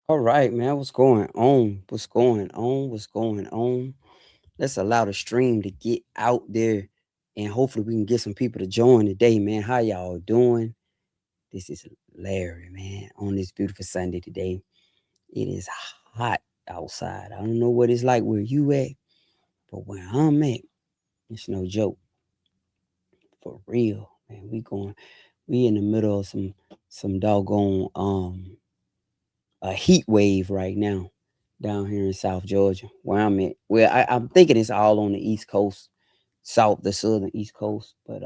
All right, man. What's going on? What's going on? What's going on? Let's allow the stream to get out there and hopefully we can get some people to join today, man. How y'all doing? This is Larry, man. On this beautiful Sunday today. It is hot outside. I don't know what it's like where you at, but where I'm at, it's no joke. For real. Man, we in the middle of some doggone a heat wave right now down here in South Georgia, where I'm at. Well, I'm thinking it's all on the East Coast, the southern East Coast. But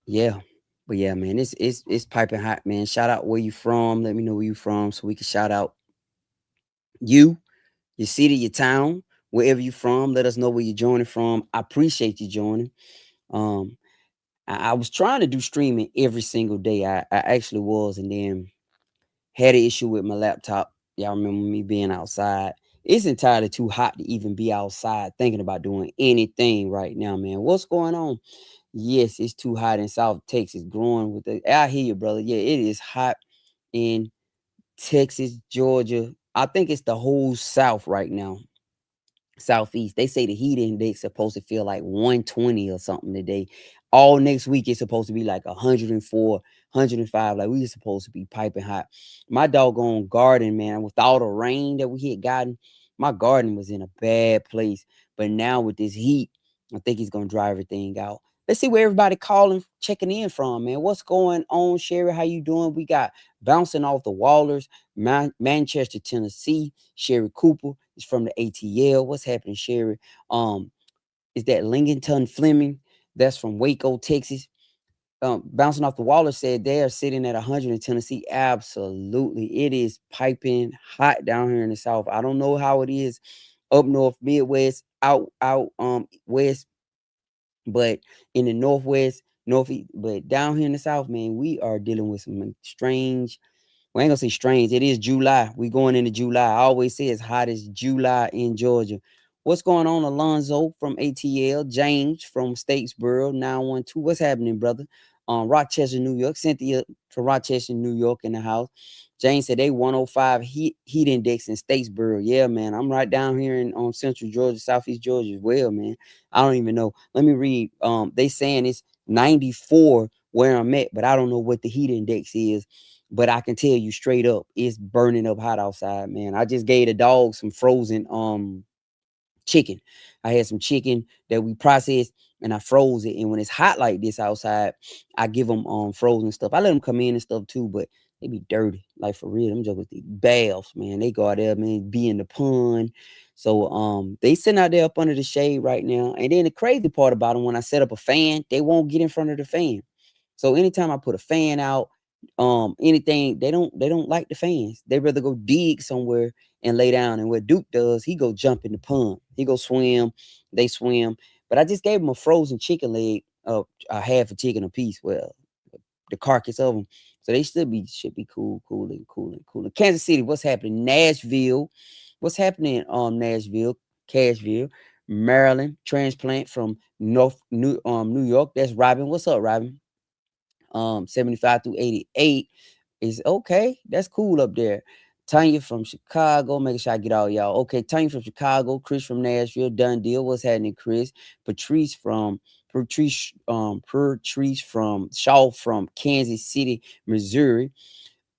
yeah, but yeah, man, it's piping hot, man. Shout out where you from. Let me know where you from so we can shout out you, your city, your town, wherever you from. Let us know where you're joining from. I appreciate you joining. Um, I was trying to do streaming every single day. I actually was, and then had an issue with my laptop. Y'all remember me being outside. It's entirely too hot to even be outside thinking about doing anything right now, man. What's going on? Yes, it's too hot in South Texas. Growing with the, I hear you, brother. Yeah, it is hot in Texas, Georgia. I think it's the whole South right now. Southeast. They say the heat index supposed to feel like 120 or something today. All next week it's supposed to be like 104, 105. Like we supposed to be piping hot. My doggone garden, man, with all the rain that we had gotten, my garden was in a bad place. But now with this heat, I think he's gonna dry everything out. Let's see where everybody calling, checking in from, man. What's going on, Sherry? How you doing? We got bouncing off the Wallers, Manchester, Tennessee. Sherry Cooper is from the ATL. What's happening, Sherry? Is that Lincolnton Fleming? That's from Waco, Texas. Bouncing off the Waller said they are sitting at 100 in Tennessee. Absolutely. It is piping hot down here in the South. I don't know how it is up north, Midwest, out west, but in the Northwest, Northeast, but down here in the South, man, we are dealing with some strange, we ain't gonna say strange. It is July. We going into July. I always say it's hot as July in Georgia. What's going on, Alonzo from ATL? James from Statesboro 912. What's happening, brother? Rochester, New York. Cynthia from Rochester, New York in the house. James said they 105 heat index in Statesboro. Yeah, man. I'm right down here in Central Georgia, Southeast Georgia as well, man. I don't even know. Let me read. They saying it's 94 where I'm at, but I don't know what the heat index is. But I can tell you straight up, it's burning up hot outside, man. I just gave the dog some frozen chicken. I had some chicken that we processed and I froze it. And when it's hot like this outside, I give them frozen stuff. I let them come in and stuff too, but they be dirty. Like for real. Them jokers, they baths, man. They go out there, man, be in the pond. So they sitting out there up under the shade right now. And then the crazy part about them, when I set up a fan, they won't get in front of the fan. So anytime I put a fan out, anything, they don't like the fans. They rather go dig somewhere and lay down. And what Duke does, he go jump in the pond. He go swim. They swim. But I just gave him a frozen chicken leg, a half a chicken a piece. Well, the carcass of them. So they should be cool, cooling, cooling, cooling. Kansas City, what's happening? Nashville, what's happening? Nashville, Cashville, Maryland, transplant from New York. That's Robin. What's up, Robin? 75 through 88 is okay. That's cool up there. Tanya from Chicago, making sure I get all y'all. Okay, Tanya from Chicago, Chris from Nashville, done deal. What's happening, Chris? Patrice from Shaw from Kansas City, Missouri.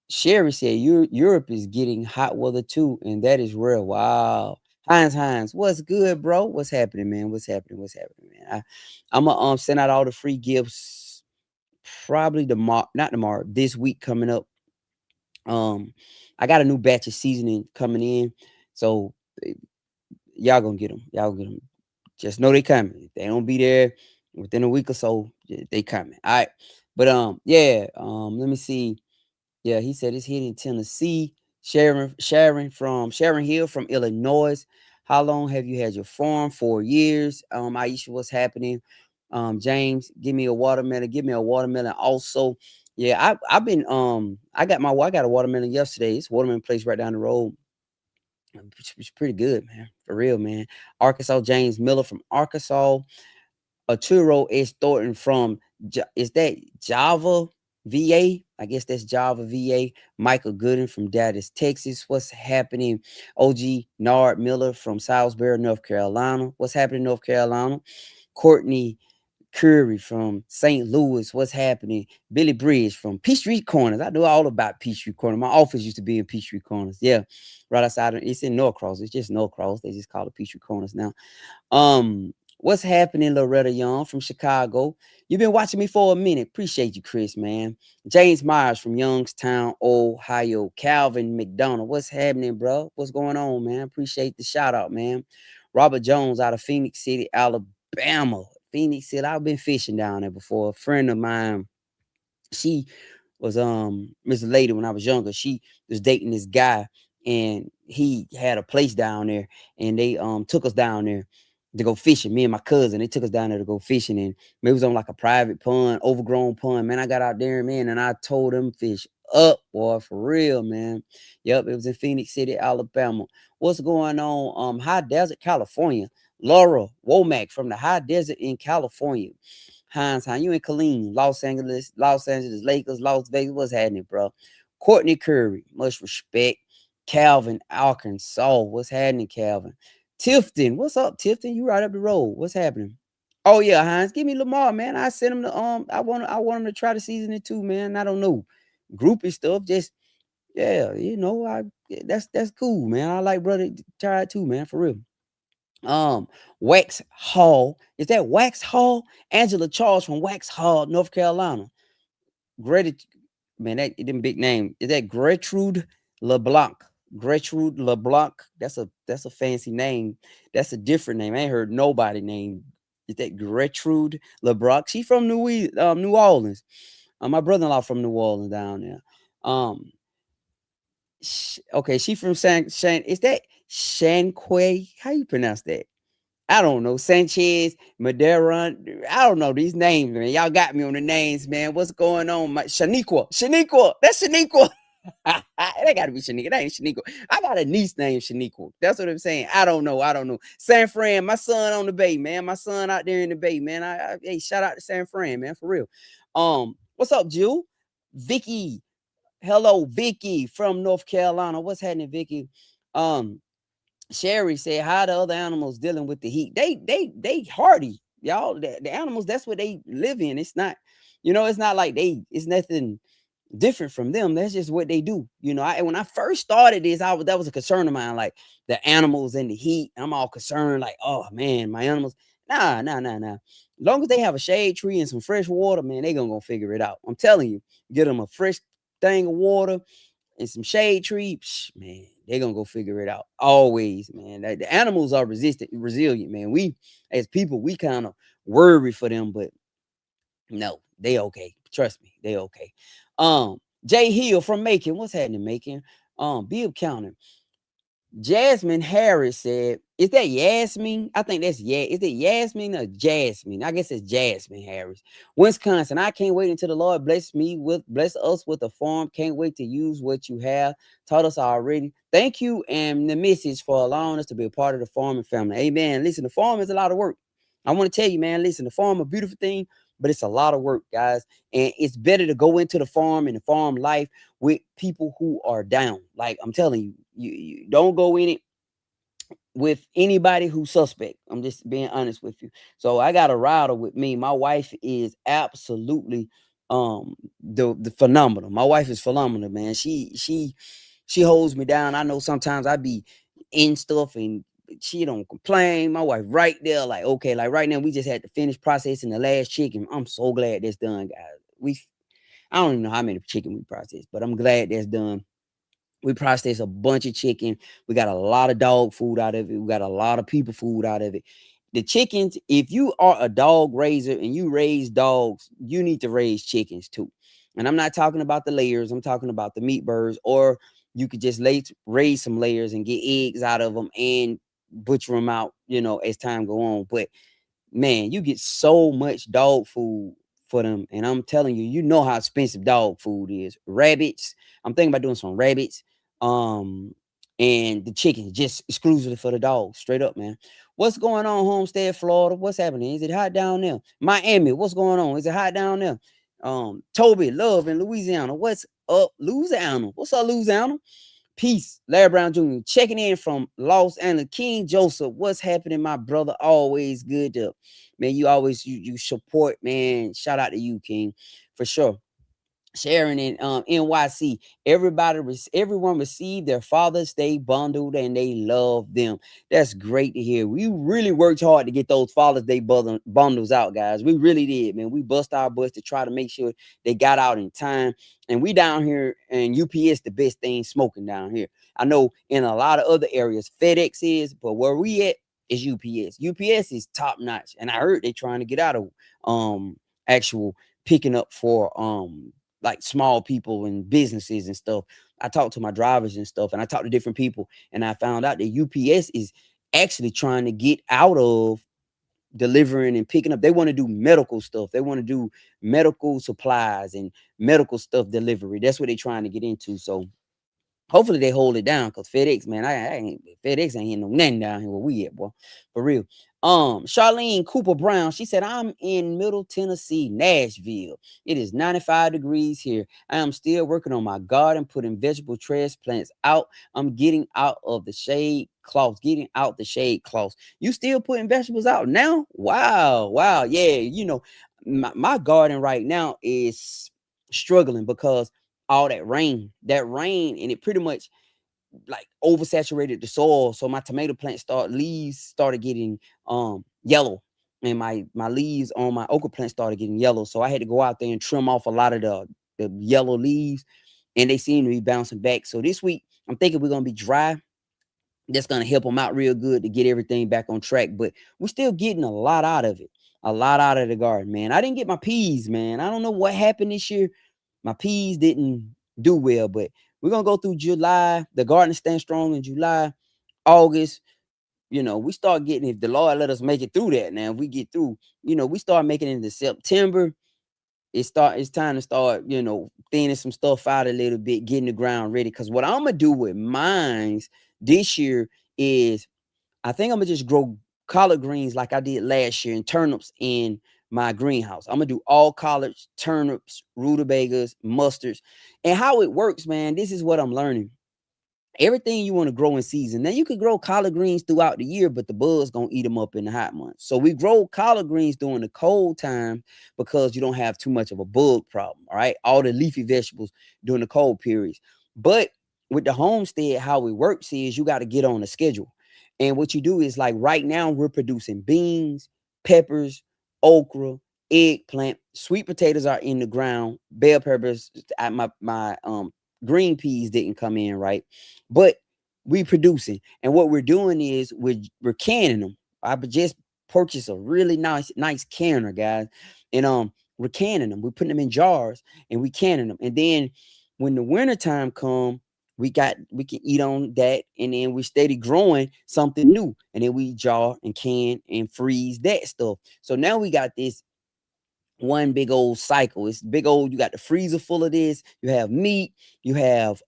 Sherry said Europe is getting hot weather too, and that is real. Wow. Hines, what's good, bro? What's happening, man? What's happening? What's happening, man? I'm gonna send out all the free gifts probably tomorrow, not tomorrow, this week coming up. Um, I got a new batch of seasoning coming in, so eh, y'all gonna get them. Y'all get them. Just know they coming. If they don't be there within a week or so, they coming. All right, but yeah. Let me see. Yeah, he said it's hitting Tennessee. Sharon Hill from Illinois. How long have you had your farm? 4 years. Aisha, what's happening? James, give me a watermelon. Give me a watermelon also. Yeah, I've been I got a watermelon yesterday. It's a watermelon place right down the road. It's pretty good, man. For real, man. Arkansas, James Miller from Arkansas. Arturo S. Thornton from is that Java, VA? I guess that's Java, VA. Michael Gooden from Dallas, Texas. What's happening? OG Nard Miller from Salisbury, North Carolina. What's happening, North Carolina? Courtney Curry from St. Louis. What's happening? Billy Bridge from Peachtree Corners. I know all about Peachtree Corners. My office used to be in Peachtree Corners. Yeah, right outside. It's in Norcross. It's just Norcross. They just call it Peachtree Corners now. What's happening, Loretta Young from Chicago? You've been watching me for a minute. Appreciate you, Chris, man. James Myers from Youngstown, Ohio. Calvin McDonald. What's happening, bro? What's going on, man? Appreciate the shout out, man. Robert Jones out of Phoenix City, Alabama. Phoenix City. I've been fishing down there before. A friend of mine, she was Miss Lady when I was younger. She was dating this guy, and he had a place down there, and they took us down there to go fishing. Me and my cousin, they took us down there to go fishing, and it was on like a private pond, overgrown pond. Man, I got out there, man, and I told them fish up, boy, for real, man. Yep, it was in Phoenix City, Alabama. What's going on? High Desert, California. Laura Womack from the High Desert in California. Hines, how you in Killeen, Los Angeles, Lakers, Las Vegas. What's happening, bro? Courtney Curry, much respect. Calvin, Arkansas. What's happening, Calvin? Tifton, what's up, Tifton? You right up the road. What's happening? Oh yeah, Hines, give me Lamar, man. I sent him to I want him to try the season in two, man. I don't know. Groupie stuff, just yeah, that's cool, man. I like brother try it too, man, for real. Wax Hall. Is that Wax Hall? Angela Charles from Wax Hall, North Carolina. Great, man, that them big name. Is that Gertrude LeBlanc? Gertrude LeBlanc. That's a fancy name. That's a different name. I ain't heard nobody name. Is that Gertrude LeBlanc? She from New Orleans. My brother-in-law from New Orleans down there. Okay, she from San. Is that Shanquay? How you pronounce that? I don't know. Sanchez, Madeira. I don't know these names, man. Y'all got me on the names, man. What's going on? Shaniqua. That's Shaniqua. That gotta be Shaniqua. That ain't Shaniqua. I got a niece named Shaniqua. That's what I'm saying. I don't know. San Fran, my son on the bay, man. My son out there in the bay, man. Hey, shout out to San Fran, man, for real. What's up, Jill? Vicky. Hello, Vicky from North Carolina. What's happening, Vicky? Sherry said, "How the other animals dealing with the heat? They hardy, y'all. The animals, that's what they live in. It's not, it's not like it's nothing different from them. That's just what they do. When I first started this, that was a concern of mine, like the animals and the heat. I'm all concerned, like, oh man, my animals. Nah. As long as they have a shade tree and some fresh water, man, they gonna figure it out. I'm telling you, get them a fresh thing of water and some shade tree, man, they're gonna go figure it out. Always, man. The animals are resilient, man. We as people, we kind of worry for them, but no, they okay. Trust me, they okay. Jay Hill from Macon. What's happening, Macon? Bill County. Jasmine Harris said, "Is that Yasmin? I think that's Is it Yasmin or Jasmine? I guess it's Jasmine Harris. Wisconsin. I can't wait until the Lord bless us with a farm. Can't wait to use what you have taught us already. Thank you and the message for allowing us to be a part of the farming family. Amen. Listen, the farm is a lot of work. I want to tell you, man. Listen, the farm a beautiful thing, but it's a lot of work, guys. And it's better to go into the farm and the farm life with people who are down. Like I'm telling you, you don't go in it with anybody who's suspect. I'm just being honest with you. So I got a rider with me. My wife is absolutely the phenomenal. My wife is phenomenal, man. She holds me down. I know sometimes I be in stuff and she don't complain. My wife right there, like, okay, like right now we just had to finish processing the last chicken. I'm so glad that's done, guys. I don't even know how many chicken we processed, but I'm glad that's done. We processed a bunch of chicken. We got a lot of dog food out of it. We got a lot of people food out of it. The chickens, if you are a dog raiser and you raise dogs, you need to raise chickens too. And I'm not talking about the layers. I'm talking about the meat birds, or you could just raise some layers and get eggs out of them and butcher them out, as time go on. But man, you get so much dog food for them. And I'm telling you, you know how expensive dog food is. Rabbits. I'm thinking about doing some rabbits. And the chickens just exclusively for the dogs. Straight up, man. What's going on, Homestead, Florida? What's happening? Is it hot down there? Miami, what's going on? Is it hot down there? Toby Love in Louisiana. What's up, Louisiana? What's up, Louisiana? Peace. Larry Brown Jr. checking in from Los Angeles. King Joseph, what's happening, my brother? Always good to, man. You always you support, man. Shout out to you, King, for sure. Sharon in NYC. Everyone received their Father's Day bundled and they love them. That's great to hear. We really worked hard to get those Father's Day bundles out, guys. We really did, man. We bust our butts to try to make sure they got out in time. And we down here, and UPS the best thing smoking down here. I know in a lot of other areas FedEx is, but where we at is UPS. UPS is top notch, and I heard they trying to get out of actual picking up for like small people and businesses and stuff. I talked to my drivers and stuff, and I talked to different people, and I found out that UPS is actually trying to get out of delivering and picking up. They want to do medical stuff. They want to do medical supplies and medical stuff delivery. That's what they're trying to get into. So hopefully they hold it down, because FedEx, man, FedEx ain't hitting no nothing down here where we at, boy. For real. Charlene Cooper Brown, she said, I'm in Middle Tennessee, Nashville. It is 95 degrees here. I am still working on my garden, putting vegetable trash plants out. I'm getting out of the shade cloths, You still putting vegetables out now? Wow. Yeah, my garden right now is struggling because all that rain, and it pretty much like oversaturated the soil. So my tomato plant leaves started getting yellow, and my leaves on my okra plant started getting yellow. So I had to go out there and trim off a lot of the yellow leaves, and they seem to be bouncing back. So this week I'm thinking we're gonna be dry. That's gonna help them out real good to get everything back on track. But we're still getting a lot out of it. A lot out of the garden, man. I didn't get my peas, man. I don't know what happened this year. My peas didn't do well, but we're gonna go through July. The garden stands strong in July, August. We start getting, if the Lord let us make it through that. Now, if we get through, we start making it into September. It's time to start, thinning some stuff out a little bit, getting the ground ready. Because what I'm gonna do with mines this year is, I think I'm gonna just grow collard greens like I did last year, and turnips in my greenhouse. I'm gonna do all collards, turnips, rutabagas, mustards. And how it works, man, this is what I'm learning. Everything you want to grow in season. Now you can grow collard greens throughout the year, but the bugs gonna eat them up in the hot months. So we grow collard greens during the cold time because you don't have too much of a bug problem. All right, all the leafy vegetables during the cold periods. But with the homestead, how it works is you got to get on a schedule. And what you do is, like right now, we're producing beans, peppers, okra, eggplant, sweet potatoes are in the ground, bell peppers. My green peas didn't come in right, but we producing. And what we're doing is we're canning them. I just purchased a really nice canner, guys, and we're canning them. We're putting them in jars and we canning them. And then when the winter time come, we can eat on that, and then we steady growing something new, and then we jar and can and freeze that stuff. So now we got this one big old cycle. It's big old. You got the freezer full of this. You have meat. You have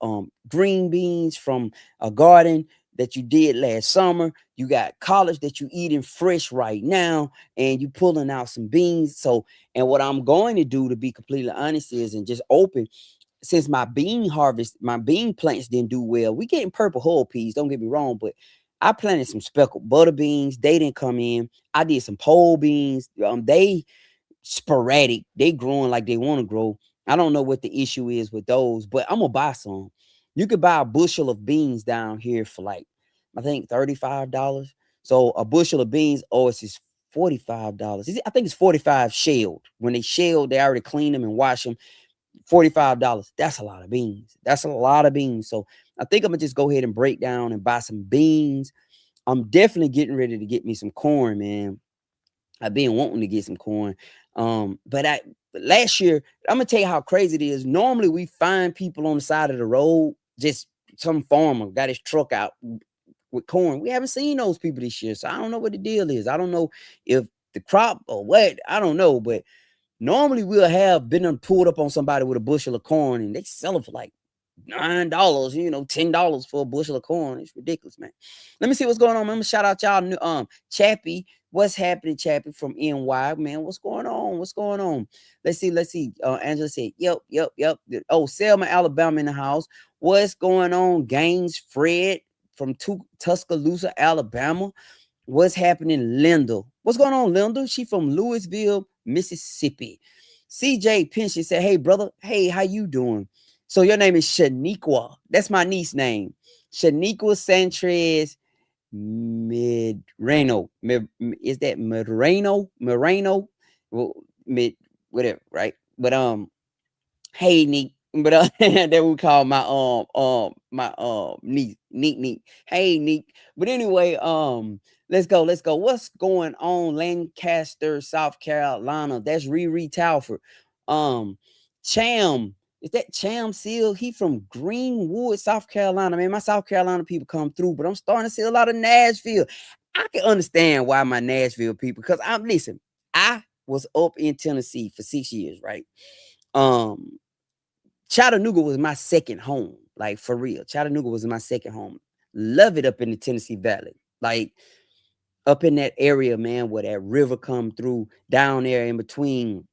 green beans from a garden that you did last summer. You got collards that you eating fresh right now, and you pulling out some beans. So, and what I'm going to do, to be completely honest, is, and just open, since my bean plants didn't do well. We getting purple hull peas, don't get me wrong, but I planted some speckled butter beans. They didn't come in. I did some pole beans. They sporadic. They growing like they want to grow. I don't know what the issue is with those, but I'm gonna buy some. You could buy a bushel of beans down here for like, I think $35. So a bushel of beans, it's just $45. I think it's 45 shelled. When they shelled, they already clean them and wash them. $45. That's a lot of beans. That's a lot of beans. So I think I'm gonna just go ahead and break down and buy some beans. I'm definitely getting ready to get me some corn, man. I've been wanting to get some corn. But last year, I'm gonna tell you how crazy it is. Normally, we find people on the side of the road, just some farmer got his truck out with corn. We haven't seen those people this year, so I don't know what the deal is. I don't know if the crop or what. I don't know, but normally we'll have been pulled up on somebody with a bushel of corn, and they sell it for like $9, $10 for a bushel of corn. It's ridiculous, man. Let me see what's going on, man. I'm gonna shout out y'all. Chappie, what's happening, Chappie from NY, man? What's going on? What's going on? Let's see. Angela said, yep. Oh, Selma, Alabama in the house. What's going on? Gaines Fred from Tuscaloosa, Alabama. What's happening, Linda? What's going on, Linda? She from Louisville, Mississippi. CJ Pinch said, hey, brother. Hey, how you doing? So your name is Shaniqua. That's my niece name. Shaniqua Sanchez Moreno. Is that Moreno? Well, whatever, right? But hey, Neek. But that we call my niece, Neek. Hey, Neek. But anyway, let's go. What's going on, Lancaster, South Carolina? That's Riri Talford. Cham. Is that Cham Seal? He from Greenwood, South Carolina. Man, my South Carolina people come through, but I'm starting to see a lot of Nashville. I can understand why my Nashville people, because I was up in Tennessee for 6 years, right? Chattanooga was my second home, like for real. Chattanooga was my second home. Love it up in the Tennessee Valley, like up in that area, man, where that river come through down there in between.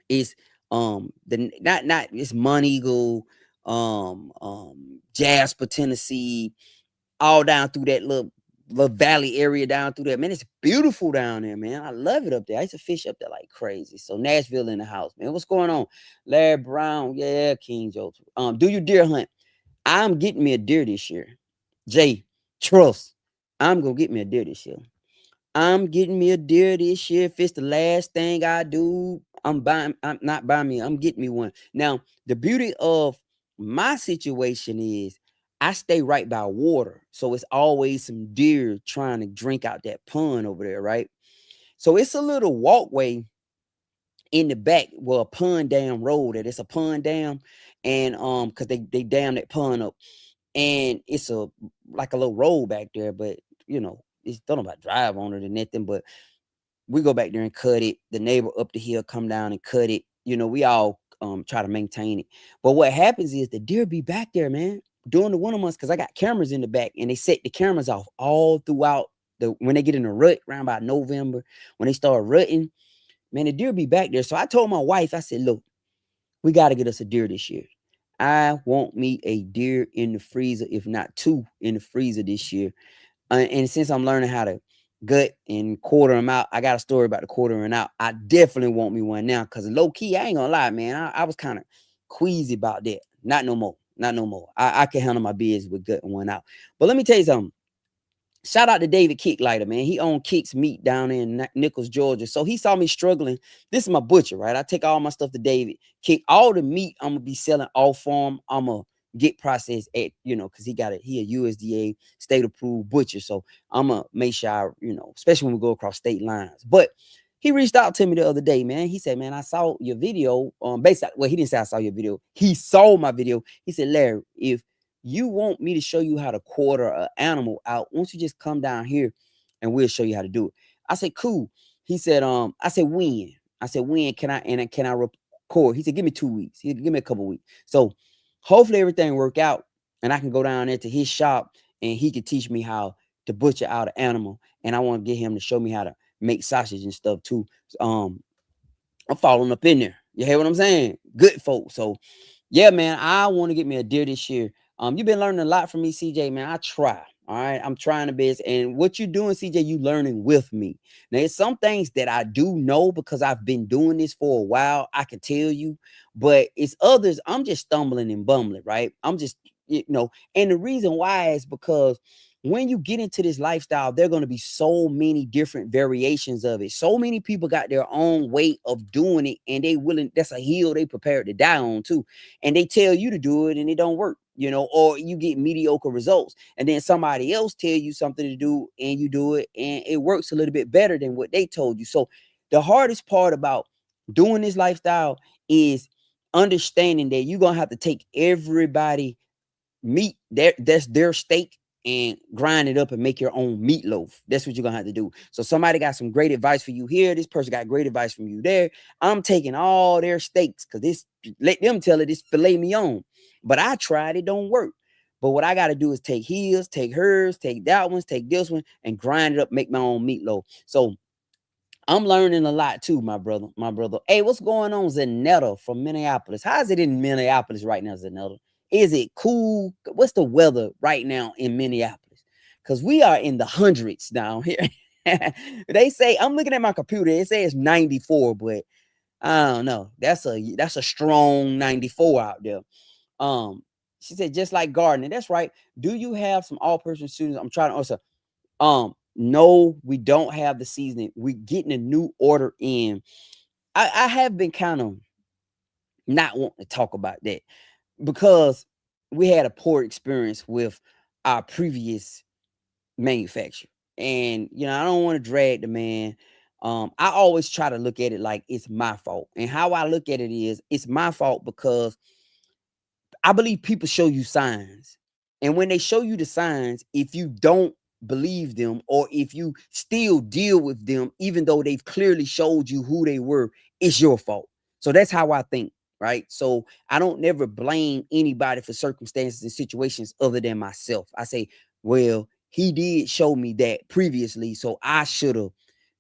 Is the not it's Moneagle, Jasper, Tennessee, all down through that little valley area down through there. Man, it's beautiful down there, man. I love it up there. I used to fish up there like crazy. So Nashville in the house, man. What's going on? Larry Brown, yeah, King Joe. Do you deer hunt? I'm getting me a deer this year. Jay, trust. I'm gonna get me a deer this year. I'm getting me a deer this year. If it's the last thing I do, I'm not buying me. I'm getting me one. Now, the beauty of my situation is I stay right by water. So it's always some deer trying to drink out that pond over there, right? So it's a little walkway in the back, well, a pond dam road that it's a pond dam, and because they dam that pond up, and it's like a little road back there, but it's don't know about drive on it or nothing, but we go back there and cut it. The neighbor up the hill come down and cut it. We all try to maintain it. But what happens is the deer be back there, man, during the winter months, because I got cameras in the back, and they set the cameras off all throughout when they get in the rut around about November, when they start rutting, man, the deer be back there. So I told my wife, I said, look, we got to get us a deer this year. I want me a deer in the freezer, if not two in the freezer this year. And since I'm learning how to gut and quarter them out, I got a story about the quartering out. I definitely want me one now, because low key, I ain't gonna lie, man. I was kind of queasy about that. Not no more. I can handle my business with gutting one out. But let me tell you something. Shout out to David Kicklighter, man. He owned Kicks Meat down in Nichols, Georgia. So he saw me struggling. This is my butcher, right? I take all my stuff to David. Kick all the meat I'm gonna be selling off farm. I'm gonna get processed at, because he a USDA state approved butcher. So I'm gonna make sure especially when we go across state lines. But he reached out to me the other day, man. He said, man, I saw your video. Basically, well, he didn't say I saw your video. He saw my video. He said, Larry, if you want me to show you how to quarter an animal out, won't you just come down here and we'll show you how to do it? I said, cool. He said, I said, when? When can I record? He said, give me 2 weeks. He said, give me a couple weeks. So hopefully everything work out and I can go down there to his shop and he can teach me how to butcher out an animal. And I want to get him to show me how to make sausage and stuff too. I'm following up in there. You hear what I'm saying? Good folks. So yeah, man, I want to get me a deer this year. You've been learning a lot from me, CJ, man. I try. All right. I'm trying the best. And what you're doing, CJ, you learning with me. Now, it's some things that I do know because I've been doing this for a while. I can tell you, but it's others. I'm just stumbling and bumbling, right? I'm just, and the reason why is because when you get into this lifestyle, there are going to be so many different variations of it. So many people got their own way of doing it, and that's a hill they prepared to die on too. And they tell you to do it and it don't work, or you get mediocre results. And then somebody else tell you something to do and you do it and it works a little bit better than what they told you. So the hardest part about doing this lifestyle is understanding that you're going to have to take everybody meat that's their steak and grind it up and make your own meatloaf. That's what you're gonna have to do. So somebody got some great advice for you here. This person got great advice from you there. I'm taking all their steaks because let them tell it, this filet mignon. But I tried, it don't work. But what I got to do is take his, take hers, take that one, take this one, and grind it up, make my own meatloaf. So I'm learning a lot too, my brother. My brother. Hey, what's going on, Zanetta from Minneapolis? How's it in Minneapolis right now, Zanetta? Is it cool? What's the weather right now in Minneapolis? Because we are in the hundreds down here. They say, I'm looking at my computer, it says 94, but I don't know. That's a strong 94 out there. Um, she said, just like gardening. That's right. Do you have some all-person students? I'm trying to answer. No, we don't have the seasoning. We're getting a new order in. I have been kind of not wanting to talk about that because we had a poor experience with our previous manufacturer. And I don't want to drag the man. I always try to look at it like it's my fault. And how I look at it is it's my fault because I believe people show you signs. And when they show you the signs, if you don't believe them or if you still deal with them, even though they've clearly showed you who they were, it's your fault. So that's how I think, right? So I don't never blame anybody for circumstances and situations other than myself. I say, well, he did show me that previously, so I should have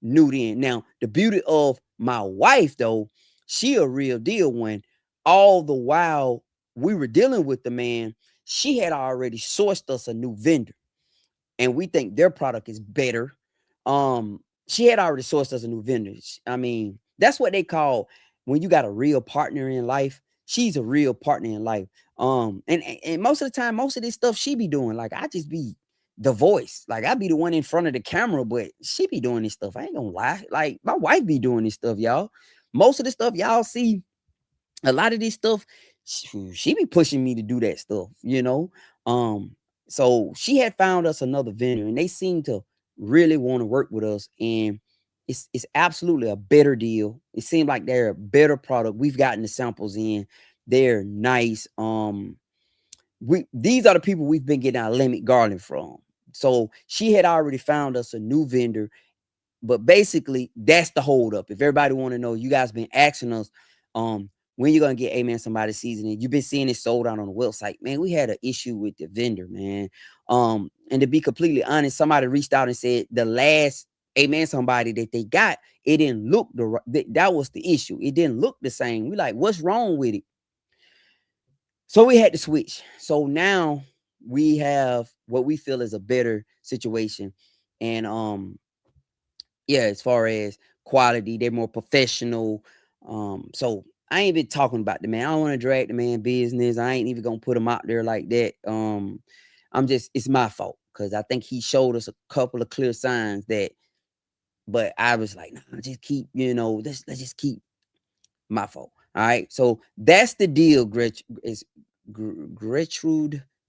knew then. Now, the beauty of my wife, though, she a real deal when all the while we were dealing with the man, she had already sourced us a new vendor, and we think their product is better. She had already sourced us a new vendor. I mean, that's what they call when you got a real partner in life. She's a real partner in life. And most of the time, most of this stuff she be doing, like I just be the voice, like I be the one in front of the camera, but she be doing this stuff. I ain't gonna lie, like my wife be doing this stuff, y'all. Most of the stuff y'all see, a lot of this stuff, she be pushing me to do that stuff. So she had found us another vendor, and they seem to really want to work with us, and it's absolutely a better deal. It seemed like they're a better product. We've gotten the samples in, they're nice. These are the people we've been getting our lemon garlic from. So she had already found us a new vendor, but basically that's the holdup. If everybody want to know, you guys been asking us when you're gonna get Amen Somebody seasoning. You've been seeing it sold out on the website. Man, we had an issue with the vendor, man. And to be completely honest, somebody reached out and said the last Amen Somebody that they got, it didn't look that was the issue. It didn't look the same. We like, what's wrong with it? So we had to switch. So now we have what we feel is a better situation. And yeah, as far as quality, they're more professional. So I ain't been talking about the man. I don't want to drag the man business. I ain't even gonna put him out there like that. It's my fault because I think he showed us a couple of clear signs that, but I was like, nah, just keep, let's just keep. My fault. All right. So that's the deal, Gertrude.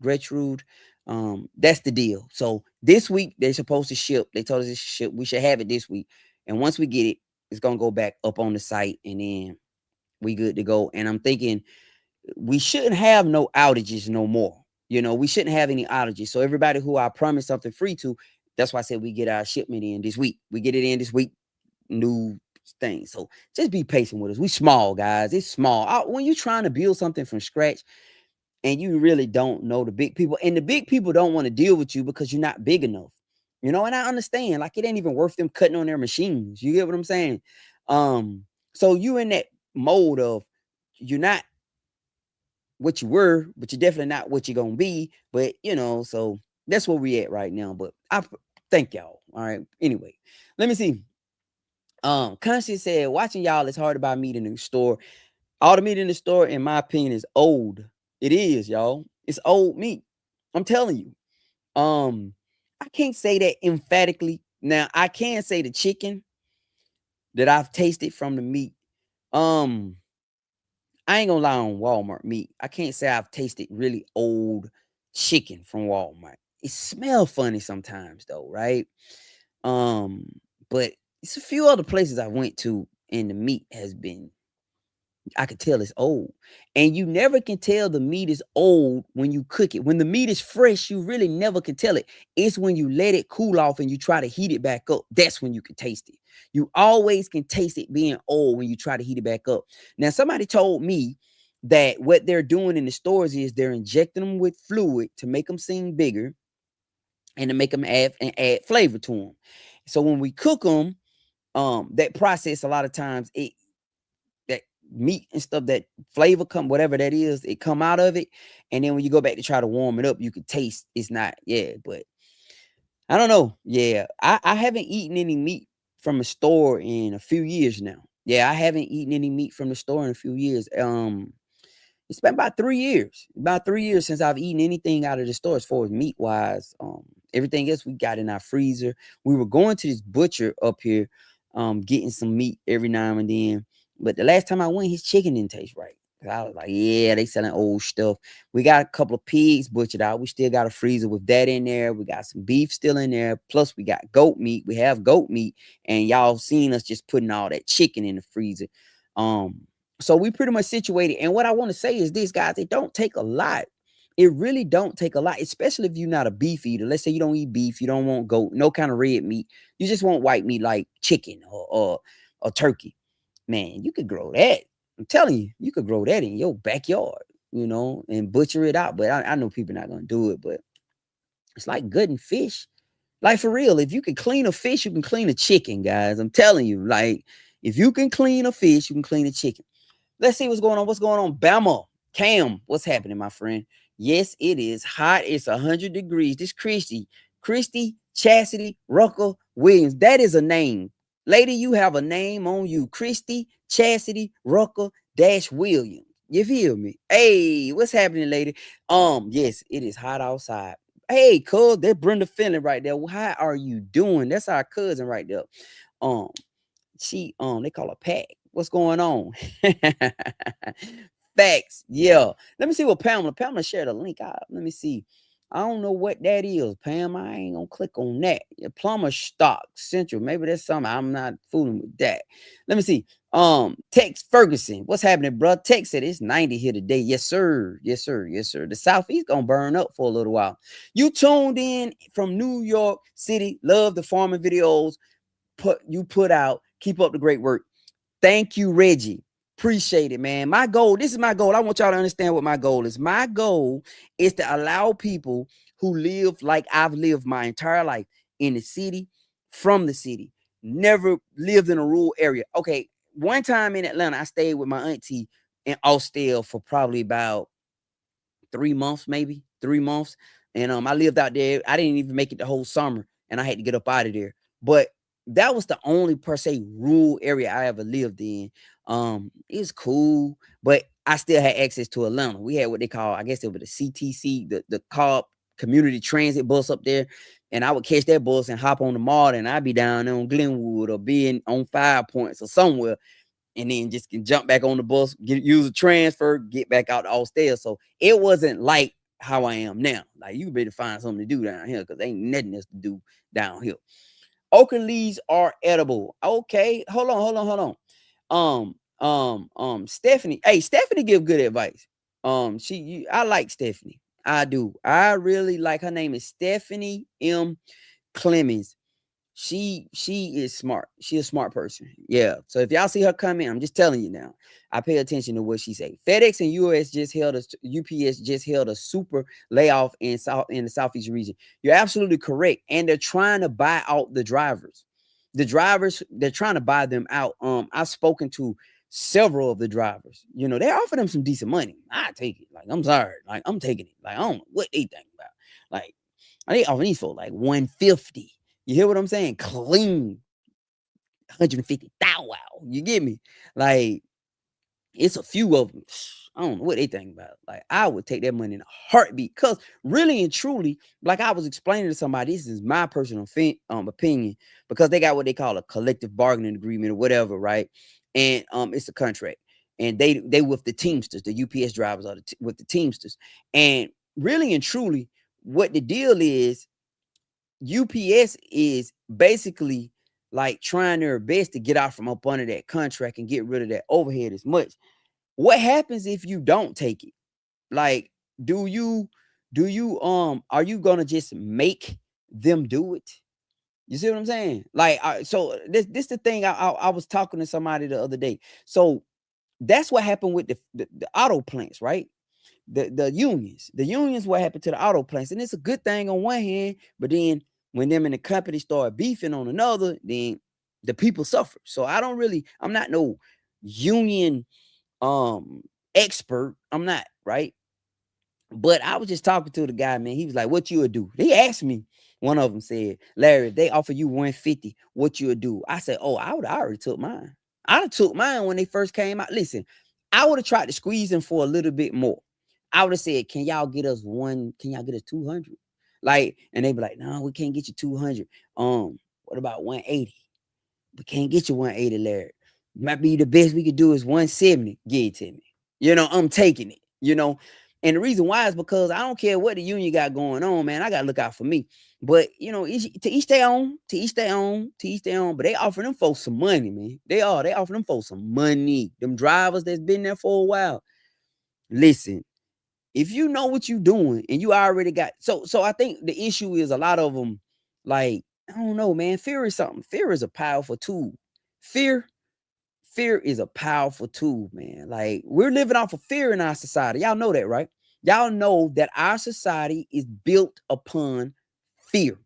That's the deal. So this week they're supposed to ship. They told us to ship. We should have it this week. And once we get it, it's gonna go back up on the site, and then we good to go. And I'm thinking we shouldn't have no outages no more. We shouldn't have any outages. So everybody who I promised something free to, that's why I said we get our shipment in this week. We get it in this week. New thing. So just be patient with us. We small, guys. It's small. When you're trying to build something from scratch and you really don't know the big people, and the big people don't want to deal with you because you're not big enough. And I understand, like, it ain't even worth them cutting on their machines. You get what I'm saying? So you in that mode of you're not what you were, but you're definitely not what you're gonna be. But so that's where we at right now. But I thank y'all. All right. Anyway, let me see. Conscious said, watching y'all is hard to buy meat in the store. All the meat in the store, in my opinion, is old. It is, y'all. It's old meat. I'm telling you. I can't say that emphatically. Now, I can say the chicken that I've tasted from the meat. I ain't gonna lie on Walmart meat. I can't say I've tasted really old chicken from Walmart. It smells funny sometimes, though, right? But it's a few other places I went to, and the meat has been, I could tell it's old. And you never can tell the meat is old when you cook it. When the meat is fresh, you really never can tell it. It's when you let it cool off and you try to heat it back up. That's when you can taste it. You always can taste it being old when you try to heat it back up. Now, somebody told me that what they're doing in the stores is they're injecting them with fluid to make them seem bigger and to make them add flavor to them. So when we cook them, that process a lot of times that meat and stuff, that flavor come, whatever that is, it come out of it. And then when you go back to try to warm it up, you can taste it's not, yeah, but I don't know. Yeah. I haven't eaten any meat from a store in a few years now. Yeah, I haven't eaten any meat from the store in a few years. It's been about 3 years. About 3 years since I've eaten anything out of the store as far as meat wise. Everything else we got in our freezer. We were going to this butcher up here, getting some meat every now and then. But the last time I went, his chicken didn't taste right. I was like, yeah, they selling old stuff. We got a couple of pigs butchered out. We still got a freezer with that in there. We got some beef still in there. Plus, we got goat meat. We have goat meat, and y'all seen us just putting all that chicken in the freezer. So we pretty much situated. And what I want to say is this, guys, it don't take a lot. It really don't take a lot, especially if you're not a beef eater. Let's say you don't eat beef, you don't want goat, no kind of red meat. You just want white meat like chicken or turkey. Man, you could grow that. I'm telling you, you could grow that in your backyard, and butcher it out. But I know people not gonna do it, but it's like gutting fish. Like for real, if you can clean a fish, you can clean a chicken, guys. I'm telling you, like if you can clean a fish, you can clean a chicken. Let's see what's going on. What's going on? Bama. Cam, what's happening, my friend? Yes, it is hot. It's 100 degrees. This Christy Chastity Rucker Williams. That is a name. Lady, you have a name on you. Christy Chastity Rucker Dash Williams. You feel me? Hey, what's happening, lady? Yes, it is hot outside. Hey, cuz, that's Brenda Finley right there. How are you doing? That's our cousin right there. Um, they call her Pat. What's going on? Facts. Yeah. Let me see what Pamela shared a link out. Let me see. I don't know what that is, Pam. I ain't gonna click on that. Plumber Stock Central. Maybe that's something. I'm not fooling with that. Let me see. Tex Ferguson. What's happening, bro? Tex said it's 90 here today. Yes, sir. Yes, sir. Yes, sir. The Southeast gonna burn up for a little while. You tuned in from New York City. Love the farming videos put out. Keep up the great work. Thank you, Reggie. Appreciate it, man. This is my goal. I want y'all to understand what my goal is. My goal is to allow people who live like I've lived my entire life in the city, from the city, never lived in a rural area. Okay, one time in Atlanta, I stayed with my auntie in Austell for probably about 3 months, maybe 3 months. And I lived out there. I didn't even make it the whole summer, and I had to get up out of there. But that was the only per se rural area I ever lived in. It was cool, but I still had access to Atlanta. We had what they call, I guess it was the CTC, the Cobb Community Transit bus up there. And I would catch that bus and hop on the mall, and I'd be down there on Glenwood or being on 5 Points or somewhere, and then just can jump back on the bus, use a transfer, get back out to Austell. So it wasn't like how I am now. Like you better find something to do down here because ain't nothing else to do down here. Okra leaves are edible. Okay, hold on. Stephanie. Hey, Stephanie give good advice. I like Stephanie. I do. I really like her name is Stephanie M. Clemens. She is smart. She a smart person. Yeah. So if y'all see her come in, I'm just telling you now. I pay attention to what she say. FedEx and UPS just held a super layoff in the Southeast region. You're absolutely correct. And they're trying to buy out the drivers. The drivers, they're trying to buy them out. I've spoken to several of the drivers. They offer them some decent money. I take it. Like, I'm sorry. Like, I'm taking it. Like, I don't know what they think about. Like, they offer these for like 150. You hear what I'm saying? Clean 150. Wow. You get me? Like, it's a few of them. I don't know what they think about. Like, I would take that money in a heartbeat. Because really and truly, like I was explaining to somebody, this is my personal opinion, because they got what they call a collective bargaining agreement or whatever, right? And it's a contract. And they with the Teamsters, the UPS drivers are with the Teamsters. And really and truly, what the deal is, UPS is basically like trying their best to get out from up under that contract and get rid of that overhead as much. What happens if you don't take it? Like, are you gonna just make them do it? You see what I'm saying? Like, so this the thing. I was talking to somebody the other day. So That's what happened with the auto plants, right? The unions. The unions what happened to the auto plants. And it's a good thing on one hand, but then when them and the company start beefing on another, then the people suffer. So I'm not no union expert. I'm not, right? But I was just talking to the guy, man. He was like, "What you would do?" He asked me. One of them said, "Larry, if they offer you 150, what you would do?" I said, "Oh, I already took mine. I took mine when they first came out. Listen, I would have tried to squeeze them for a little bit more. I would have said, "Can y'all get us one? Can y'all get us 200?" Like, and they be like, "No, we can't get you 200. What about 180? We can't get you 180, Larry. Might be the best we could do is 170. Give it to me. I'm taking it, And the reason why is because I don't care what the union got going on, man. I gotta look out for me. But to each their own, to each their own, to each their own. But they offer them folks some money, man. They offer them folks some money. Them drivers that's been there for a while. Listen, if you know what you're doing and you already got so I think the issue is a lot of them, like, I don't know, man. Fear is something. Fear is a powerful tool. Fear Fear is a powerful tool, man. Like, we're living off of fear in our society. Y'all know that, right? Y'all know that our society is built upon fear.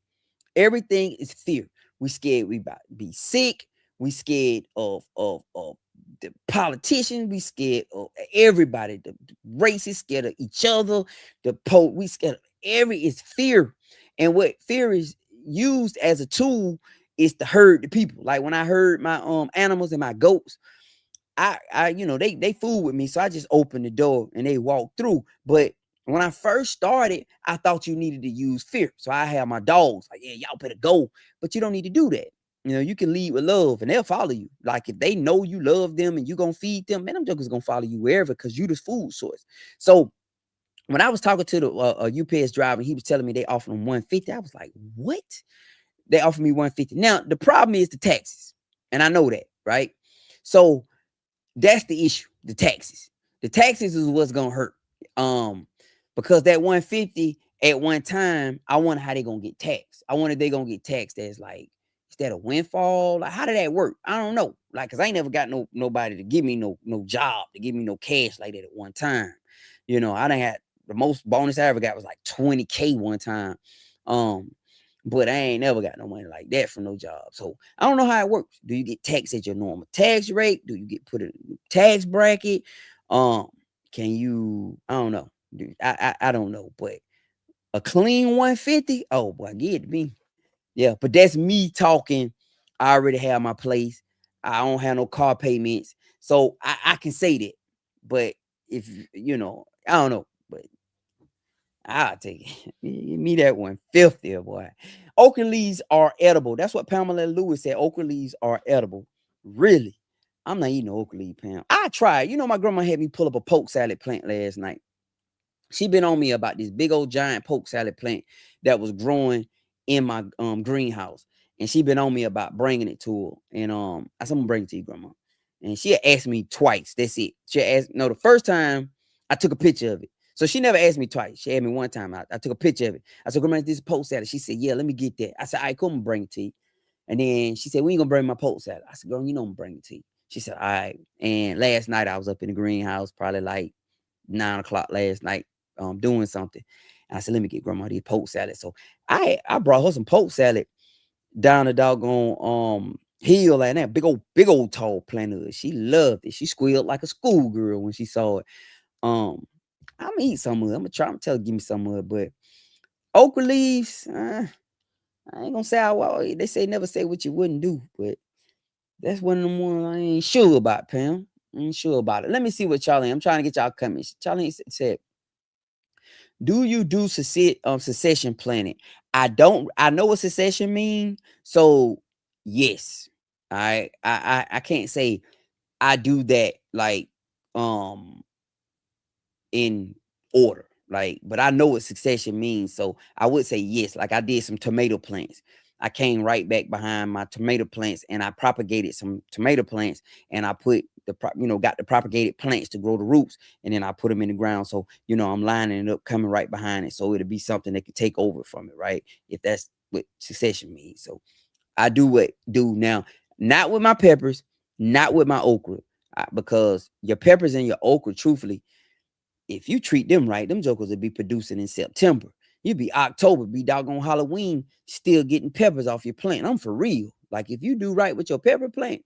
Everything is fear. We scared we about to be sick. We scared of the politicians. We scared of everybody. The racists scared of each other. We scared of it's fear. And what fear is used as a tool is to herd the people. Like when I herd my animals and my goats, they fool with me, so I just opened the door and they walked through. But when I first started, I thought you needed to use fear. So I have my dogs like, yeah, y'all better go, but you don't need to do that. You can lead with love and they'll follow you. Like if they know you love them and you gonna feed them, man, them jokers gonna follow you wherever because you the food source. So when I was talking to the UPS driver, he was telling me they offer him 150. I was like, what? They offered me 150. Now the problem is the taxes, and I know that, right? So that's the issue. The taxes. The taxes is what's gonna hurt. Because that 150 at one time, I wonder how they gonna get taxed. I wonder if they gonna get taxed as like, is that a windfall? Like, how did that work? I don't know. Like, cause I ain't never got nobody to give me no job, to give me no cash like that at one time. I done had the most bonus I ever got was like 20K one time. But I ain't never got no money like that from no job. So I don't know how it works. Do you get taxed at your normal tax rate? Do you get put in a tax bracket? Can you? I don't know. I don't know. But a clean 150? Oh boy, give it to me. Yeah, but that's me talking. I already have my place. I don't have no car payments, so I can say that. But if I don't know. But I'll take it. Give me that 150, boy. Okra leaves are edible. That's what Pamela Lewis said. Okra leaves are edible. Really? I'm not eating okra leaf, Pam. I tried. My grandma had me pull up a poke salad plant last night. She been on me about this big old giant poke salad plant that was growing in my greenhouse. And she been on me about bringing it to her. And I said, I'm gonna bring it to you, grandma. And she had asked me twice. That's it. She asked, no, the first time I took a picture of it. So she never asked me twice. She asked me one time. I took a picture of it. I said, grandma, this is poke salad. She said, yeah, let me get that. I said, all right, come and bring it to you. And then she said, when you gonna bring my poke salad? I said, girl, I'm gonna bring it to you. She said, all right. And last night I was up in the greenhouse, probably like 9 o'clock last night, doing something. And I said, let me get grandma these poke salad. So I brought her some poke salad down the doggone hill and that big old tall plant of it. She loved it. She squealed like a schoolgirl when she saw it. I'm gonna eat some of it. I'm gonna try. I'm tell her give me some of it. But okra leaves, I ain't gonna say they say never say what you wouldn't do, but that's one of them ones I ain't sure about, Pam. I ain't sure about it. Let me see what Charlie. I'm trying to get y'all comments. Charlie said, do you do succession planning? I don't. I know what succession means. So yes, I can't say I do that like in order. Like, but I know what succession means. So I would say yes. Like I did some tomato plants. I came right back behind my tomato plants and I propagated some tomato plants and I put got the propagated plants to grow the roots and then I put them in the ground. So, I'm lining it up, coming right behind it. So it'll be something that can take over from it, right? If that's what succession means. So I do now, not with my peppers, not with my okra. because your peppers and your okra, truthfully, if you treat them right, them jokers will be producing in September. You be October, be doggone Halloween, still getting peppers off your plant. I'm for real. Like if you do right with your pepper plant,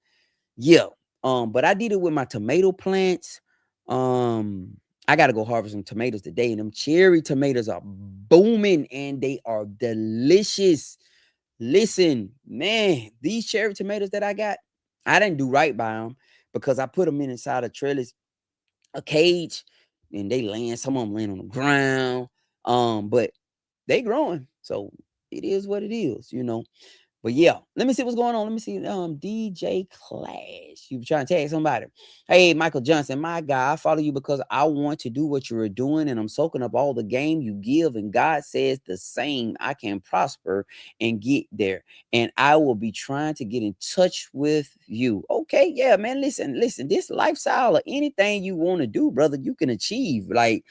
yeah. But I did it with my tomato plants. I gotta go harvest some tomatoes today, and them cherry tomatoes are booming and they are delicious. Listen, man, these cherry tomatoes that I got, I didn't do right by them because I put them inside a trellis, a cage, and they land. Some of them land on the ground. But they growing, so it is what it is. But yeah, let me see what's going on. Let me see. DJ Clash. You trying to tag somebody. Hey, Michael Johnson, my guy, I follow you because I want to do what you're doing, and I'm soaking up all the game you give. And God says the same. I can prosper and get there. And I will be trying to get in touch with you. Okay, yeah, man. Listen. This lifestyle or anything you want to do, brother, you can achieve. Like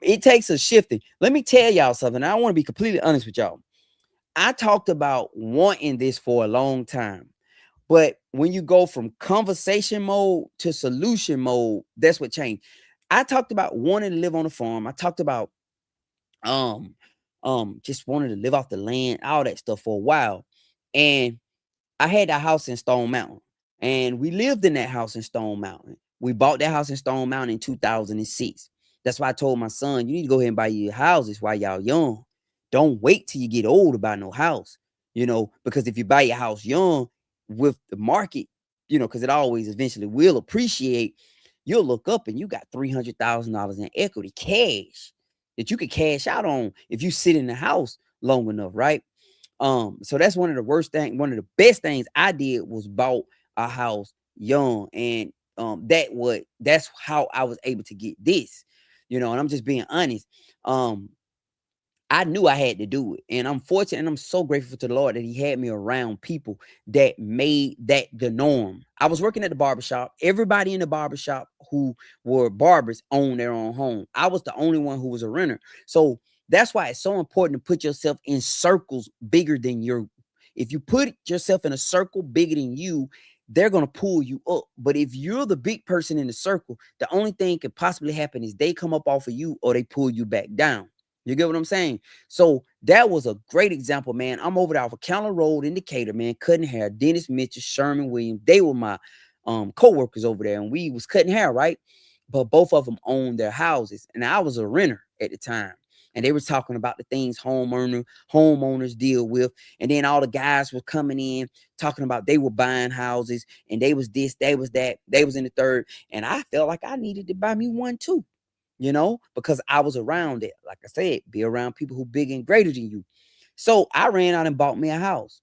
it takes a shifting. Let me tell y'all something. I want to be completely honest with y'all. I talked about wanting this for a long time. But when you go from conversation mode to solution mode, that's what changed. I talked about wanting to live on a farm. I talked about um just wanting to live off the land, all that stuff for a while. And I had that house in Stone Mountain, and we lived in that house in Stone Mountain. We bought that house in Stone Mountain in 2006. That's why I told my son, you need to go ahead and buy your houses while y'all young. Don't wait till you get old to buy no house, because if you buy your house young with the market, because it always eventually will appreciate, you'll look up and you got $300,000 in equity cash that you could cash out on if you sit in the house long enough, right? So that's one of the worst things. One of the best things I did was bought a house young, and that's how I was able to get this, and I'm just being honest. I knew I had to do it, and I'm fortunate and I'm so grateful to the Lord that He had me around people that made that the norm. I was working at the barbershop. Everybody in the barbershop who were barbers owned their own home. I was the only one who was a renter. So that's why it's so important to put yourself in circles bigger than your. If you put yourself in a circle bigger than you, they're gonna pull you up. But if you're the big person in the circle, the only thing could possibly happen is they come up off of you or they pull you back down. You get what I'm saying? So that was a great example, man. I'm over there off of Counter Road in Decatur, man, cutting hair. Dennis Mitchell, Sherman Williams, they were my co-workers over there, and we was cutting hair, right? But both of them owned their houses, and I was a renter at the time. And they were talking about the things homeowners deal with. And then all the guys were coming in talking about they were buying houses, and they was this, they was that, they was in the third. And I felt like I needed to buy me one too, because I was around it. Like I said, be around people who big and greater than you. So I ran out and bought me a house.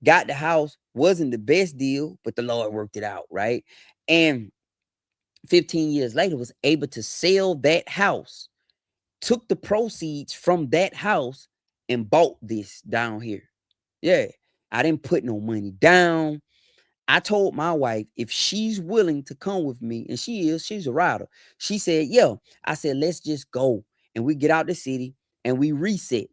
Got the house, wasn't the best deal, but the Lord worked it out, right? And 15 years later, was able to sell that house, took the proceeds from that house and bought this down here. Yeah, I didn't put no money down. I told my wife if she's willing to come with me, and she's a rider. She said, yeah. I said, let's just go. And we get out the city and we reset.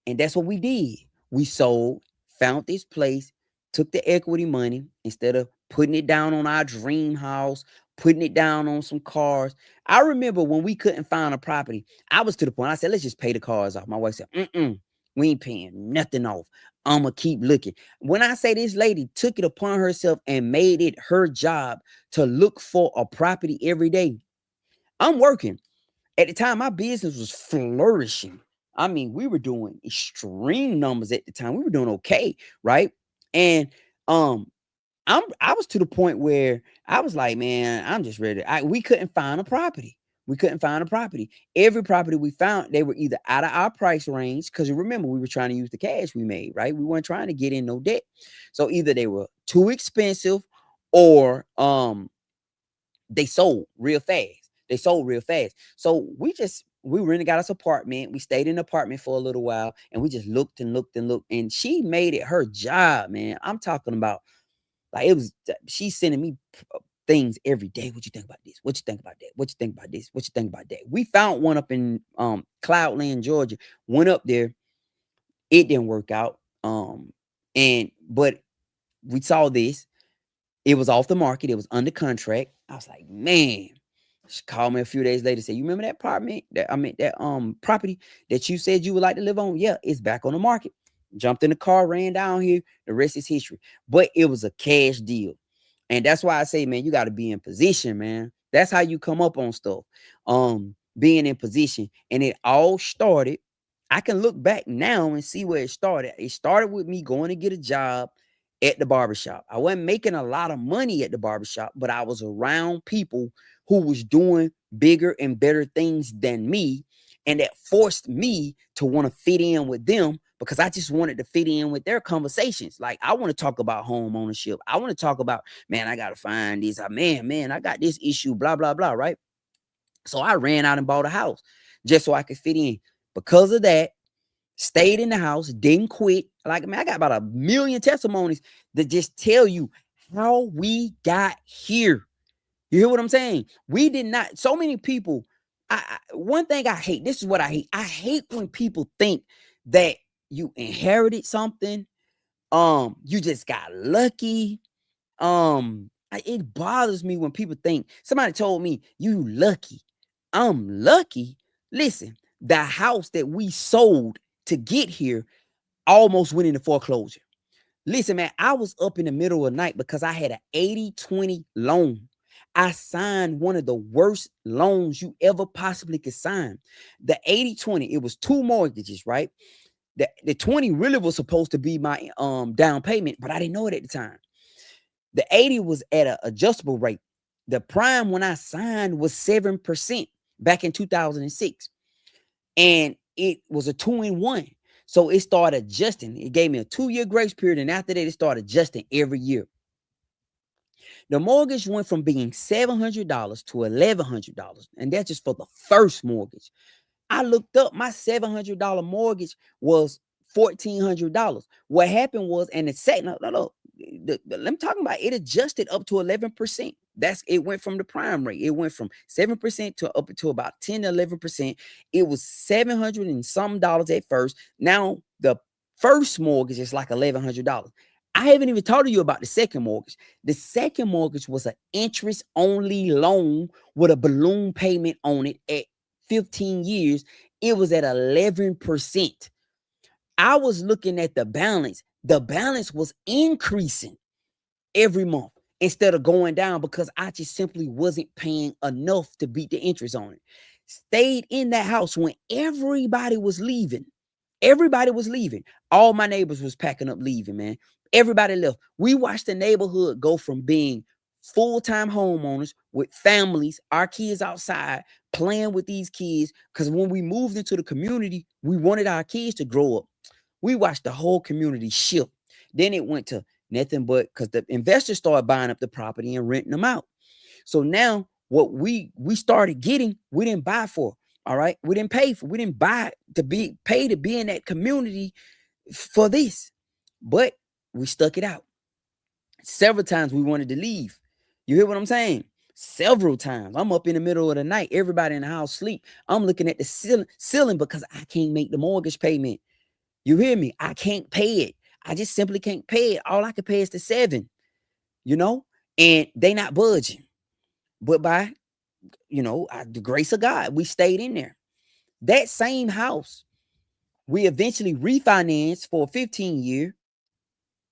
And that's what we did. We sold, found this place, took the equity money instead of putting it down on our dream house, putting it down on some cars. I remember when we couldn't find a property, I was to the point, I said, let's just pay the cars off. My wife said, we ain't paying nothing off. I'm going to keep looking. When I say this lady took it upon herself and made it her job to look for a property every day, I'm working. At the time, my business was flourishing. I mean, we were doing extreme numbers at the time. We were doing okay, right? And I was to the point where I was like, man, I'm just ready. We couldn't find a property. We couldn't find a property. Every property we found, they were either out of our price range, because remember, we were trying to use the cash we made, right? We weren't trying to get in no debt. So either they were too expensive or they sold real fast. They sold real fast. So we really got us apartment. We stayed in the apartment for a little while, and we just looked and looked and looked. And she made it her job, man. I'm talking about like she's sending me things every day. What you think about this? What you think about that? What you think about this? What you think about that? We found one up in Cloudland, Georgia. Went up there. It didn't work out. But we saw this. It was off the market. It was under contract. I was like, man. She called me a few days later, said, you remember that apartment, that property that you said you would like to live on? Yeah, it's back on the market. Jumped in the car, ran down here. The rest is history. But it was a cash deal. And that's why I say, man, you got to be in position, man. That's how you come up on stuff. Being in position. And it all started. I can look back now and see where it started. It started with me going to get a job at the barbershop. I wasn't making a lot of money at the barbershop, but I was around people who was doing bigger and better things than me. And that forced me to want to fit in with them because I just wanted to fit in with their conversations. Like, I want to talk about home ownership. I want to talk about, man, I got to find this. Man, I got this issue, blah, blah, blah, right? So I ran out and bought a house just so I could fit in. Because of that, stayed in the house, didn't quit. Like, man, I got about 1 million testimonies that just tell you how we got here. You hear what I'm saying? We did not, so many people, one thing I hate, this is what I hate. I hate when people think that you inherited something. You just got lucky. It bothers me when people think, somebody told me, you lucky. I'm lucky. Listen, the house that we sold to get here almost went into foreclosure. Listen, man, I was up in the middle of the night because I had an 80-20 loan. I signed one of the worst loans you ever possibly could sign. The 80-20, it was 2 mortgages, right? The 20 really was supposed to be my down payment, but I didn't know it at the time. The 80 was at an adjustable rate. The prime when I signed was 7% back in 2006. And it was a 2-in-1. So it started adjusting. It gave me a 2-year grace period. And after that, it started adjusting every year. The mortgage went from being $700 to $1,100. And that's just for the first mortgage. I looked up, my $700 mortgage was $1,400. What happened was, and the second, I'm talking about, it adjusted up to 11%. It went from the prime rate. It went from 7% to up to about 10 to 11%. It was $700 and some dollars at first. Now the first mortgage is like $1,100. I haven't even told you about the second mortgage. The second mortgage was an interest-only loan with a balloon payment on it at 15 years. It was at 11%. I was looking at the balance. The balance was increasing every month instead of going down because I just simply wasn't paying enough to beat the interest on it. Stayed in that house when everybody was leaving. Everybody was leaving. All my neighbors was packing up, leaving, man. Everybody left. We watched the neighborhood go from being full-time homeowners with families, our kids outside, playing with these kids. Because when we moved into the community, we wanted our kids to grow up. We watched the whole community shift. Then it went to nothing but, because the investors started buying up the property and renting them out. So now what we started getting, we didn't buy for. All right. We didn't pay for, we didn't buy to pay to be in that community for this. But we stuck it out. Several times we wanted to leave. You hear what I'm saying? Several times. I'm up in the middle of the night. Everybody in the house sleep. I'm looking at the ceiling because I can't make the mortgage payment. You hear me? I can't pay it. I just simply can't pay it. All I can pay is the 7, and they not budging. But by, the grace of God, we stayed in there. That same house, we eventually refinanced for a 15-year.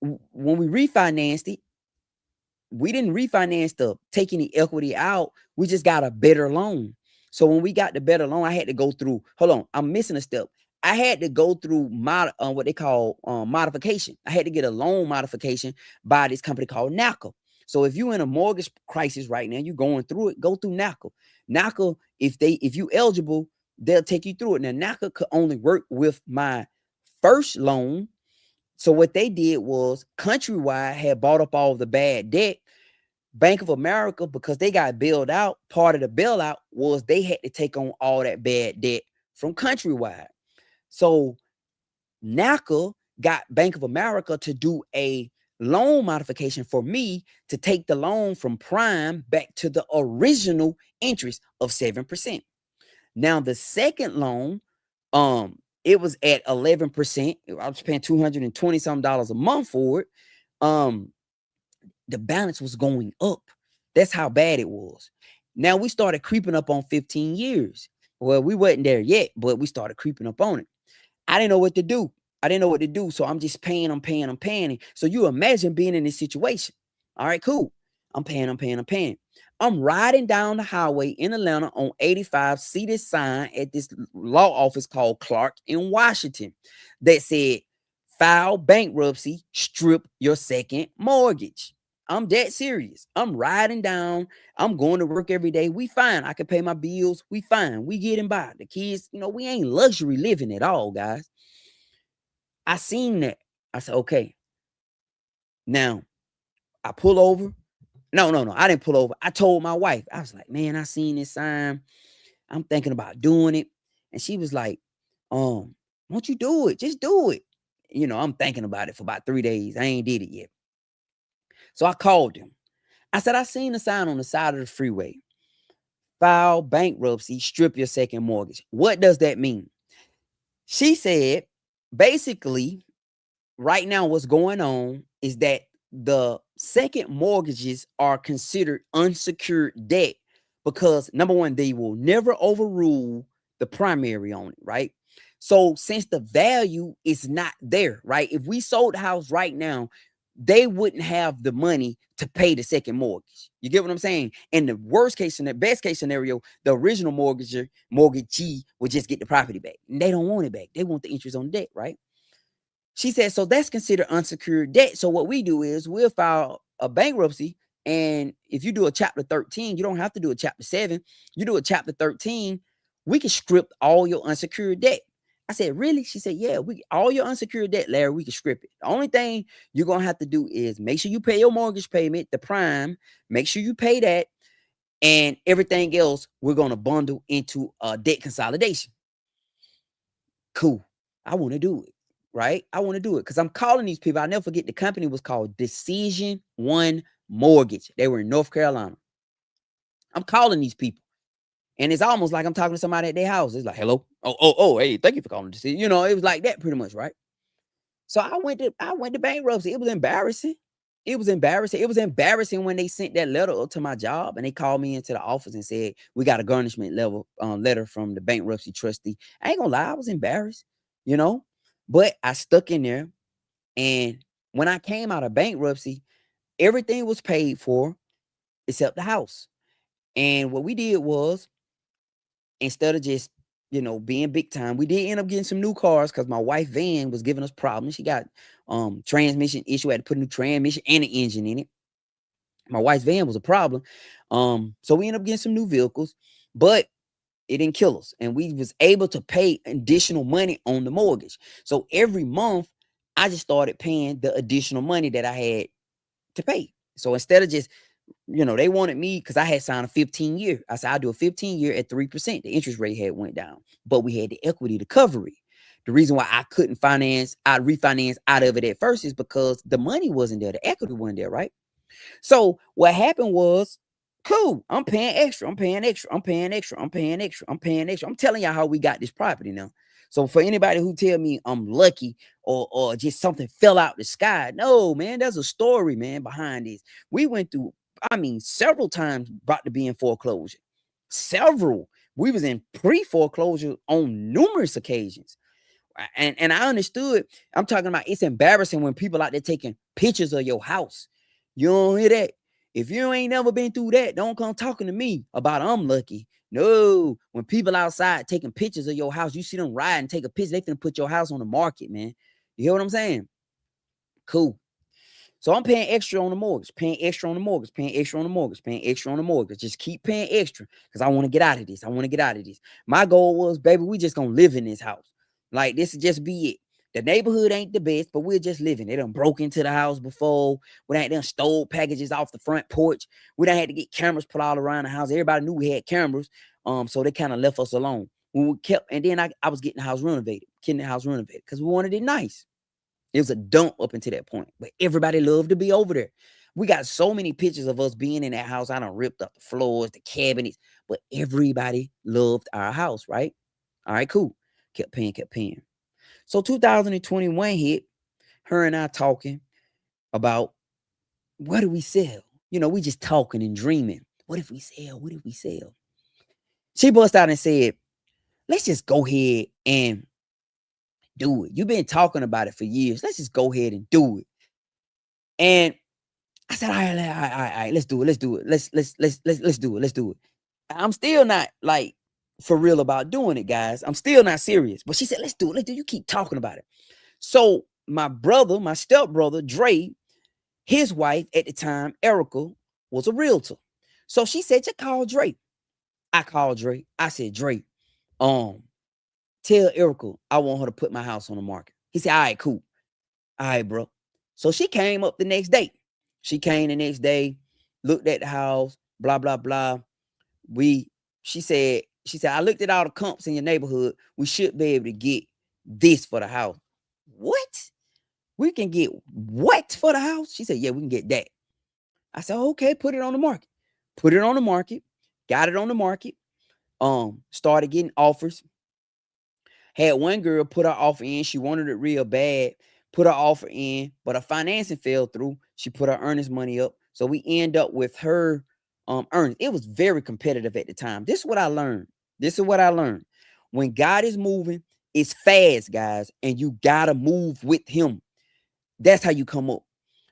When we refinanced it, we didn't refinance to take any equity out. We just got a better loan. So when we got the better loan, I had to go through, hold on, I'm missing a step. I had to go through what they call modification. I had to get a loan modification by this company called NACA. So if you're in a mortgage crisis right now, you're going through it, go through NACA. NACA, if you eligible, they'll take you through it. Now, NACA could only work with my first loan. So what they did was Countrywide had bought up all the bad debt. Bank of America, because they got bailed out, part of the bailout was they had to take on all that bad debt from Countrywide. So NACA got Bank of America to do a loan modification for me to take the loan from prime back to the original interest of 7%. Now the second loan, it was at 11%. I was paying $220 some a month for it. the balance was going up. That's how bad it was. Now we started creeping up on 15 years. Well, we wasn't there yet, but we started creeping up on it. I didn't know what to do. I didn't know what to do. So I'm just paying, I'm paying, I'm paying. So you imagine being in this situation. All right, cool. I'm paying, I'm paying, I'm paying. I'm riding down the highway in Atlanta on 85, see this sign at this law office called Clark in Washington that said, file bankruptcy, strip your second mortgage. I'm that serious. I'm riding down. I'm going to work every day. We fine. I can pay my bills. We fine. We getting by. The kids, we ain't luxury living at all, guys. I seen that. I said, okay. Now I pull over. No. I didn't pull over. I told my wife. I was like, man, I seen this sign. I'm thinking about doing it. And she was like, won't you do it? Just do it. I'm thinking about it for about 3 days. I ain't did it yet. So I called him. I said, I seen the sign on the side of the freeway. File bankruptcy, strip your second mortgage. What does that mean? She said, basically, right now what's going on is that the second mortgages are considered unsecured debt because, number one, they will never overrule the primary on it, right? So since the value is not there, right? If we sold the house right now, they wouldn't have the money to pay the second mortgage. You get what I'm saying? In the worst case, in the best case scenario, the original mortgagee would just get the property back. And they don't want it back. They want the interest on the debt, right? She said, so that's considered unsecured debt. So what we do is we'll file a bankruptcy. And if you do a chapter 13, you don't have to do a chapter 7. You do a chapter 13, we can strip all your unsecured debt. I said, really? She said, yeah, all your unsecured debt, Larry, we can strip it. The only thing you're going to have to do is make sure you pay your mortgage payment, the prime, make sure you pay that, and everything else we're going to bundle into a debt consolidation. Cool. I want to do it, right? I want to do it because I'm calling these people. I'll never forget the company was called Decision One Mortgage. They were in North Carolina. I'm calling these people. And it's almost like I'm talking to somebody at their house. It's like, hello. Oh, hey, thank you for calling Decision. It was like that pretty much, right? So I went to bankruptcy. It was embarrassing. It was embarrassing. It was embarrassing when they sent that letter up to my job and they called me into the office and said, we got a garnishment level letter from the bankruptcy trustee. I ain't gonna lie, I was embarrassed, but I stuck in there. And when I came out of bankruptcy, everything was paid for except the house. And what we did was, instead of just being big time, we did end up getting some new cars because my wife van was giving us problems. She got transmission issue, had to put a new transmission and an engine in it. My wife's van was a problem. So we ended up getting some new vehicles, but it didn't kill us. And we was able to pay additional money on the mortgage. So every month I just started paying the additional money that I had to pay. So instead of just they wanted me because I had signed a 15-year. I said, I'll do a 15-year at 3%. The interest rate had went down, but we had the equity to cover it. The reason why I couldn't refinance out of it at first is because the money wasn't there. The equity wasn't there, right? So what happened was, cool, I'm paying extra. I'm paying extra. I'm paying extra. I'm paying extra. I'm paying extra. I'm telling y'all how we got this property now. So for anybody who tell me I'm lucky or just something fell out the sky, no, man, there's a story, man, behind this. We went through, several times about to be in foreclosure. Several. We was in pre-foreclosure on numerous occasions. And I understood. I'm talking about, it's embarrassing when people out there taking pictures of your house. You don't hear that? If you ain't never been through that, don't come talking to me about I'm lucky. No, when people outside taking pictures of your house, you see them ride and take a picture, they finna put your house on the market, man. You hear what I'm saying? Cool. So I'm paying extra on the mortgage, paying extra on the mortgage, paying extra on the mortgage, paying extra on the mortgage. Just keep paying extra because I want to get out of this. I want to get out of this. My goal was, baby, we just gonna live in this house. Like, this is just be it. The neighborhood ain't the best, but we're just living. They done broke into the house before. We done stole packages off the front porch. We done had to get cameras put all around the house. Everybody knew we had cameras. So they kind of left us alone. When we kept, and then I was getting the house renovated, because we wanted it nice. It was a dump up until that point, but everybody loved to be over there. We got so many pictures of us being in that house. I done ripped up the floors, the cabinets, but everybody loved our house, right? All right, cool. Kept paying. So 2021 hit, her and I talking about what do we sell? You know, we just talking and dreaming. What if we sell? What if we sell? She bust out and said, let's just go ahead and do it. You've been talking about it for years. Let's just go ahead and do it. And I said, all right, let's do it. Let's do it. Let's do it. Let's do it. I'm still not like for real about doing it, guys. I'm still not serious. But she said, let's do it. Let's do it. You keep talking about it. So my brother, my stepbrother, Dre, his wife at the time, Erica, was a realtor. So she said, just call Dre. I called Dre. I said, Dre, tell Erica I want her to put my house on the market. He said, all right, cool. All right, bro. So she came up the next day. She came the next day, looked at the house, blah, blah, blah. She said, I looked at all the comps in your neighborhood. We should be able to get this for the house. What? We can get what for the house? She said, yeah, we can get that. I said, okay, put it on the market. Put it on the market. Got it on the market. Started getting offers. Had one girl put her offer in. She wanted it real bad. Put her offer in, but her financing fell through. She put her earnest money up. So we end up with her earnings. It was very competitive at the time. This is what I learned. When God is moving, it's fast, guys, and you gotta move with him. That's how you come up.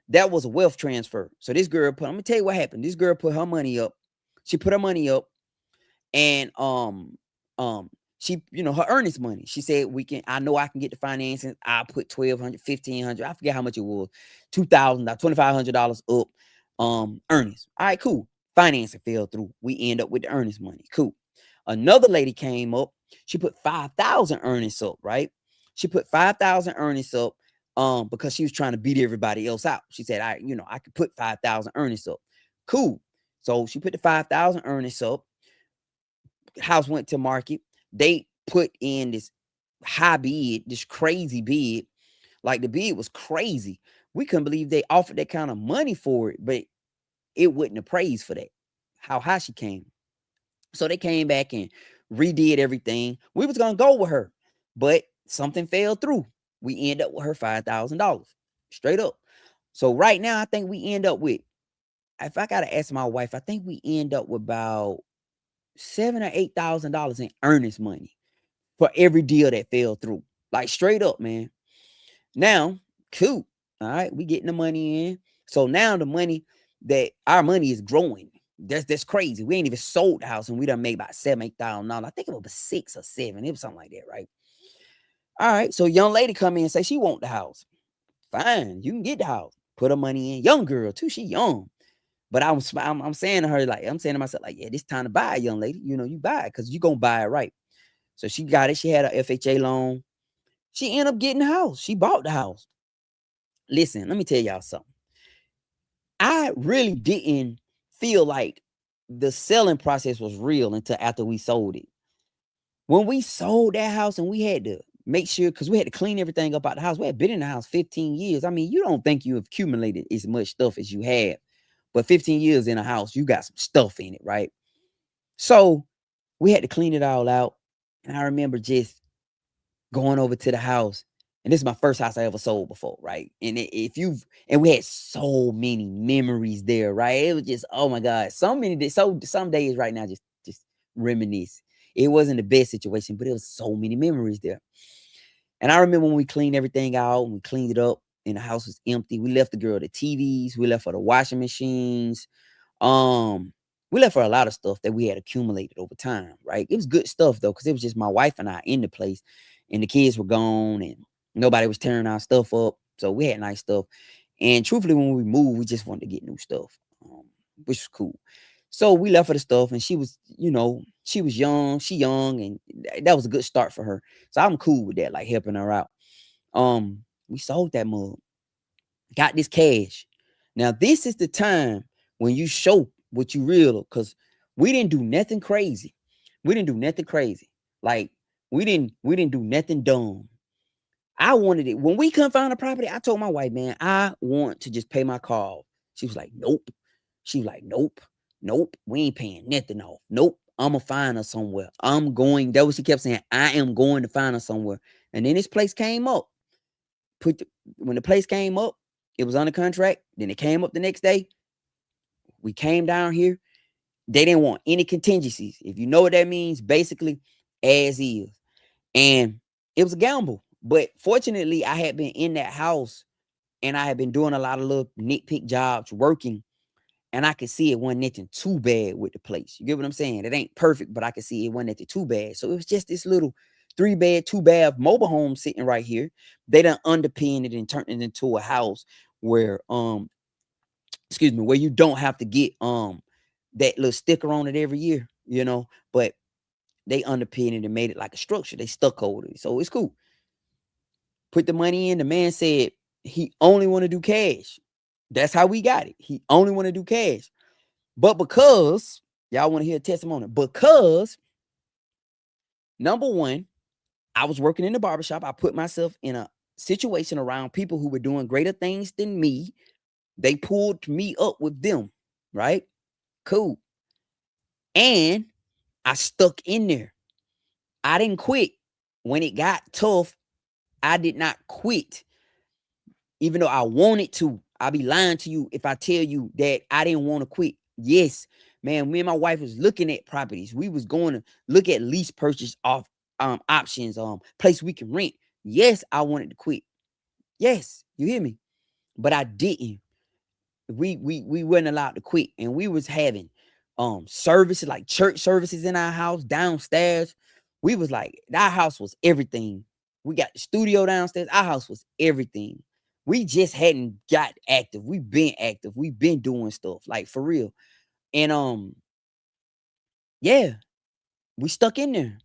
That was a wealth transfer. So this girl I'm gonna tell you what happened. This girl put her money up. She put her money up, and she, her earnest money. She said, I know I can get the financing. I put $1,200, $1,500. I forget how much it was. $2,000, $2,500 up. Earnest. All right, cool. Financing fell through. We end up with the earnest money. Cool. Another lady came up. She put 5,000 earnest up, right? She put 5,000 earnest up because she was trying to beat everybody else out. She said, I could put 5,000 earnest up. Cool. So she put the 5,000 earnest up. House went to market. They put in this high bid, this crazy bid. Like the bid was crazy. We couldn't believe they offered that kind of money for it, but it wouldn't appraise for that. How high she came. So they came back and redid everything. We was gonna go with her, but something fell through. We end up with her $5,000 straight up. So right now, I think we end up with, if I gotta ask my wife, I think we end up with about $7,000 or $8,000 in earnest money for every deal that fell through. Like straight up, man. Now, cool. All right, we getting the money in. So now our money is growing. That's crazy. We ain't even sold the house and we done made about $7,000, $8,000. I think it was 6 or 7. It was something like that, right? All right. So young lady come in and say she want the house. Fine, you can get the house. Put her money in. Young girl too. She young. But I'm saying to her, like, I'm saying to myself, like, yeah, this time to buy it, young lady. You buy it because you're gonna buy it right. So she got it. She had a FHA loan. She ended up getting the house. She bought the house. Listen, let me tell y'all something. I really didn't feel like the selling process was real until after we sold it. When we sold that house and we had to make sure, because we had to clean everything up out the house. We had been in the house 15 years. I mean, you don't think you have accumulated as much stuff as you have. But 15 years in a house, you got some stuff in it, right? So we had to clean it all out. And I remember just going over to the house. And this is my first house I ever sold before, right? And we had so many memories there, right? It was just, oh my God, some days right now just reminisce. It wasn't the best situation, but it was so many memories there. And I remember when we cleaned everything out and we cleaned it up and the house was empty. We left the girl the TVs, we left her the washing machines. We left her a lot of stuff that we had accumulated over time, right? It was good stuff though, because it was just my wife and I in the place, and the kids were gone and nobody was tearing our stuff up. So we had nice stuff. And truthfully, when we moved, we just wanted to get new stuff, which was cool. So we left her the stuff, and she was young, and that was a good start for her. So I'm cool with that, like helping her out. We sold that mug, got this cash. Now, this is the time when you show what you real, because we didn't do nothing crazy. Like we didn't do nothing dumb. I wanted it. When we couldn't find a property, I told my wife, man, I want to just pay my car off. She was like, nope. She was like, nope. We ain't paying nothing off. Nope. I'm gonna find her somewhere. That was she kept saying, I am going to find her somewhere. And then this place came up. When the place came up, It was under contract. Then it came up the next day. We came down here. They didn't want any contingencies. If you know what that means, basically as is. And it was a gamble. But fortunately, I had been in that house and I had been doing a lot of little nitpick jobs, working, and I could see it wasn't nothing too bad with the place. You get what I'm saying? It ain't perfect, but I could see it wasn't nothing too bad. So it was just this little 3-bed, 2-bath mobile home sitting right here. They done underpinned it and turned it into a house where excuse me, where you don't have to get that little sticker on it every year, but they underpinned it and made it like a structure. They stuccoed it. So it's cool. Put the money in. The man said he only want to do cash. That's how we got it. He only want to do cash. But because y'all want to hear a testimony, because number one, I was working in the barbershop. I put myself in a situation around people who were doing greater things than me. They pulled me up with them, right? Cool. And I stuck in there. I didn't quit. When it got tough, I did not quit. Even though I wanted to, I'll be lying to you if I tell you that I didn't want to quit. Yes, man, me and my wife was looking at properties. We was going to look at lease purchase off options, place we can rent. Yes, I wanted to quit. Yes, you hear me? But I didn't. We weren't allowed to quit, and we was having services like church services in our house downstairs. We was like, our house was everything. We got the studio downstairs. Our house was everything. We just hadn't got active. We've been active. We've been doing stuff like for real. And yeah, we stuck in there.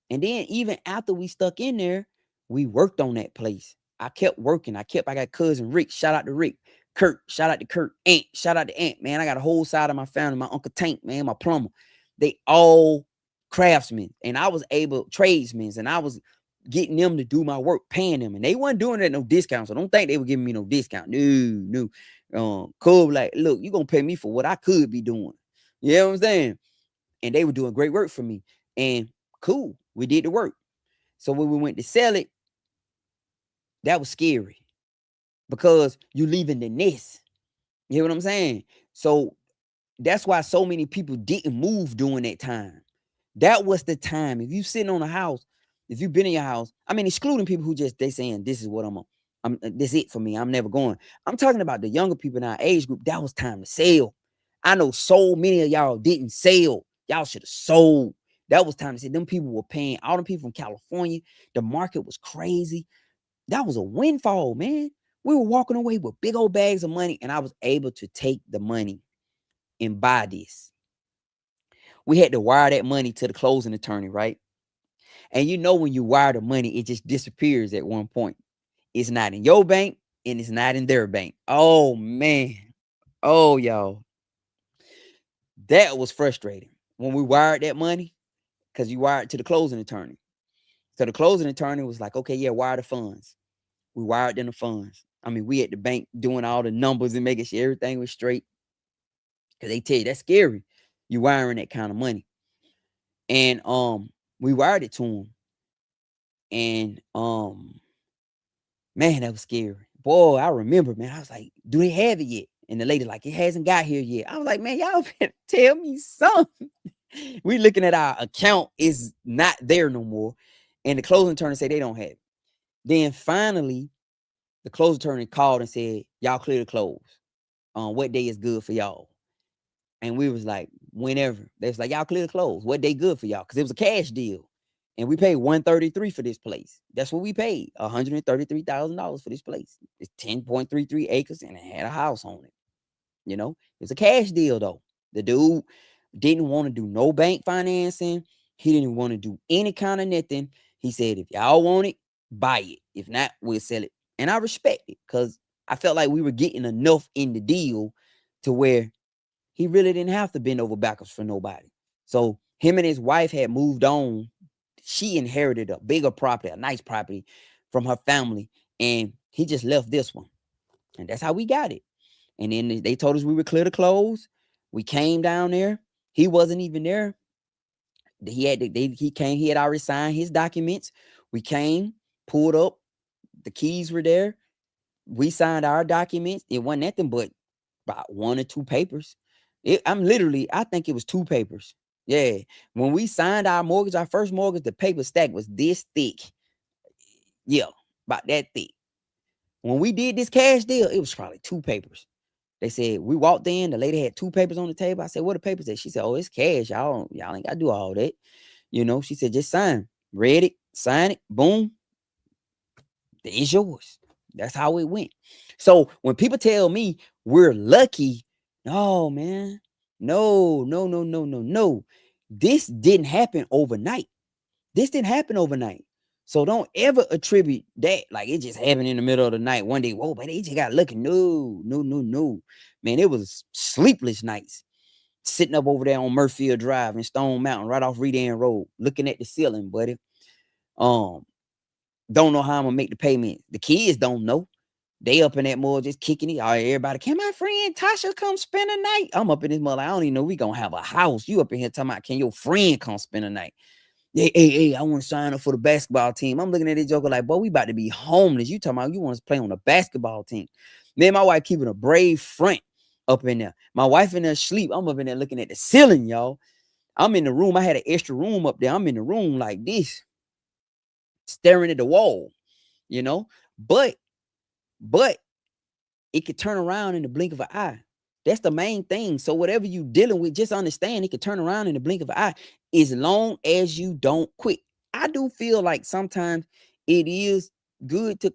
And then even after we stuck in there, we worked on that place. I kept working. I got cousin Rick. Shout out to Rick. Kurt. Shout out to Kurt. Aunt. Shout out to Aunt. Man, I got a whole side of my family. My Uncle Tank, man, my plumber. They all craftsmen. And I was tradesmen. And I was getting them to do my work, paying them. And they weren't doing it at no discount. So don't think they were giving me no discount. No. Cool. Like, look, you're going to pay me for what I could be doing. You know what I'm saying? And they were doing great work for me. And cool. We did the work. So when we went to sell it, that was scary because you leaving the nest. You hear what I'm saying? So that's why so many people didn't move during that time. That was the time. If you sitting on a house, if you've been in your house, I mean, excluding people who they saying this is what this it for me. I'm never going. I'm talking about the younger people in our age group. That was time to sell. I know so many of y'all didn't sell. Y'all should have sold. That was time to say them people were paying. All the people from California, the market was crazy. That was a windfall, man. We were walking away with big old bags of money, and I was able to take the money and buy this. We had to wire that money to the closing attorney, right? And you know when you wire the money, it just disappears at one point. It's not in your bank, and it's not in their bank. Oh, man. Oh, y'all. That was frustrating when we wired that money because you wired to the closing attorney. So the closing attorney was like, okay, yeah, wire the funds. We wired in the funds. I mean, we at the bank doing all the numbers and making sure everything was straight. Because they tell you that's scary. You wiring that kind of money. And we wired it to him. And man, that was scary. Boy, I remember, man. I was like, do they have it yet? And the lady like, it hasn't got here yet. I was like, man, y'all better tell me something. We looking at our account is not there no more. And the closing attorney say they don't have it. Then finally, the closing attorney called and said, y'all clear the close. What day is good for y'all? And we was like, whenever. They was like, y'all clear the close. What day good for y'all? Because it was a cash deal. And we paid $133 for this place. That's what we paid. $133,000 for this place. It's 10.33 acres and it had a house on it. You know, it was a cash deal though. The dude didn't want to do no bank financing. He didn't want to do any kind of nothing. He said, if y'all want it, buy it. If not, we'll sell it. And I respect it because I felt like we were getting enough in the deal to where he really didn't have to bend over backwards for nobody. So him and his wife had moved on. She inherited a bigger property, a nice property from her family. And he just left this one. And that's how we got it. And then they told us we would clear the close. We came down there. He wasn't even there. He came, he had already signed his documents. We came, pulled up, the keys were there. we signed our documents. It wasn't nothing but about 1 or 2 papers. I think it was 2 papers. Yeah. When we signed our mortgage, our first mortgage, the paper stack was this thick. Yeah, about that thick. When we did this cash deal, it was probably 2 papers. They said, we walked in, the lady had 2 papers on the table. I said, what are the papers at? She said, oh, it's cash. Y'all ain't got to do all that. She said, just sign. Read it, sign it, boom. It's yours. That's how it went. So when people tell me we're lucky, no, man. No, no, no, no, no, no. This didn't happen overnight. So don't ever attribute that like it just happened in the middle of the night. One day, whoa, man, they just got lucky. No, no, no, no. Man, it was sleepless nights sitting up over there on Murfield Drive in Stone Mountain, right off Redan Road, looking at the ceiling, buddy. Don't know how I'm gonna make the payment. The kids don't know. They up in that mall just kicking it. All right, everybody, can my friend Tasha come spend a night? I'm up in this mall. I don't even know we gonna have a house. You up in here talking about, can your friend come spend a night? Hey, I want to sign up for the basketball team. I'm looking at this joker like, boy, we about to be homeless. You talking about you want to play on the basketball team. Me and my wife keeping a brave front up in there. My wife in there sleep. I'm up in there looking at the ceiling, y'all. I'm in the room. I had an extra room up there. I'm in the room like this, staring at the wall, But it could turn around in the blink of an eye. That's the main thing. So whatever you dealing with, just understand it could turn around in the blink of an eye as long as you don't quit. I do feel like sometimes it is good to,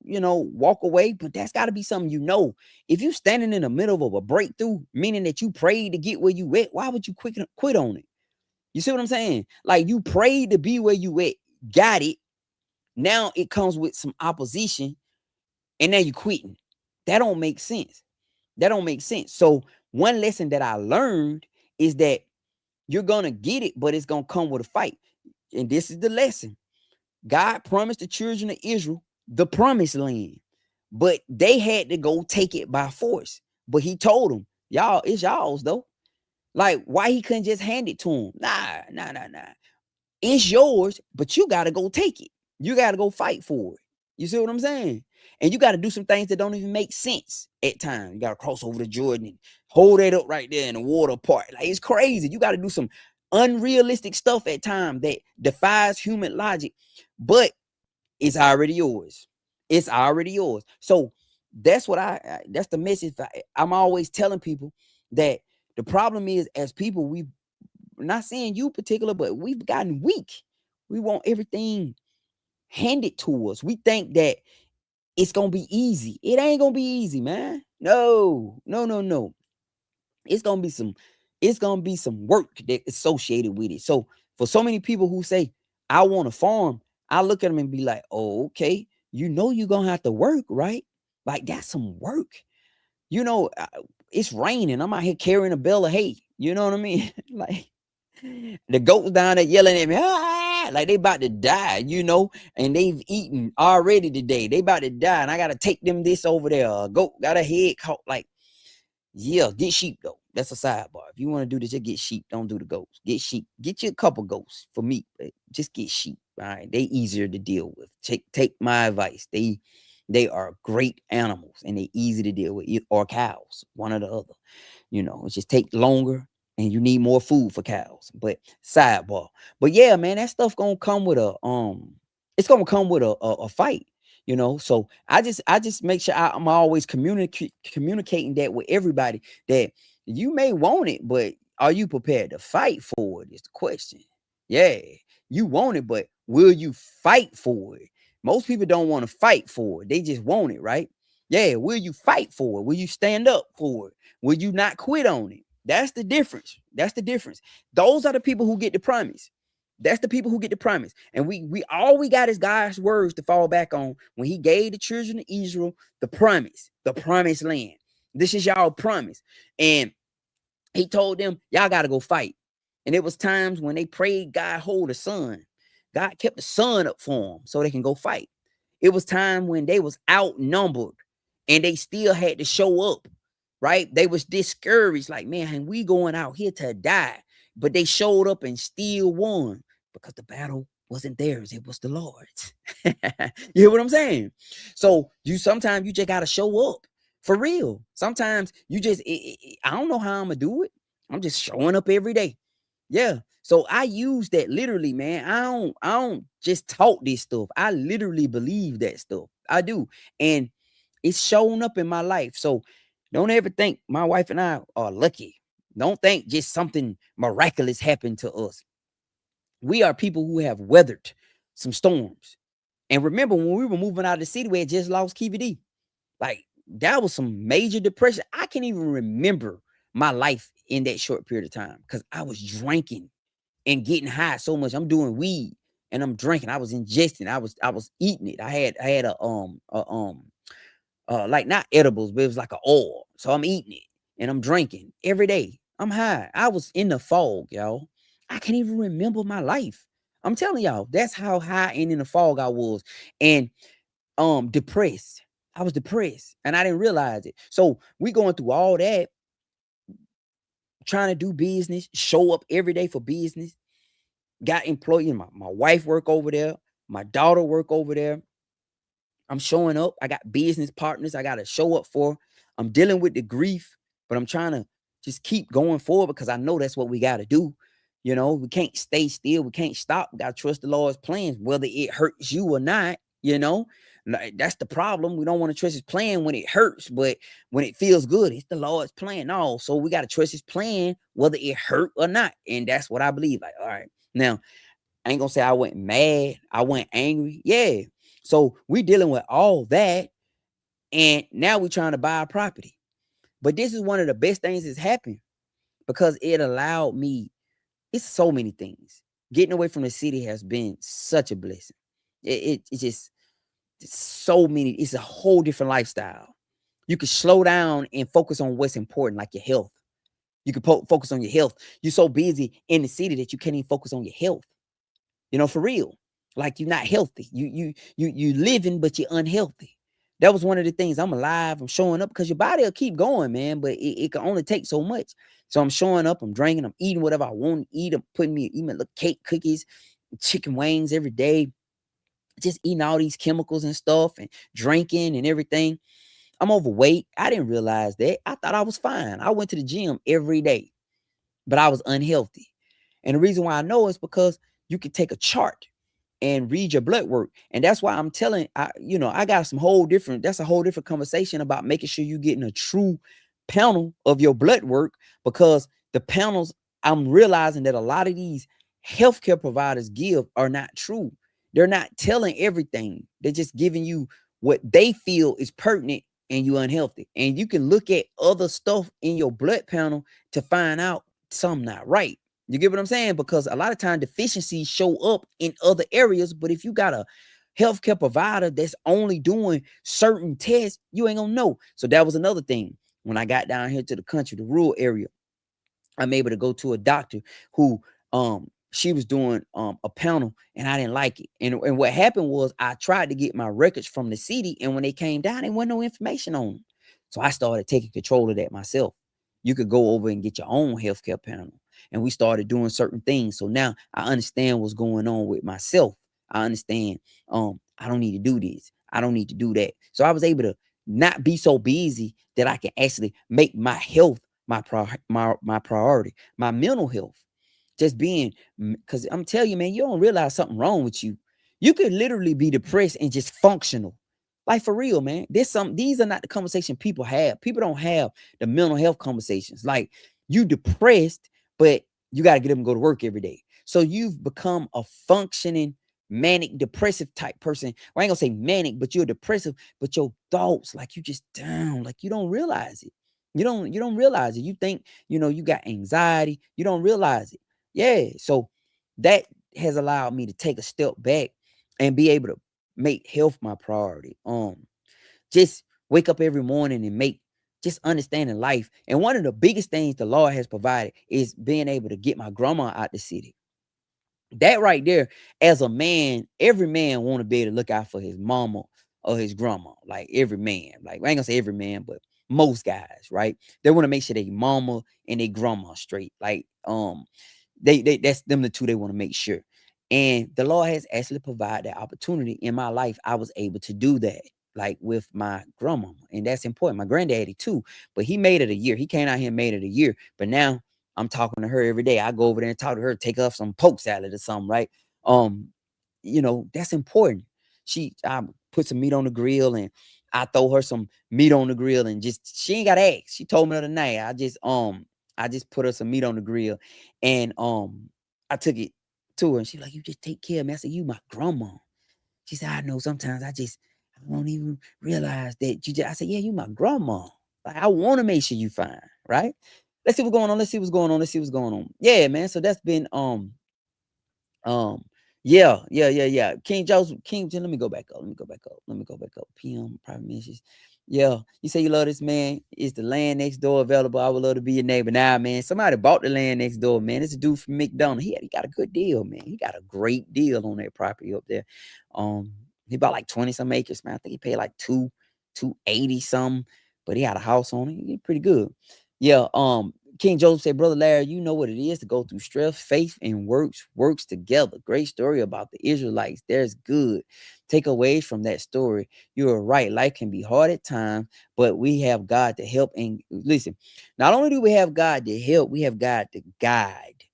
walk away, but that's got to be something If you're standing in the middle of a breakthrough, meaning that you prayed to get where you at, why would you quit on it? You see what I'm saying? Like you prayed to be where you at, got it. Now it comes with some opposition, and now you quitting. That don't make sense. So one lesson that I learned is that you're going to get it, but it's going to come with a fight. And this is the lesson. God promised the children of Israel the promised land, but they had to go take it by force. But he told them, y'all, it's y'all's though. Like, why he couldn't just hand it to them? Nah. It's yours, but you got to go take it. You got to go fight for it. You see what I'm saying? And you got to do some things that don't even make sense at times. You got to cross over the Jordan and hold that up right there in the water part. Like, it's crazy. You got to do some unrealistic stuff at times that defies human logic, but it's already yours. It's already yours. So that's what that's the message. I'm always telling people that the problem is, as people, we're not saying you particular, but we've gotten weak. We want everything handed to us. We think that it's gonna be easy. It ain't gonna be easy, man. No. It's gonna be some work that associated with it. So for so many people who say, I want to farm, I look at them and be like, oh, okay, you're gonna have to work, right? Like, that's some work. It's raining. I'm out here carrying a bale of hay. You know what I mean? Like, the goats down there yelling at me, like they about to die, and they've eaten already today. They about to die, and I gotta take them this over there. Goat got a head caught. Like, yeah, get sheep though. That's a sidebar. If you want to do this, just get sheep. Don't do the goats. Get sheep. Get you a couple goats for meat. Just get sheep. All right, they easier to deal with. Take my advice. They are great animals, and they easy to deal with. Or cows, one or the other. It just take longer, and you need more food for cows. But sidebar. But yeah, man, that stuff gonna come with it's gonna come with a fight. So I just make sure I'm always communicating that with everybody, that you may want it, but are you prepared to fight for it is the question. Yeah, you want it, but will you fight for it? Most people don't want to fight for it. They just want it, right? Yeah, will you fight for it? Will you stand up for it? Will you not quit on it? That's the difference. Those are the people who get the promise. That's the people who get the promise. And we all we got is God's words to fall back on when he gave the children of Israel the promised land. This is y'all promise. And he told them, y'all got to go fight. And it was times when they prayed God hold the sun. God kept the sun up for them so they can go fight. It was time when they was outnumbered and they still had to show up, right? They was discouraged, like, man, we going out here to die. But they showed up and still won because the battle wasn't theirs. It was the Lord's. You hear what I'm saying? So you sometimes you just gotta show up for real. Sometimes you just I don't know how I'm gonna do it. I'm just showing up every day. Yeah. So I use that literally, man. I don't just talk this stuff. I literally believe that stuff. I do. And it's shown up in my life. So don't ever think my wife and I are lucky. Don't think just something miraculous happened to us. We are people who have weathered some storms. And remember when we were moving out of the city, we had just lost KVD. Like that was some major depression. I can't even remember my life in that short period of time because I was drinking and getting high so much. I'm doing weed and I'm drinking. I was ingesting. I was eating it. I had like not edibles, but it was like a oil. So I'm eating it and I'm drinking every day. I'm high. I was in the fog, y'all. I can't even remember my life. I'm telling y'all, that's how high and in the fog I was. And depressed. I was depressed and I didn't realize it. So we going through all that, trying to do business, show up every day for business. Got employee, my wife work over there, my daughter work over there. I'm showing up. I got business partners I gotta show up for. I'm dealing with the grief, but I'm trying to just keep going forward because I know that's what we gotta do. You know, we can't stay still. We can't stop. We gotta trust the Lord's plans, whether it hurts you or not. You know, like, that's the problem. We don't want to trust His plan when it hurts, but when it feels good, it's the Lord's plan. No, so we gotta trust His plan, whether it hurt or not, and that's what I believe. Like, all right, now I ain't gonna say I went mad, I went angry. Yeah. So we dealing with all that, and now we trying to buy a property. But this is one of the best things that's happened because it allowed me. It's so many things. Getting away from the city has been such a blessing. It's just it's so many. It's a whole different lifestyle. You can slow down and focus on what's important, like your health. You can focus on your health. You're so busy in the city that you can't even focus on your health. For real. Like you're not healthy. You living, but you're unhealthy. That was one of the things. I'm alive. I'm showing up because your body will keep going, man. But it can only take so much. So I'm showing up. I'm drinking. I'm eating whatever I want to eat. I'm putting me eating little cake, cookies, chicken wings every day. Just eating all these chemicals and stuff and drinking and everything. I'm overweight. I didn't realize that. I thought I was fine. I went to the gym every day, but I was unhealthy. And the reason why I know is because you can take a chart and read your blood work. And that's why I'm telling I got some whole different, that's a whole different conversation about making sure you're getting a true panel of your blood work because the panels, I'm realizing that a lot of these healthcare providers give are not true. They're not telling everything. They're just giving you what they feel is pertinent and you unhealthy. And you can look at other stuff in your blood panel to find out something not right. You get what I'm saying? Because a lot of time deficiencies show up in other areas, but if you got a healthcare provider that's only doing certain tests, you ain't gonna know. So that was another thing. When I got down here to the country, the rural area, I'm able to go to a doctor who she was doing a panel and I didn't like it. And what happened was I tried to get my records from the city, and when they came down, there wasn't no information on them. So I started taking control of that myself. You could go over and get your own healthcare panel. And we started doing certain things. So now I understand what's going on with myself. I understand I don't need to do this. I don't need to do that. So I was able to not be so busy that I can actually make my health my priority, my mental health. Just being, because I'm telling you, man, you don't realize something wrong with you. You could literally be depressed and just functional. Like for real, man. These are not the conversation people have. People don't have the mental health conversations. Like you depressed, but you got to get up and go to work every day. So you've become a functioning manic depressive type person. Well, I ain't gonna say manic, but you're depressive, but your thoughts, like you just down, like you don't realize it. You don't realize it. You think, you got anxiety. You don't realize it. Yeah. So that has allowed me to take a step back and be able to make health my priority. Just wake up every morning and make just understanding life. And one of the biggest things the Lord has provided is being able to get my grandma out the city. That right there, as a man, every man want to be able to look out for his mama or his grandma. Like every man, like I ain't gonna say every man, but most guys, right? They want to make sure they mama and they grandma straight. Like they that's them the two they want to make sure. And the Lord has actually provided that opportunity in my life. I was able to do that, like with my grandmama. And that's important. My granddaddy too. But he made it a year. He came out here and made it a year. But now I'm talking to her every day. I go over there and talk to her, take off some poke salad or something, right? Um, that's important. I put some meat on the grill and I throw her some meat on the grill and just she ain't got to ask. She told me the other night. I just put her some meat on the grill and I took it to her and she's like, you just take care of me. I said, you my grandma. She said, I know sometimes I don't even realize that you just I said, yeah, you my grandma. Like I want to make sure you fine, right? Let's see what's going on. Let's see what's going on. Let's see what's going on. Yeah, man. So that's been um, yeah. King Joseph, let me go back up. Let me go back up. PM private messages. Yeah, you say you love this man. Is the land next door available? I would love to be your neighbor. Now, man, somebody bought the land next door, man. It's a dude from McDonald. He got a good deal, man. He got a great deal on that property up there. He bought like 20 some acres, man. I think he paid like 280 some, but he had a house on it. He pretty good. Yeah, King Joseph said, Brother Larry, you know what it is to go through stress, faith, and works together. Great story about the Israelites. There's good takeaways from that story. You are right. Life can be hard at times, but we have God to help. And listen, not only do we have God to help, we have God to guide.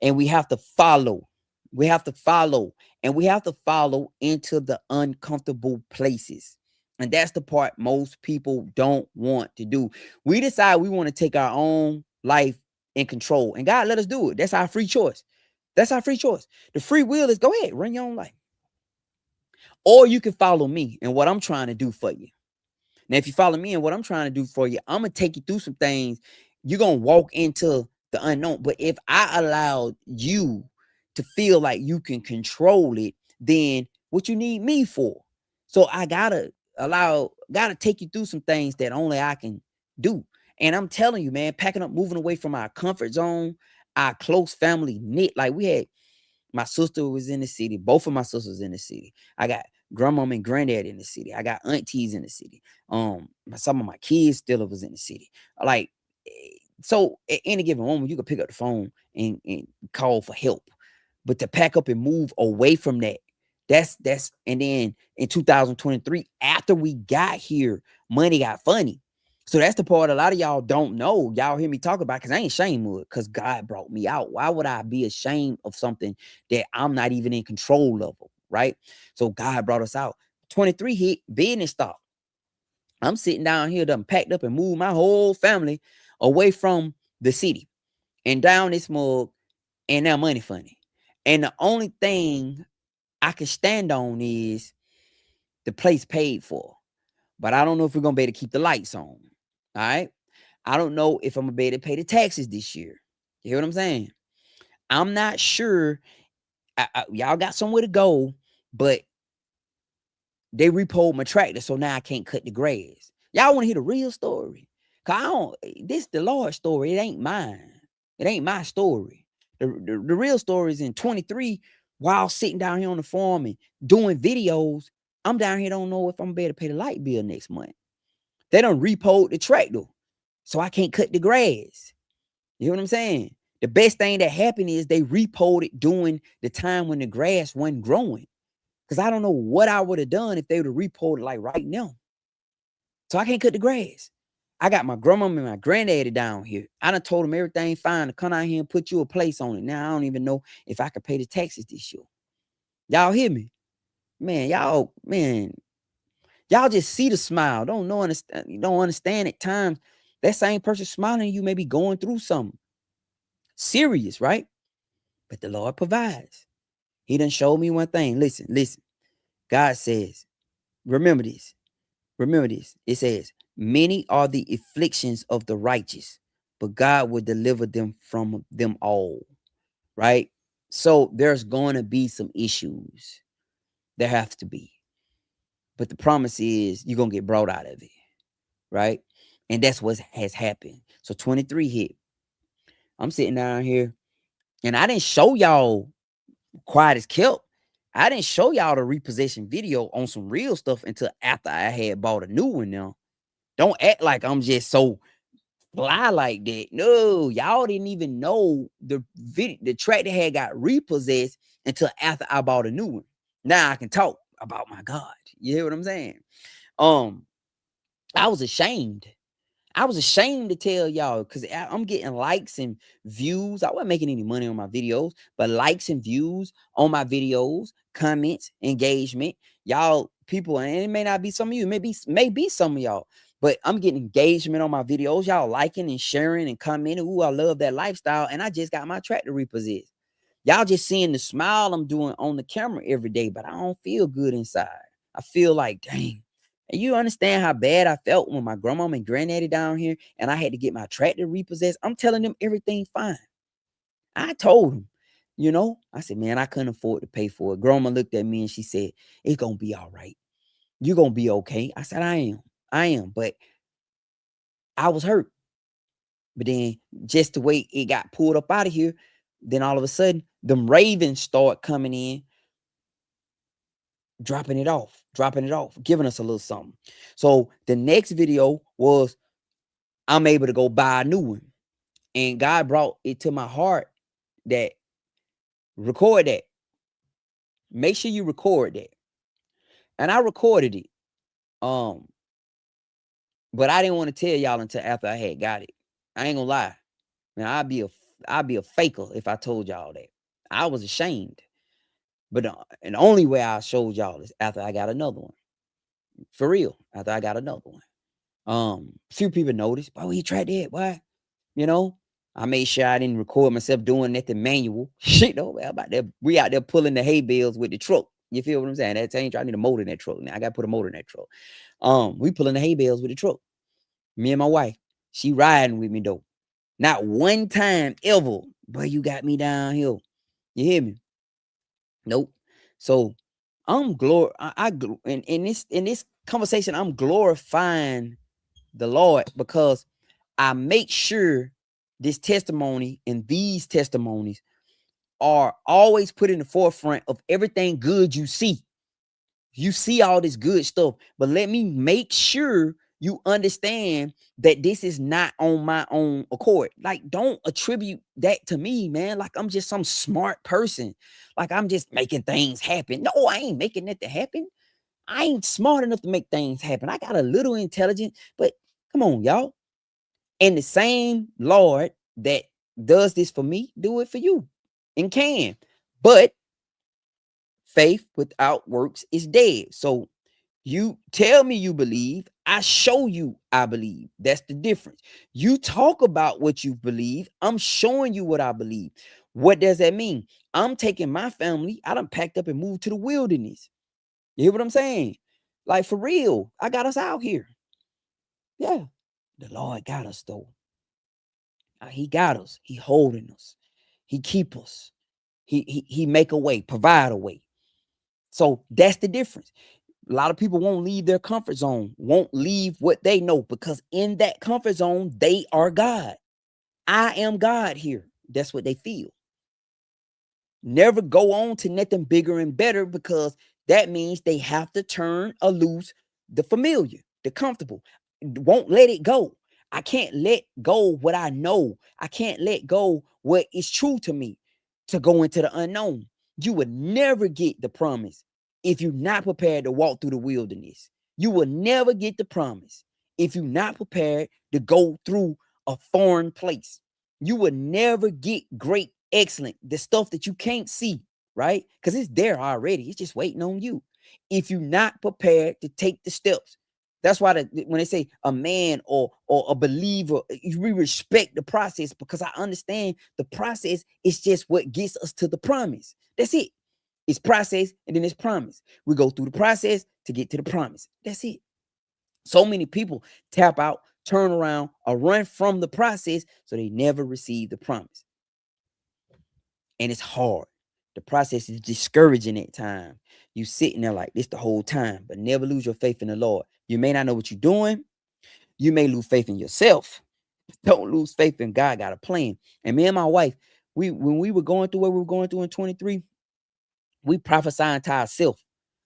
And we have to follow. We have to follow. And we have to follow into the uncomfortable places. And that's the part most people don't want to do. We decide we want to take our own life in control. And God let us do it. That's our free choice. That's our free choice. The free will is go ahead, run your own life. Or you can follow me and what I'm trying to do for you. Now, if you follow me and what I'm trying to do for you, I'm going to take you through some things. You're going to walk into the unknown. But if I allow you to feel like you can control it, then what you need me for? So I gotta take you through some things that only I can do. And I'm telling you, man, packing up, moving away from our comfort zone, our close family knit. Like we had, my sister was in the city. Both of my sisters in the city. I got grandmama and granddad in the city. I got aunties in the city. Some of my kids still was in the city. Like, so at any given moment, you could pick up the phone and call for help. But to pack up and move away from that, that's and then in 2023, after we got here, money got funny. So that's the part a lot of y'all don't know. Y'all hear me talk about because I ain't ashamed of it because God brought me out. Why would I be ashamed of something that I'm not even in control of? Right? So God brought us out. 23 hit, business stopped. I'm sitting down here, done packed up and moved my whole family away from the city and down this mug, and now money funny. And the only thing I can stand on is the place paid for. But I don't know if we're gonna be able to keep the lights on. All right. I don't know if I'm gonna be able to pay the taxes this year. You hear what I'm saying? I'm not sure. Y'all got somewhere to go, but they repoed my tractor, so now I can't cut the grass. Y'all want to hear the real story? Cause this the Lord's story. It ain't mine. It ain't my story. The real story is in 23, while sitting down here on the farm and doing videos. I'm down here, don't know if I'm gonna be able to pay the light bill next month. They done repoed the tractor, so I can't cut the grass. You know what I'm saying? The best thing that happened is they repoed it during the time when the grass wasn't growing. Because I don't know what I would have done if they would have repoed it like right now. So I can't cut the grass. I got my grandma and my granddaddy down here. I done told them everything fine to come out here and put you a place on it. Now I don't even know if I could pay the taxes this year. Y'all hear me? Man, y'all just see the smile. Don't understand at times. That same person smiling at you may be going through something serious, right? But the Lord provides. He done showed me one thing. Listen. God says, remember this. It says, many are the afflictions of the righteous, but God will deliver them from them all. Right? So there's going to be some issues. There have to be. But the promise is you're going to get brought out of it. Right? And that's what has happened. So 23 hit. I'm sitting down here and I didn't show y'all quiet as kept. I didn't show y'all the repossession video on some real stuff until after I had bought a new one now. Don't act like I'm just so fly like that. No, y'all didn't even know the track that had got repossessed until after I bought a new one. Now I can talk about my God. You hear what I'm saying? I was ashamed. I was ashamed to tell y'all because I'm getting likes and views. I wasn't making any money on my videos, but likes and views on my videos, comments, engagement. Y'all, people, and it may not be some of you, maybe some of y'all, but I'm getting engagement on my videos. Y'all liking and sharing and commenting. Ooh, I love that lifestyle. And I just got my tractor repossessed. Y'all just seeing the smile I'm doing on the camera every day, but I don't feel good inside. I feel like, dang. And you understand how bad I felt when my grandma and granddaddy down here and I had to get my tractor repossessed. I'm telling them everything fine. I told them, I said, man, I couldn't afford to pay for it. Grandma looked at me and she said, it's going to be all right. You're going to be okay. I said, I am. But I was hurt. But then just the way it got pulled up out of here, then all of a sudden, them ravens start coming in, dropping it off, giving us a little something. So the next video was I'm able to go buy a new one. And God brought it to my heart that record that. Make sure you record that. And I recorded it. But I didn't want to tell y'all until after I had got it. I ain't gonna lie. Man, I'd be a faker if I told y'all that. I was ashamed. But and the only way I showed y'all is after I got another one. For real. After I got another one. Few people noticed, oh, he tried that. Why? I made sure I didn't record myself doing nothing manual. Shit, we out there pulling the hay bales with the truck. You feel what I'm saying? That ain't I need a motor in that truck. Now I gotta put a motor in that truck. We pulling the hay bales with the truck. Me and my wife, she riding with me though. Not one time ever, but you got me downhill. You hear me? Nope. So I'm in this conversation, I'm glorifying the Lord because I make sure this testimony and these testimonies are always put in the forefront of everything good you see. You see all this good stuff, but let me make sure you understand that this is not on my own accord. Like, don't attribute that to me, man. Like, I'm just some smart person. Like, I'm just making things happen. No, I ain't making it to happen. I ain't smart enough to make things happen. I got a little intelligence, but come on, y'all. And the same Lord that does this for me, do it for you and can. But faith without works is dead. So you tell me you believe, I show you I believe. That's the difference. You talk about what you believe, I'm showing you what I believe. What does that mean? I'm taking my family, I done packed up and moved to the wilderness. You hear what I'm saying? Like, for real, I got us out here. Yeah, the Lord got us though. He got us. He holding us. He keep us. He make a way, provide a way. So that's the difference. A lot of people won't leave their comfort zone, won't leave what they know, because in that comfort zone, they are God. I am God here. That's what they feel. Never go on to nothing bigger and better, because that means they have to turn or lose the familiar, the comfortable. Won't let it go. I can't let go what I know. I can't let go what is true to me to go into the unknown. You would never get the promise if you're not prepared to walk through the wilderness. You will never get the promise if you're not prepared to go through a foreign place. You will never get great, excellent, the stuff that you can't see, right? Because it's there already. It's just waiting on you. If you're not prepared to take the steps. That's why when they say a man or a believer, we respect the process, because I understand the process is just what gets us to the promise. That's it. It's process and then it's promise. We go through the process to get to the promise. That's it. So many people tap out, turn around, or run from the process, so they never receive the promise. And it's hard. The process is discouraging at times. You sitting there like this the whole time, but never lose your faith in the Lord. You may not know what you're doing. You may lose faith in yourself. Don't lose faith in God got a plan. And me and my wife, when we were going through what we were going through in 23, we prophesying to ourselves.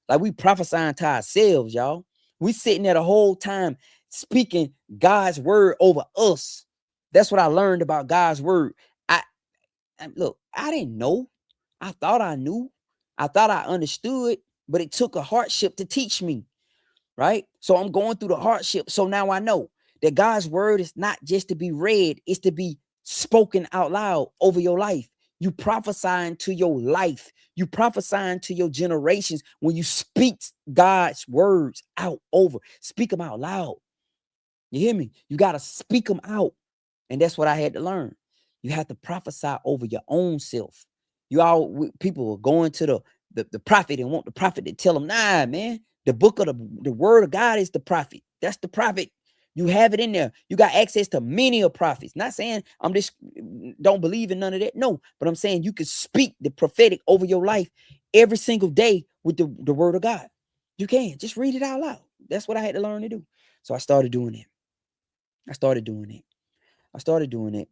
Like, we prophesying to ourselves, y'all. We sitting there the whole time speaking God's word over us. That's what I learned about God's word. Look, I didn't know. I thought I knew. I thought I understood, but it took a hardship to teach me, right? So I'm going through the hardship. So now I know that God's word is not just to be read, it's to be spoken out loud over your life. You prophesying to your life. You prophesying to your generations when you speak God's words out over. Speak them out loud. You hear me? You got to speak them out. And that's what I had to learn. You have to prophesy over your own self. People are going to the prophet and want the prophet to tell them, nah, man, the book of the word of God is the prophet. That's the prophet. You have it in there. You got access to many of prophets. Not saying I'm just don't believe in none of that. No, but I'm saying you can speak the prophetic over your life every single day with the word of God. You can just read it out loud. That's what I had to learn to do. So I started doing it. I started doing it.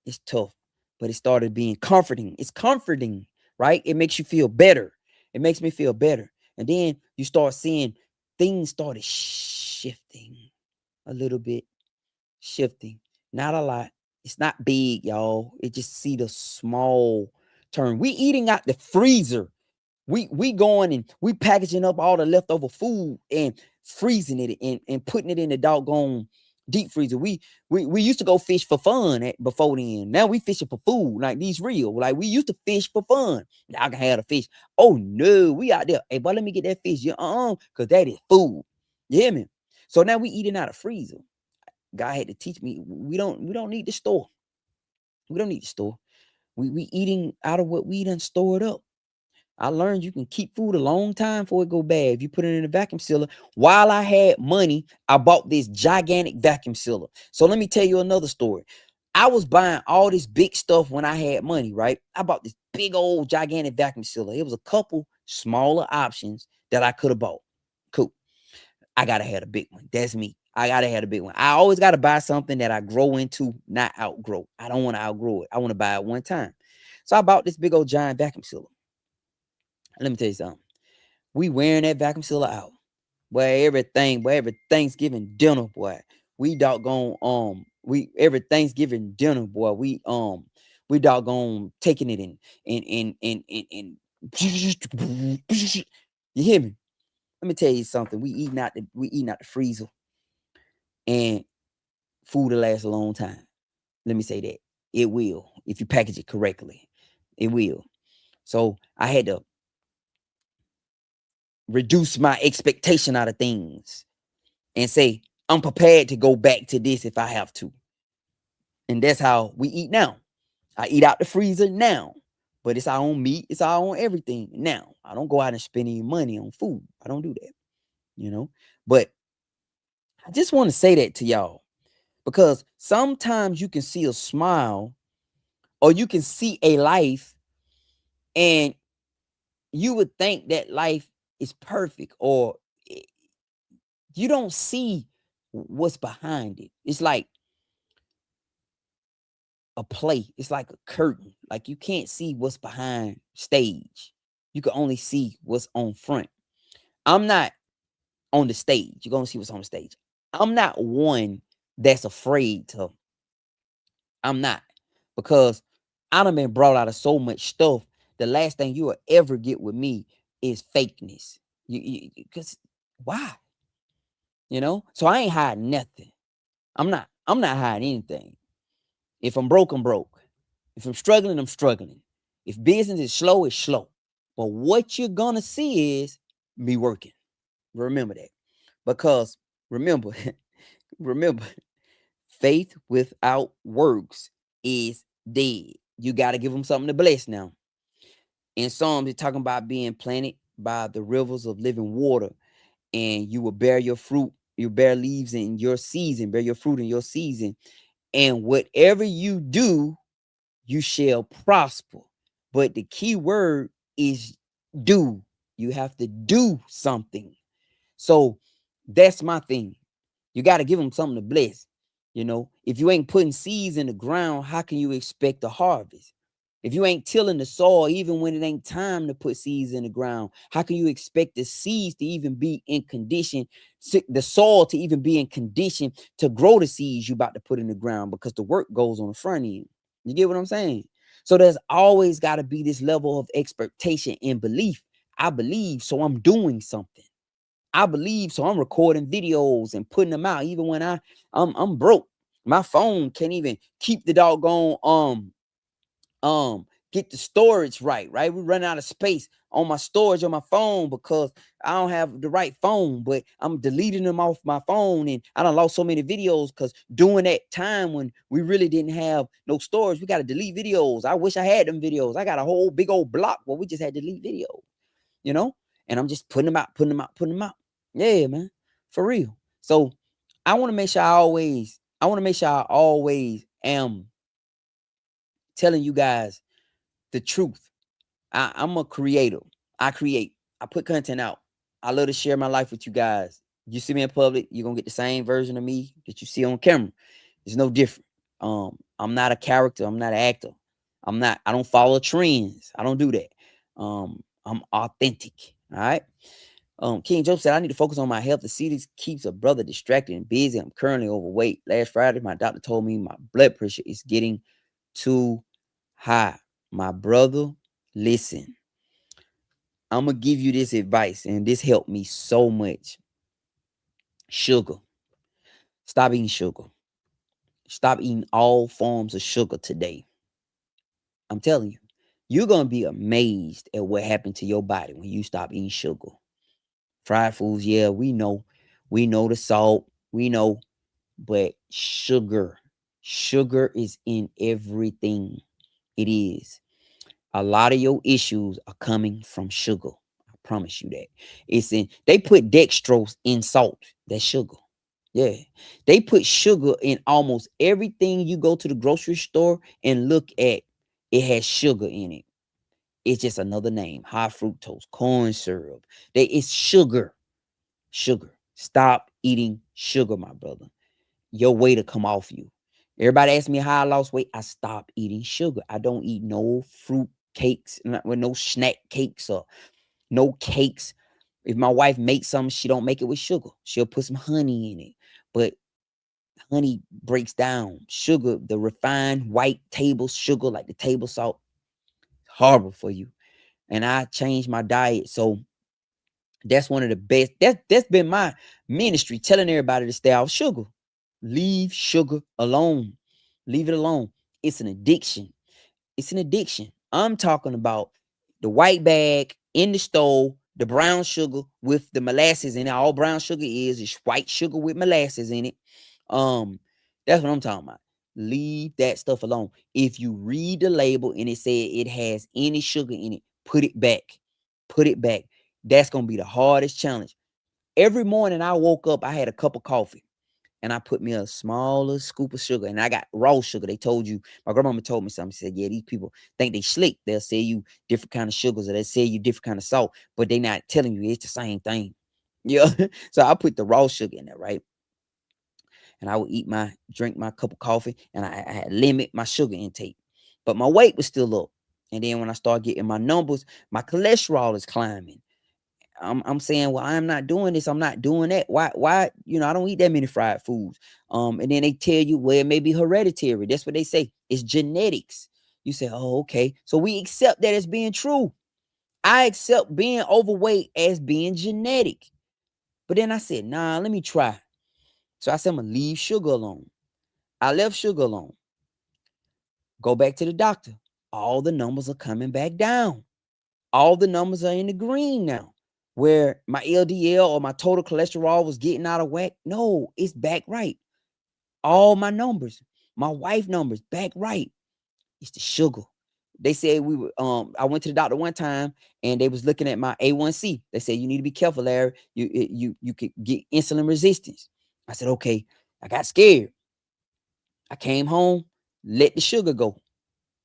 It's tough, but it started being comforting. It's comforting, right? It makes you feel better. It makes me feel better. And then you start seeing things started shifting a little bit, shifting. Not a lot. It's not big, y'all. It just see the small turn. We eating out the freezer. We going and we packaging up all the leftover food and freezing it and putting it in the doggone deep freezer. We used to go fish for fun before then. Now we fishing for food, like these real. Like we used to fish for fun. Now I can have a fish. Oh no, we out there. Hey, boy, let me get that fish. Yeah, because that is food. You hear me? So now we eating out of freezer. God had to teach me. We don't need to store. We don't need to store. We eating out of what we done stored up. I learned you can keep food a long time before it go bad if you put it in a vacuum sealer. While I had money, I bought this gigantic vacuum sealer. So let me tell you another story. I was buying all this big stuff when I had money, right? I bought this big old gigantic vacuum sealer. It was a couple smaller options that I could have bought. Cool. I gotta have a big one. That's me. I gotta have a big one. I always gotta buy something that I grow into, not outgrow. I don't want to outgrow it. I want to buy it one time. So I bought this big old giant vacuum sealer. Let me tell you something. We wearing that vacuum sealer out. Boy, every Thanksgiving dinner, boy. We doggone we every Thanksgiving dinner, boy. We doggone taking it in you hear me? Let me tell you something. We eating out the freezer and food will last a long time. Let me say that. It will, if you package it correctly. It will. So I had to reduce my expectation out of things and say, I'm prepared to go back to this if I have to. And that's how we eat now. I eat out the freezer now, but it's our own meat, it's our own everything now. I don't go out and spend any money on food. I don't do that. But I just want to say that to y'all because sometimes you can see a smile or you can see a life and you would think that life is perfect or you don't see what's behind it. It's like a play. It's like a curtain. Like you can't see what's behind stage. You can only see what's on front. I'm not on the stage. You're gonna see what's on the stage. I'm not one that's afraid to. I'm not because I done been brought out of so much stuff. The last thing you will ever get with me is fakeness. Because why? So I ain't hiding nothing. I'm not hiding anything. If I'm broke, I'm broke. If I'm struggling, I'm struggling. If business is slow, it's slow. But what you're gonna see is me working. Remember that. Because remember, remember, faith without works is dead. You got to give them something to bless now. In Psalms, it's talking about being planted by the rivers of living water, and you will bear your fruit, you bear leaves in your season, bear your fruit in your season. And whatever you do, you shall prosper. But the key word is do. You have to do something. So that's my thing. You got to give them something to bless. If you ain't putting seeds in the ground, how can you expect a harvest? If you ain't tilling the soil, even when it ain't time to put seeds in the ground, how can you expect the seeds to even be in condition, the soil to even be in condition to grow the seeds you about to put in the ground? Because the work goes on the front end. You get what I'm saying? So there's always got to be this level of expectation and belief. I believe, so I'm doing something. I believe, so I'm recording videos and putting them out, even when I'm broke. My phone can't even keep the doggone get the storage right. We run out of space on my storage on my phone because I don't have the right phone, but I'm deleting them off my phone, and I done lost so many videos because during that time when we really didn't have no storage, we got to delete videos. I wish I had them videos. I got a whole big old block where we just had to delete videos, you know, and I'm just putting them out, putting them out, putting them out. Yeah, man, for real. So I want to make sure I always am telling you guys the truth. I'm a creator. I create. I put content out. I love to share my life with you guys. You see me in public, you're gonna get the same version of me that you see on camera. It's no different. I'm not a character, I'm not an actor. I don't follow trends. I don't do that. I'm authentic. All right. King Joe said, I need to focus on my health. The city keeps a brother distracted and busy. I'm currently overweight. Last Friday, my doctor told me my blood pressure is getting too high. My brother, listen, I'm going to give you this advice, and this helped me so much. Sugar. Stop eating sugar. Stop eating all forms of sugar today. I'm telling you, you're going to be amazed at what happened to your body when you stop eating sugar. Fried foods, yeah, we know. We know the salt. We know. But sugar is in everything. It is. A lot of your issues are coming from sugar. I promise you that. They put dextrose in salt. That's sugar. Yeah. They put sugar in almost everything you go to the grocery store and look at. It has sugar in it. It's just another name. High fructose, corn syrup. It's sugar. Sugar. Stop eating sugar, my brother. Your weight will come off you. Everybody asks me how I lost weight. I stopped eating sugar. I don't eat no fruit cakes, with no snack cakes or no cakes. If my wife makes something, she don't make it with sugar. She'll put some honey in it. But honey breaks down sugar, the refined white table sugar, like the table salt, horrible for you. And I changed my diet. So that's one of the best. That's been my ministry, telling everybody to stay off sugar. Leave sugar alone. Leave it alone. It's an addiction. It's an addiction. I'm talking about the white bag in the stove, the brown sugar with the molasses in it. All brown sugar is white sugar with molasses in it. That's what I'm talking about. Leave that stuff alone. If you read the label and it said it has any sugar in it, put it back. Put it back. That's gonna be the hardest challenge. Every morning I woke up, I had a cup of coffee and I put me a smaller scoop of sugar, and I got raw sugar. They told you, my grandmama told me something. She said, yeah, these people think they slick. They'll sell you different kind of sugars, or they'll sell you different kind of salt, but they not telling you it's the same thing. Yeah. So I put the raw sugar in there, right? And I would drink my cup of coffee, and I had limit my sugar intake. But my weight was still up. And then when I started getting my numbers, my cholesterol is climbing. I'm saying, well, I'm not doing this. I'm not doing that. Why? I don't eat that many fried foods. And then they tell you, well, it may be hereditary. That's what they say. It's genetics. You say, oh, okay. So we accept that as being true. I accept being overweight as being genetic. But then I said, nah, let me try. So I said, I'm gonna leave sugar alone. I left sugar alone. Go back to the doctor. All the numbers are coming back down. All the numbers are in the green now. Where my LDL or my total cholesterol was getting out of whack. No, it's back right. All my numbers, my wife numbers, back right. It's the sugar. They said I went to the doctor one time and they was looking at my A1C. They said, you need to be careful, Larry. You could get insulin resistance. I said, okay. I got scared. I came home, let the sugar go.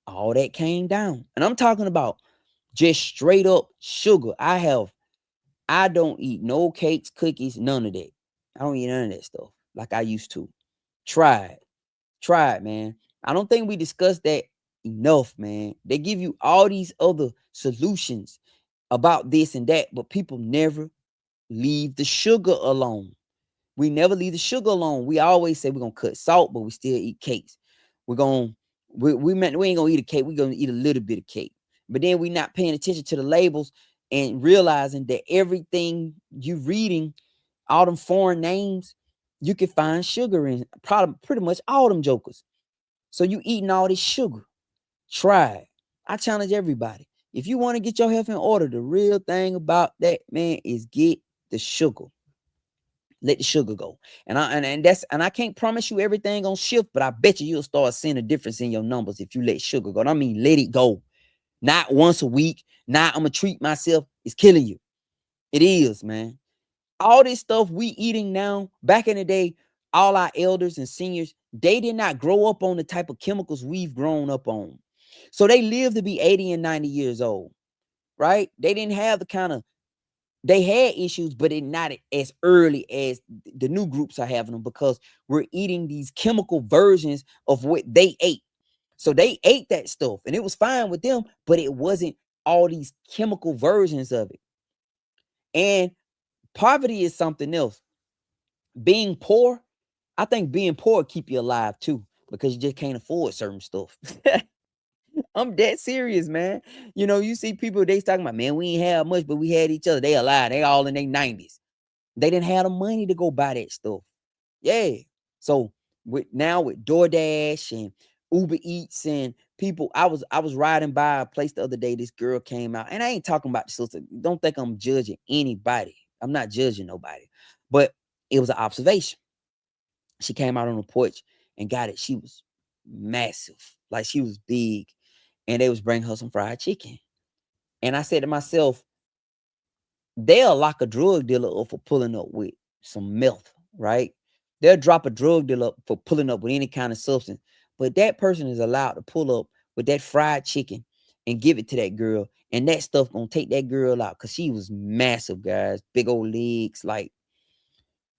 All that came down. And I'm talking about just straight up sugar. I don't eat no cakes, cookies, none of that. I don't eat none of that stuff like I used to. Try it, man. I don't think we discussed that enough, man. They give you all these other solutions about this and that, but people never leave the sugar alone. We never leave the sugar alone. We always say we're going to cut salt, but we still eat cakes. We're going to We ain't gonna eat a cake, we gonna eat a little bit of cake. But then we not paying attention to the labels and realizing that everything you reading, all them foreign names, you can find sugar in probably pretty much all them jokers. So you eating all this sugar. Try it. I challenge everybody. If you want to get your health in order, the real thing about that, man, is get the sugar. Let the sugar go. And I can't promise you everything gonna shift, but I bet you'll start seeing a difference in your numbers if you let sugar go. I mean, let it go. Not once a week. Not I'm gonna treat myself. It's killing you. It is, man. All this stuff we eating now, back in the day, all our elders and seniors, they did not grow up on the type of chemicals we've grown up on. So they lived to be 80 and 90 years old, right? They didn't have the kind of, they had issues, but it not as early as the new groups are having them, because we're eating these chemical versions of what they ate. So they ate that stuff and it was fine with them, but it wasn't all these chemical versions of it. And poverty is something else. Being poor, I think being poor keep you alive too, because you just can't afford certain stuff. I'm dead serious, man. You know, you see people, they talking about, man, we ain't have much, but we had each other. They alive. They all in their 90s. They didn't have the money to go buy that stuff. Yeah. So with DoorDash and Uber Eats and people, I was riding by a place the other day. This girl came out, and I ain't talking about the sister. Don't think I'm judging anybody. I'm not judging nobody, but it was an observation. She came out on the porch and got it. She was massive, like she was big, and they was bringing her some fried chicken. And I said to myself, they'll lock a drug dealer up for pulling up with some meth, right? They'll drop a drug dealer up for pulling up with any kind of substance. But that person is allowed to pull up with that fried chicken and give it to that girl. And that stuff gonna take that girl out, because she was massive, guys. Big old legs, like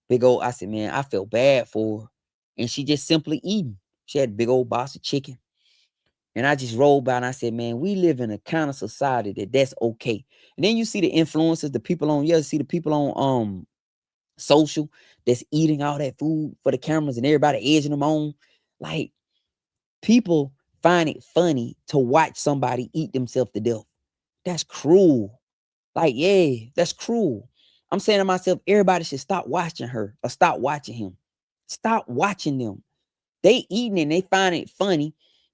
big old. I said, man, I felt bad for her. And she just simply eating. She had a big old box of chicken. And I just rolled by and I said, man, we live in a kind of society that's okay. And then you see the influencers, the people on, see the people on social that's eating all that food for the cameras and everybody edging them on. Like, people find it funny to watch somebody eat themselves to death. That's cruel. Like, yeah, that's cruel. I'm saying to myself, everybody should stop watching her or stop watching him. Stop watching them. They eating and they find it funny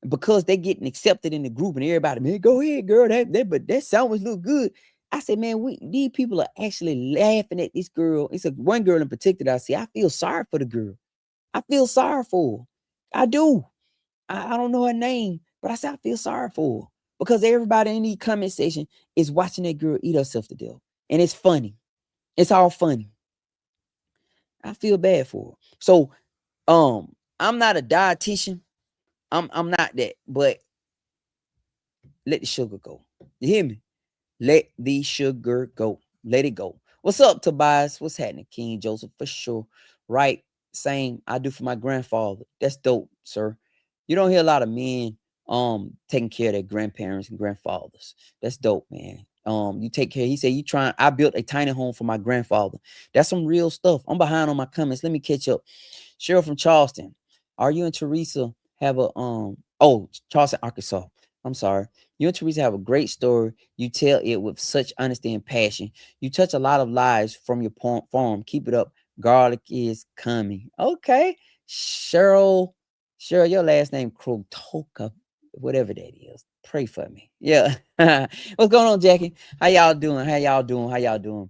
because they getting accepted in the group, and everybody, man, go ahead, girl. But that sandwich look good. I said, man, these people are actually laughing at this girl. It's a one girl in particular. I see. I feel sorry for the girl. I feel sorry for her. I do. I don't know her name, but I said I feel sorry for her, because everybody in the comment section is watching that girl eat herself to death, and it's funny. It's all funny. I feel bad for her. So, I'm not a dietitian. I'm not that, but let the sugar go. You hear me? Let the sugar go. Let it go. What's up, Tobias? What's happening, King Joseph? For sure. Right. Same. I do for my grandfather. That's dope, sir. You don't hear a lot of men taking care of their grandparents and grandfathers. That's dope, man. You take care. He said, you trying. I built a tiny home for my grandfather. That's some real stuff. I'm behind on my comments. Let me catch up. Cheryl from Charleston. Are you and Teresa have a Charleston, Arkansas? I'm sorry. You and Teresa have a great story. You tell it with such honesty and passion. You touch a lot of lives from your farm. Keep it up. Garlic is coming. Okay. Cheryl, your last name Krotoka, whatever that is. Pray for me. Yeah. What's going on, Jackie? How y'all doing? How y'all doing? How y'all doing?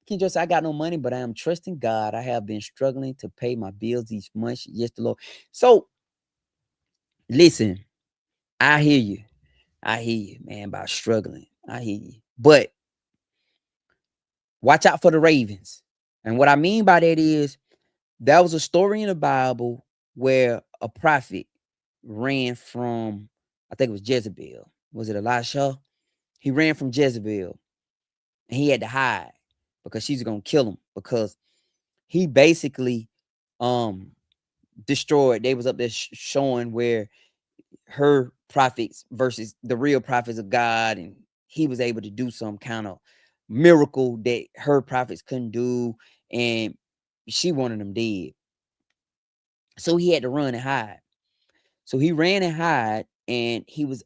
King Joseph, I got no money, but I am trusting God. I have been struggling to pay my bills each month. Yes, the Lord. So listen, I hear you. I hear you, man, about struggling. I hear you. But watch out for the ravens. And what I mean by that is, there was a story in the Bible where a prophet ran from, I think it was Jezebel. Was it Elisha? He ran from Jezebel and he had to hide because she's going to kill him, because he basically destroyed. They was up there showing where her prophets versus the real prophets of God, and he was able to do some kind of miracle that her prophets couldn't do, and she wanted them dead. So he had to run and hide. So he ran and hid, and he was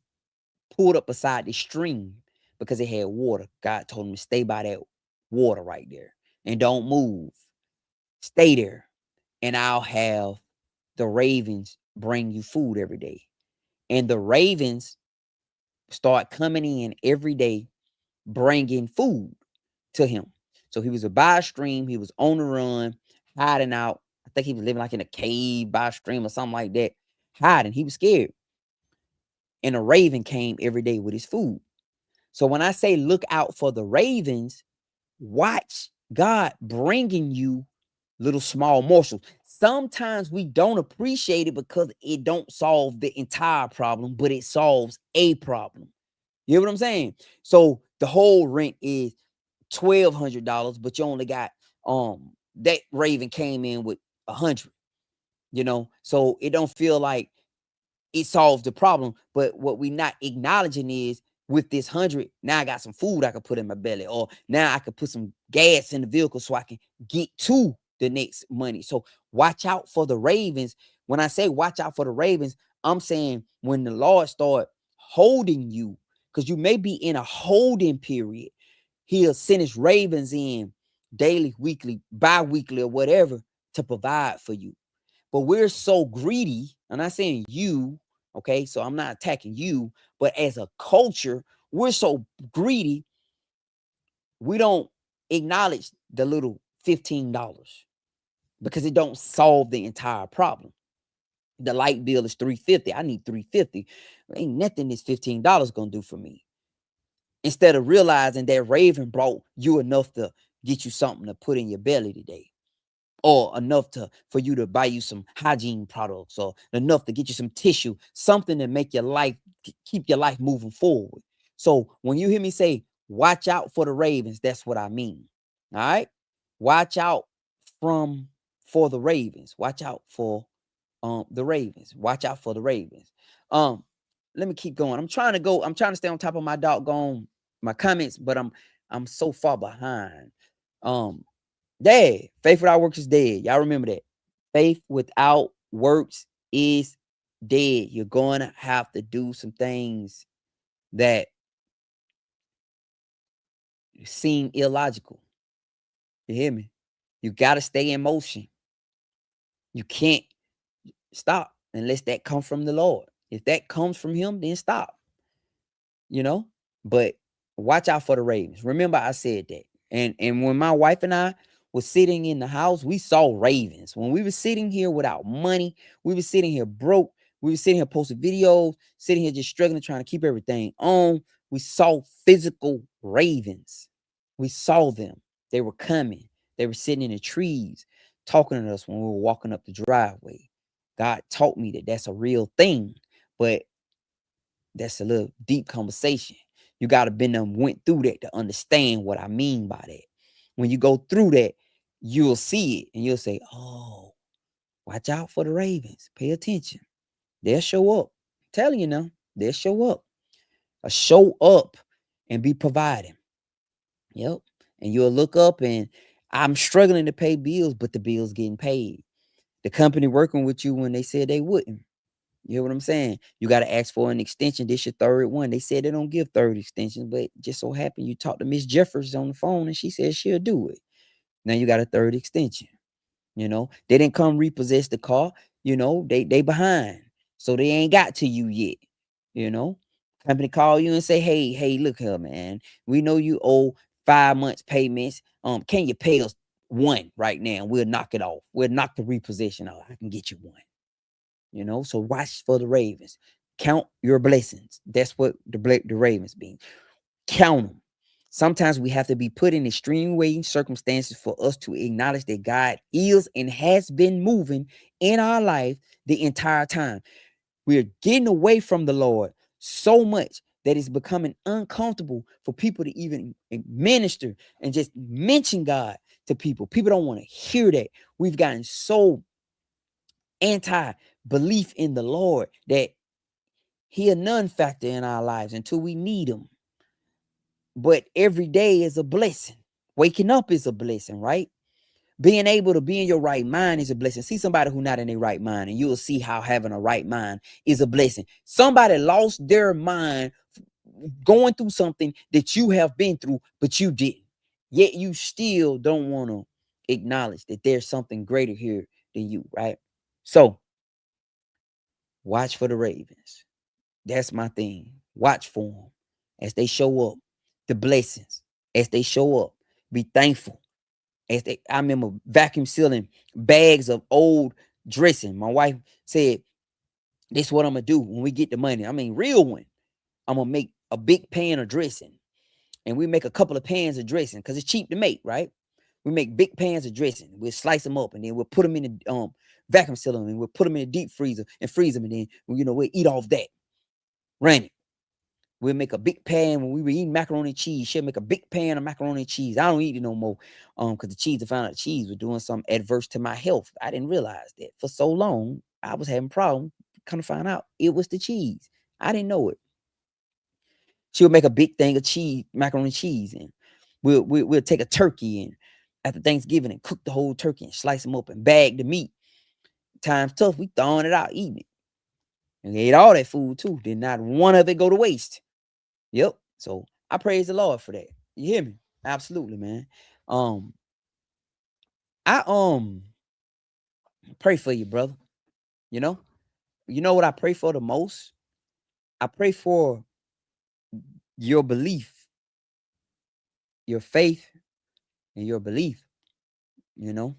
pulled up beside the stream because it had water. God told him to stay by that water right there and don't move. Stay there, and I'll have the ravens bring you food every day. And the ravens start coming in every day, bringing food to him. So he was by a stream. He was on the run, hiding out. I think he was living like in a cave by a stream or something like that, hiding. He was scared. And a raven came every day with his food. So when I say look out for the ravens, watch God bringing you little small morsels. Sometimes we don't appreciate it because it don't solve the entire problem, but it solves a problem. You know what I'm saying? So the whole rent is $1,200, but you only got that raven came in with 100. So it don't feel like it solves the problem. But what we not acknowledging is with this 100, now I got some food I can put in my belly, or now I can put some gas in the vehicle so I can get to the next money. So watch out for the ravens. When I say watch out for the ravens, I'm saying when the Lord start holding you, because you may be in a holding period, he'll send his ravens in daily, weekly, bi-weekly, or whatever to provide for you. But we're so greedy. I'm not saying you, okay? So I'm not attacking you, but as a culture, we're so greedy, we don't acknowledge the little $15 because it don't solve the entire problem. The light bill is $350. I need $350. Ain't nothing this $15 gonna do for me. Instead of realizing that raven brought you enough to get you something to put in your belly today, or enough for you to buy you some hygiene products, or enough to get you some tissue, something to make your life, keep your life moving forward. So when you hear me say watch out for the ravens, that's what I mean. All right, watch out for the ravens. Watch out for the ravens. Watch out for the ravens. Let me keep going. I'm trying to stay on top of my comments, but I'm so far behind. Dead. Faith without works is dead. Y'all remember that. Faith without works is dead. You're going to have to do some things that seem illogical. You hear me? You got to stay in motion. You can't stop unless that comes from the Lord. If that comes from him, then stop. But watch out for the ravens. Remember I said that. And when my wife and I was sitting in the house, we saw ravens. When we were sitting here without money, we were sitting here broke. We were sitting here posting videos, sitting here just struggling, trying to keep everything on. We saw physical ravens. We saw them. They were coming. They were sitting in the trees, talking to us when we were walking up the driveway. God taught me that that's a real thing, but that's a little deep conversation. You got to went through that to understand what I mean by that. When you go through that, you'll see it and you'll say, oh, watch out for the ravens. Pay attention. They'll show up. I'm telling you now, they'll show up. Show up and be providing. Yep. And you'll look up and I'm struggling to pay bills, but the bills getting paid. The company working with you when they said they wouldn't. You hear what I'm saying? You got to ask for an extension. This your third one. They said they don't give third extensions, but just so happened you talked to Miss Jeffers on the phone and she said she'll do it. Now you got a third extension. They didn't come repossess the car. They behind. So they ain't got to you yet. Company call you and say, hey, look here, man. We know you owe 5 months payments. Can you pay us one right now? We'll knock it off. We'll knock the repossession off. I can get you one. So watch for the ravens. Count your blessings. That's what the ravens mean. Count them. Sometimes we have to be put in extreme waiting circumstances for us to acknowledge that God is and has been moving in our life the entire time. We're getting away from the Lord so much that it's becoming uncomfortable for people to even minister and just mention God to people. People don't want to hear that. We've gotten so anti-belief in the Lord that he a non-factor in our lives until we need him. But every day is a blessing. Waking up is a blessing, right? Being able to be in your right mind is a blessing. See somebody who's not in their right mind, and you will see how having a right mind is a blessing. Somebody lost their mind going through something that you have been through, but you didn't. Yet you still don't want to acknowledge that there's something greater here than you, right? So watch for the ravens. That's my thing. Watch for them as they show up. The blessings as they show up. Be thankful. I remember vacuum sealing bags of old dressing. My wife said, "This is what I'm gonna do when we get the money. I mean, real one. I'm gonna make a big pan of dressing, and we make a couple of pans of dressing because it's cheap to make, right? We make big pans of dressing. We'll slice them up, and then we'll put them in the vacuum seal them, and we'll put them in the deep freezer and freeze them, and then we'll eat off that. Run it. We'll make a big pan when we were eating macaroni and cheese. She'll make a big pan of macaroni and cheese. I don't eat it no more because I found out the cheese was doing something adverse to my health. I didn't realize that. For so long, I was having problems. Kind of find out it was the cheese. I didn't know it. She would make a big thing of cheese, macaroni and cheese, and we'll take a turkey and after Thanksgiving and cook the whole turkey and slice them up and bag the meat. Times tough, we throwing it out, eating it. And we ate all that food too. Did not one of it go to waste. Yep. So I praise the Lord for that. You hear me? Absolutely, man. I pray for you, brother. You know? You know what I pray for the most? I pray for your belief, your faith, and your belief. You know?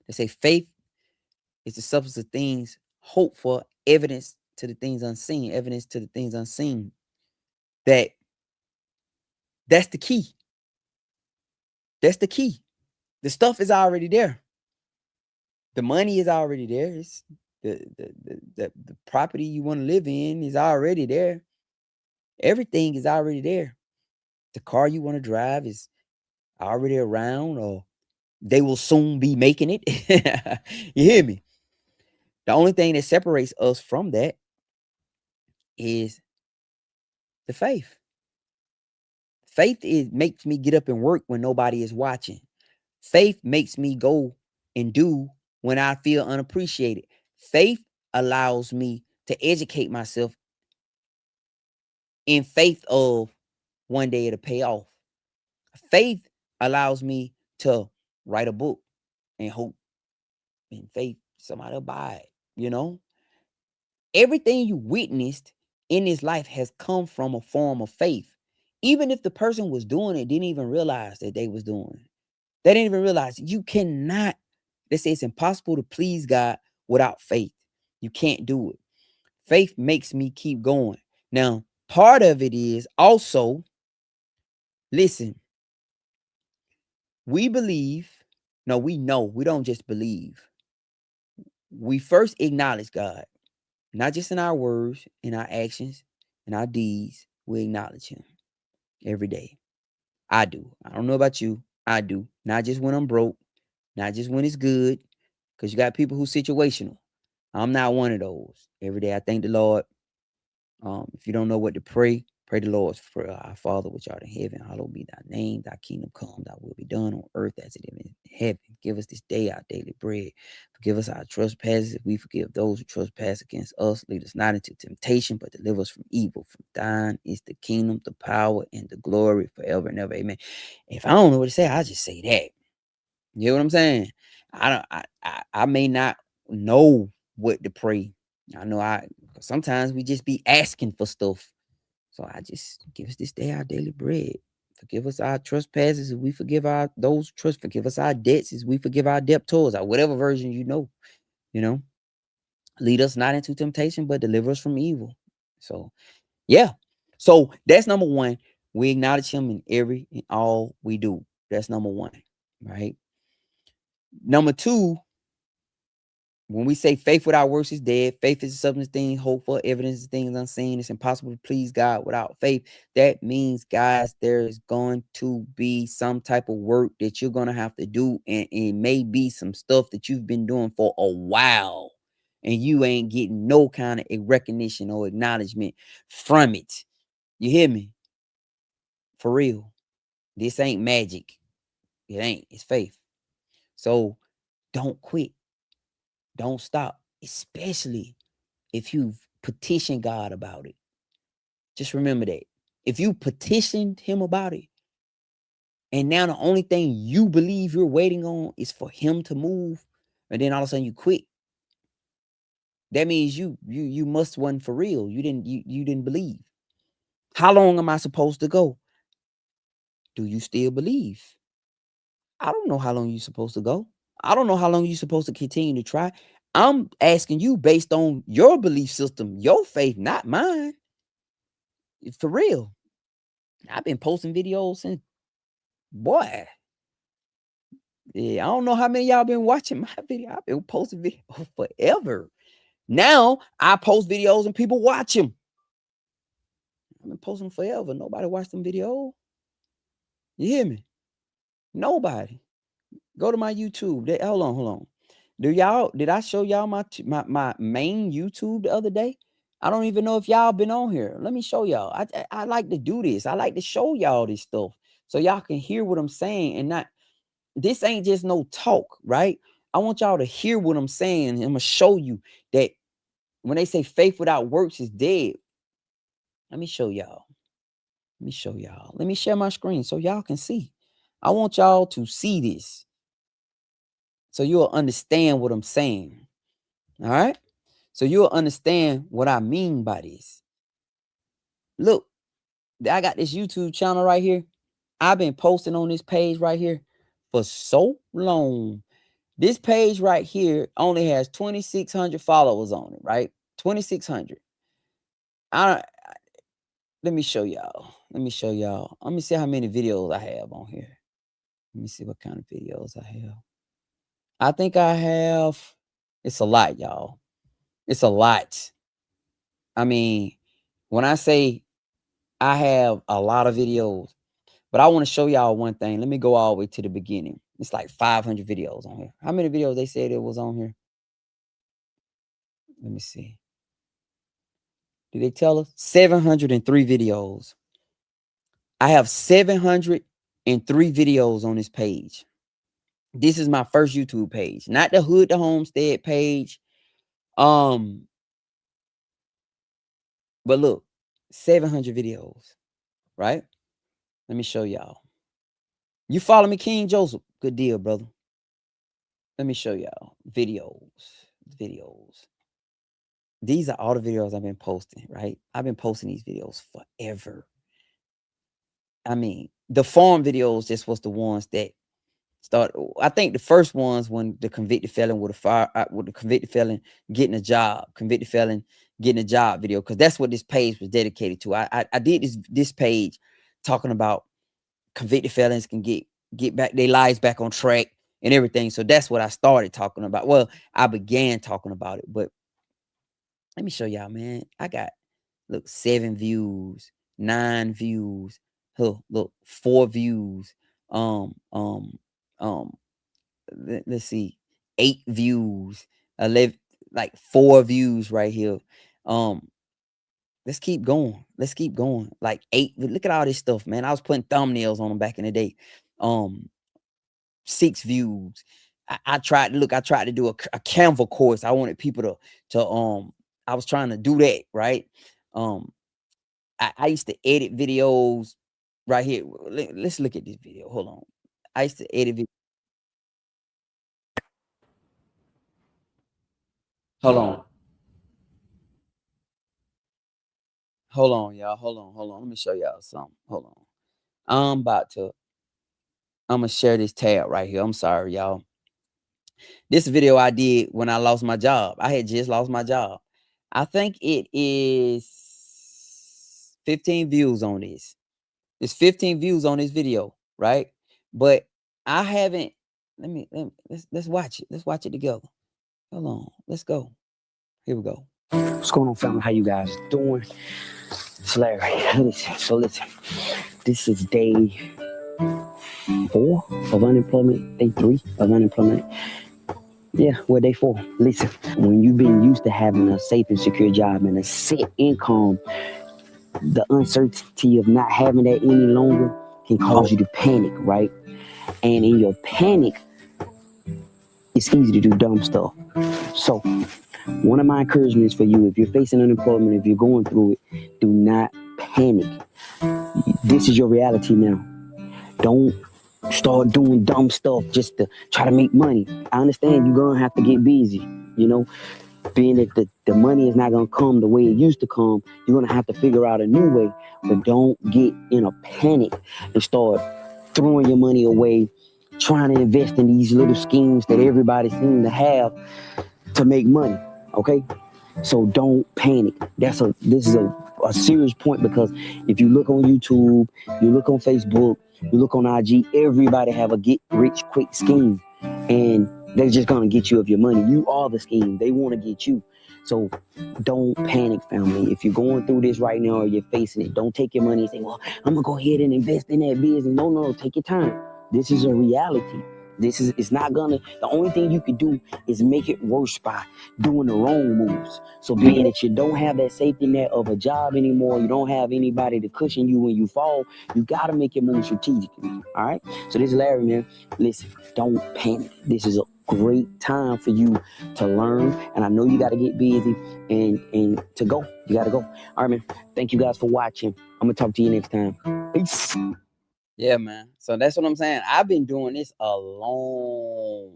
They say faith is the substance of things hoped for, evidence to the things unseen, evidence to the things unseen. That's the key. That's the key. The stuff is already there. The money is already there. It's the property you want to live in is already there. Everything is already there. The car you want to drive is already around, or they will soon be making it. You hear me? The only thing that separates us from that is the faith. Faith makes me get up and work when nobody is watching. Faith makes me go and do when I feel unappreciated. Faith allows me to educate myself in faith of one day it'll pay off. Faith allows me to write a book and hope in faith somebody will buy it. Everything you witnessed in this life has come from a form of faith. Even if the person was doing it, didn't even realize that they was doing it. They didn't even realize you cannot. They say it's impossible to please God without faith. You can't do it. Faith makes me keep going. Now, part of it is also, listen, we believe, no, we know, we don't just believe. We first acknowledge God, not just in our words, in our actions, in our deeds. We acknowledge Him every day. I do. I don't know about you. I do. Not just when I'm broke, not just when it's good, because you got people who situational. I'm not one of those. Every day I thank the Lord. If you don't know what to pray, pray the Lord's prayer. Our Father which art in heaven, hallowed be thy name, thy kingdom come, thy will be done on earth as it is in heaven. Give us this day our daily bread. Forgive us our trespasses if we forgive those who trespass against us. Lead us not into temptation, but deliver us from evil. From thine is the kingdom, the power, and the glory forever and ever. Amen. If I don't know what to say, I just say that. You know what I'm saying? I may not know what to pray. I know sometimes we just be asking for stuff. So I just give us this day our daily bread. Forgive us our trespasses as we forgive those trust. Forgive us our debts as we forgive our debtors, or whatever version you know. Lead us not into temptation, but deliver us from evil. So yeah. So that's number one. We acknowledge Him in all we do. That's number one, right? Number two, when we say faith without works is dead, faith is the substance of things hoped for, evidence of things unseen. It's impossible to please God without faith. That means, guys, there's going to be some type of work that you're going to have to do. And it may be some stuff that you've been doing for a while and you ain't getting no kind of recognition or acknowledgement from it. You hear me? For real. This ain't magic. It ain't. It's faith. So don't quit. Don't stop, especially if you've petitioned God about it. Just remember that. If you petitioned him about it, and now the only thing you believe you're waiting on is for him to move, and then all of a sudden you quit, that means you must wasn't for real. You didn't believe. How long am I supposed to go? Do you still believe? I don't know how long you're supposed to go. I don't know how long you're supposed to continue to try. I'm asking you based on your belief system, your faith, not mine. For real. I've been posting videos since, boy. Yeah, I don't know how many y'all been watching my video. I've been posting videos forever. Now I post videos and people watch them. I've been posting forever. Nobody watched them videos. You hear me? Nobody. Go to my YouTube. Hold on. Did I show y'all my main YouTube the other day? I don't even know if y'all been on here. Let me show y'all. I like to do this. I like to show y'all this stuff so y'all can hear what I'm saying and not. This ain't just no talk, right? I want y'all to hear what I'm saying. I'm gonna show you that when they say faith without works is dead. Let me show y'all. Let me share my screen so y'all can see. I want y'all to see this so you'll understand what I'm saying. All right? So you'll understand what I mean by this. Look, I got this YouTube channel right here. I've been posting on this page right here for so long. This page right here only has 2,600 followers on it, right? 2,600. Let me show y'all. Let me see how many videos I have on here. Let me see what kind of videos I have. I think I have, it's a lot, y'all. It's a lot. I mean, when I say I have a lot of videos, but I want to show y'all one thing. Let me go all the way to the beginning. It's like 500 videos on here. How many videos they said it was on here? Let me see. Did they tell us? 703 videos. I have 703 videos on this page. This is my first YouTube page, not the Hood to Homestead page. But look, 700 videos, right? Let me show y'all. You follow me, King Joseph? Good deal, brother. Let me show y'all videos. These are all the videos I've been posting, right? I've been posting these videos forever. I mean, the farm videos just was the ones that started. I think the first ones when the convicted felon with the convicted felon getting a job, video, because that's what this page was dedicated to. I did this page talking about convicted felons can get back their lives back on track and everything. So that's what I started talking about. Well, I began talking about it, but let me show y'all, man. I got, look, 7 views, 9 views, look, 4 views, let's see, 8 views, 11, like 4 views right here. Let's keep going. Like 8. Look at all this stuff, man. I was putting thumbnails on them back in the day. 6 views. I tried to do a Canva course. I wanted people to I was trying to do that, right? I used to edit videos right here. Let's look at this video. Hold on. I used to edit Hold on. Hold on, y'all. Hold on. Let me show y'all something. Hold on. I'm gonna share this tab right here. I'm sorry, y'all. This video I did when I lost my job. I had just lost my job. I think it is 15 views on this. It's 15 views on this video, right? But I haven't. Let's watch it. Let's watch it together. Hold on. Let's go. Here we go. What's going on, family? How you guys doing? It's Larry. So listen. This is day 4 of unemployment. Day 3 of unemployment. Yeah, well, day 4. Listen, when you've been used to having a safe and secure job and a set income, the uncertainty of not having that any longer can cause you to panic, right? And in your panic, it's easy to do dumb stuff. So one of my encouragements for you, if you're facing unemployment, if you're going through it, do not panic. This is your reality now. Don't start doing dumb stuff just to try to make money. I understand you're gonna have to get busy, you know, being that the money is not gonna come the way it used to come, you're gonna have to figure out a new way. But don't get in a panic and start throwing your money away, trying to invest in these little schemes that everybody seems to have to make money. Okay? So don't panic. This is a serious point, because if you look on YouTube, you look on Facebook, you look on IG, everybody have a get rich quick scheme, and they're just gonna get you of your money. You are the scheme. They want to get you. So don't panic, family. If you're going through this right now or you're facing it, don't take your money and say, "Well, I'm gonna go ahead and invest in that business." No, no, take your time. This is a reality. This is it's not gonna. The only thing you can do is make it worse by doing the wrong moves. So being that you don't have that safety net of a job anymore, you don't have anybody to cushion you when you fall, you gotta make your move strategically. All right. So this is Larry, man. Listen, don't panic. This is a great time for you to learn, and I know you got to get busy and to go. You got to go. All right, man. Thank you guys for watching. I'm gonna talk to you next time. Peace. Yeah, man. So that's what I'm saying. I've been doing this a long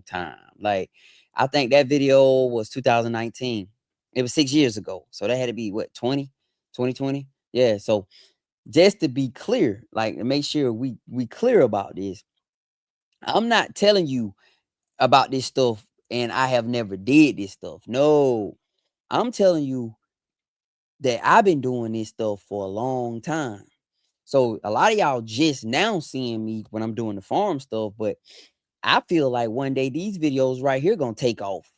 time. Like, I think that video was 2019. It was 6 years ago. So that had to be what, 2020? Yeah. So just to be clear, like to make sure we clear about this, I'm not telling you about this stuff and I have never did this stuff. No, I'm telling you that I've been doing this stuff for a long time. So a lot of y'all just now seeing me when I'm doing the farm stuff, but I feel like one day these videos right here gonna take off.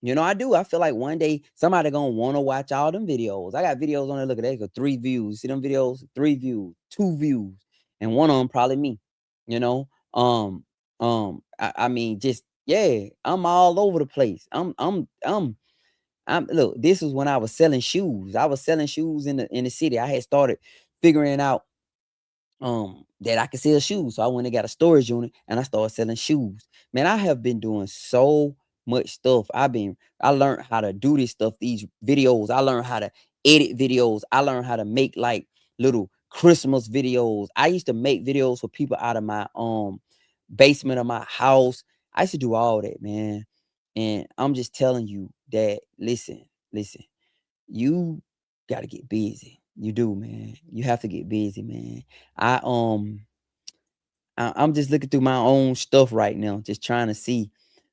You know, I do. I feel like one day somebody gonna want to watch all them videos. I got videos on there. Look at that, got 3 views. See them videos? 3 views, 2 views, and one of them probably me. You know, I mean, just yeah, I'm all over the place. I'm look. This was when I was selling shoes. I was selling shoes in the city. I had started figuring out that I could sell shoes. So I went and got a storage unit and I started selling shoes. Man, I have been doing so much stuff. I learned how to do this stuff, these videos. I learned how to edit videos. I learned how to make like little Christmas videos. I used to make videos for people out of my basement of my house. I used to do all that, man. And I'm just telling you that listen, you got to get busy. You do, man. You have to get busy, man. I I'm just looking through my own stuff right now, just trying to see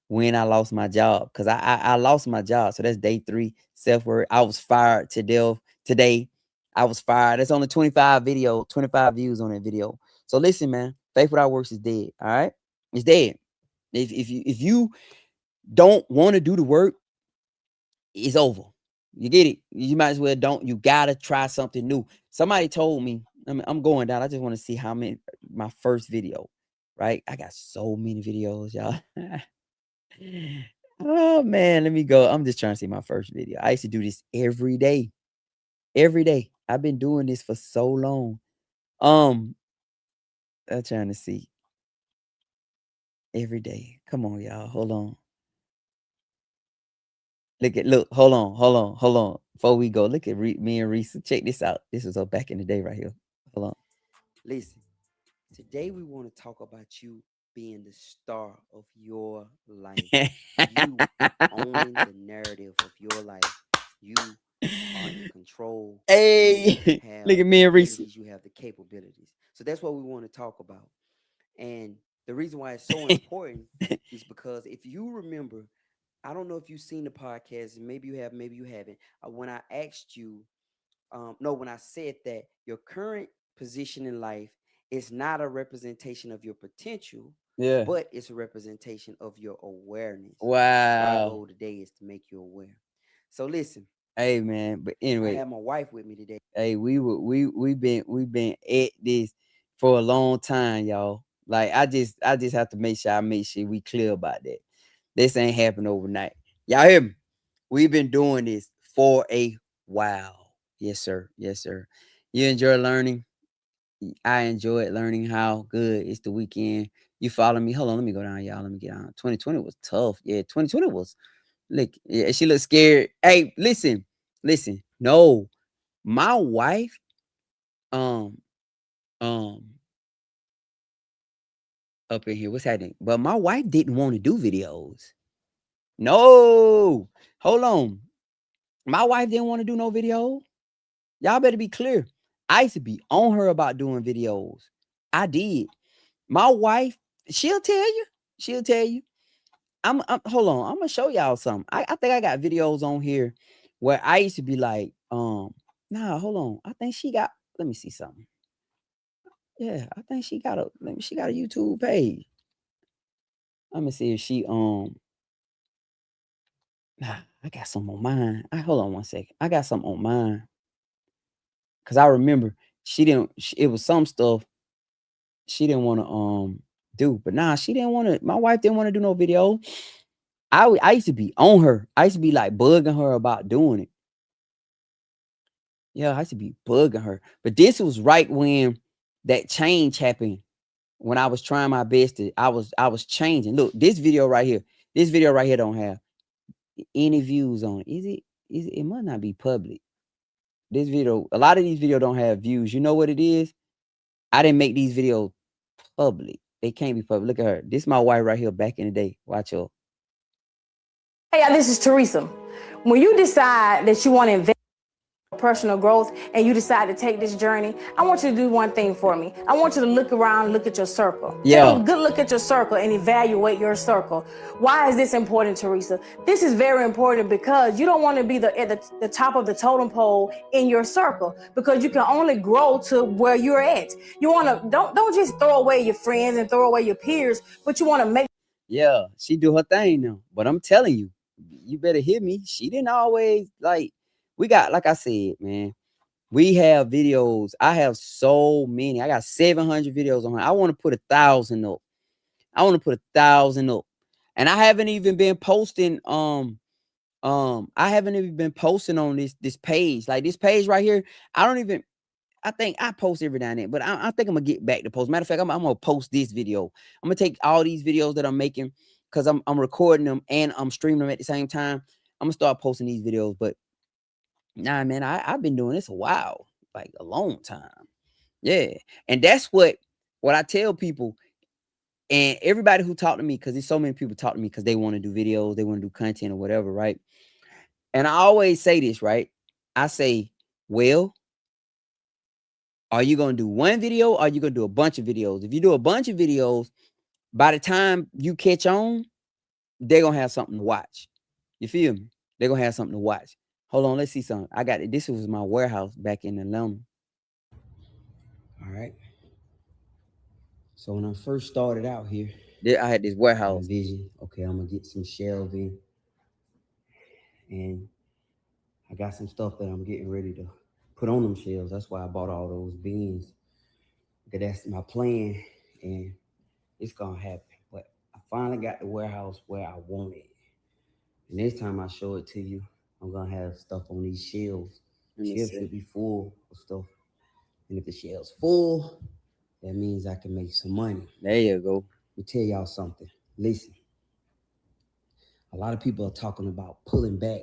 when I lost my job, cuz I lost my job. So that's day 3 self-work. I was fired today. I was fired. That's only 25 views on that video. So listen, man, faith without works is dead, all right? It's dead. If you don't want to do the work, it's over. You get it? You might as well don't. You gotta try something new. Somebody told me, I'm going down. I just want to see how many my first video, right? I got so many videos, y'all. Oh man, let me go. I'm just trying to see my first video. I used to do this every day. Every day. I've been doing this for so long. Um, I'm trying to see every day. Come on, y'all. Hold on. Look, hold on. Before we go, look at me and Reese. Check this out. This was up back in the day right here. Hold on. Listen, today we want to talk about you being the star of your life. You owning the narrative of your life. You are in control. Hey, look at me and Reese. You have the capabilities. So that's what we want to talk about. And the reason why it's so important is because if you remember, I don't know if you've seen the podcast, maybe you have, maybe you haven't. When I asked you, no, when I said that your current position in life is not a representation of your potential, yeah, but it's a representation of your awareness. Wow. Our goal today is to make you aware. So listen. Hey man, but anyway, I have my wife with me today. Hey, we've been at this for a long time, y'all. Like I just have to make sure we clear about that. This ain't happened overnight. Y'all hear me? We've been doing this for a while. Yes, sir. Yes, sir. You enjoy learning? I enjoyed learning how good. It's the weekend. You follow me. Hold on, let me go down, y'all. Let me get down. 2020 was tough. Yeah, 2020 was look. Yeah, she looked scared. Hey, listen. No, my wife, um, um, up in here. What's happening? But my wife didn't want to do videos. No, hold on. My wife didn't want to do no video. Y'all better be clear. I used to be on her about doing videos. I did. My wife, she'll tell you. She'll tell you. I'm hold on. I'm gonna show y'all something. I think I got videos on here where I used to be like, nah, hold on. I think she got, let me see something. Yeah, I think she got a YouTube page. Let me see if she nah, I got something on mine. Hold on one second. I got something on mine. Cause I remember it was some stuff she didn't want to do. But nah, she didn't want to, my wife didn't want to do no video. I used to be on her. I used to be like bugging her about doing it. Yeah, I used to be bugging her. But this was right when that change happened. When I was trying my best to, I was changing. Look, this video right here. This video right here don't have any views on it. Is it? It must not be public. This video, a lot of these videos don't have views. You know what it is? I didn't make these videos public. They can't be public. Look at her. This is my wife right here back in the day. Watch her. Hey, this is Teresa. When you decide that you want to invest in personal growth and you decide to take this journey, I want you to do one thing for me. I want you to look around, look at your circle. Yeah. Take a good look at your circle and evaluate your circle. Why is this important, Teresa? This is very important because you don't want to be at the top of the totem pole in your circle, because you can only grow to where you're at. You want to don't just throw away your friends and throw away your peers, but you want to make. Yeah, she do her thing now. But I'm telling you, you better hear me. She didn't always like, we got, like I said, man, we have videos. I have so many. I got 700 videos on her. I want to put 1,000 up. I want to put 1,000 up. And I haven't even been posting, I haven't even been posting on this page. Like this page right here, I think I post every now and then, but I think I'm gonna get back to post. Matter of fact, I'm gonna post this video. I'm gonna take all these videos that I'm making, because I'm recording them and I'm streaming them at the same time. I'm gonna start posting these videos. But nah, man, I've been doing this a while, like a long time. Yeah. And that's what I tell people, and everybody who talk to me, because there's so many people talk to me because they want to do videos, they want to do content or whatever, right? And I always say this, right? I say, well, are you going to do one video or are you going to do a bunch of videos? If you do a bunch of videos, by the time you catch on, they're going to have something to watch. You feel me? They're going to have something to watch. Hold on, let's see something. I got it. This was my warehouse back in Atlanta. All right. So when I first started out here, I had this warehouse vision. Okay, I'm going to get some shelving. And I got some stuff that I'm getting ready to put on them shelves. That's why I bought all those bins. Because that's my plan. And it's going to happen. But I finally got the warehouse where I want it. And next time I show it to you, I'm going to have stuff on these shelves. The shelves should be full of stuff. And if the shelves full, that means I can make some money. There you go. Let me tell y'all something. Listen. A lot of people are talking about pulling back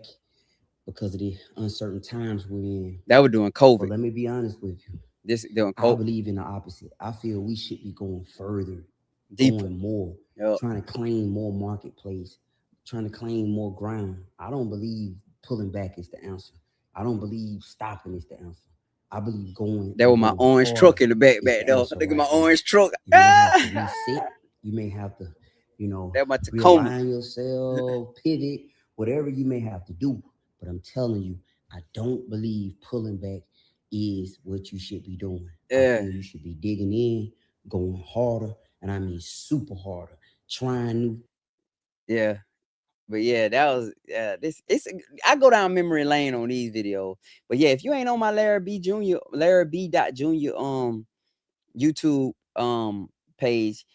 because of the uncertain times we're in. That was doing COVID. But let me be honest with you. I believe in the opposite. I feel we should be going further, deeper, going more, trying to claim more marketplace, trying to claim more ground. I don't believe pulling back is the answer. I don't believe stopping is the answer. I believe going. That was my orange truck in the back though. Look at my orange truck. You may have to reset. You may have to, realign yourself, pivot, whatever you may have to do. But I'm telling you, I don't believe pulling back is what you should be doing. Yeah. I think you should be digging in, going harder, and I mean super harder, trying new. Yeah. But yeah, that was I go down memory lane on these videos. But yeah, if you ain't on my Larry B. Jr. YouTube page,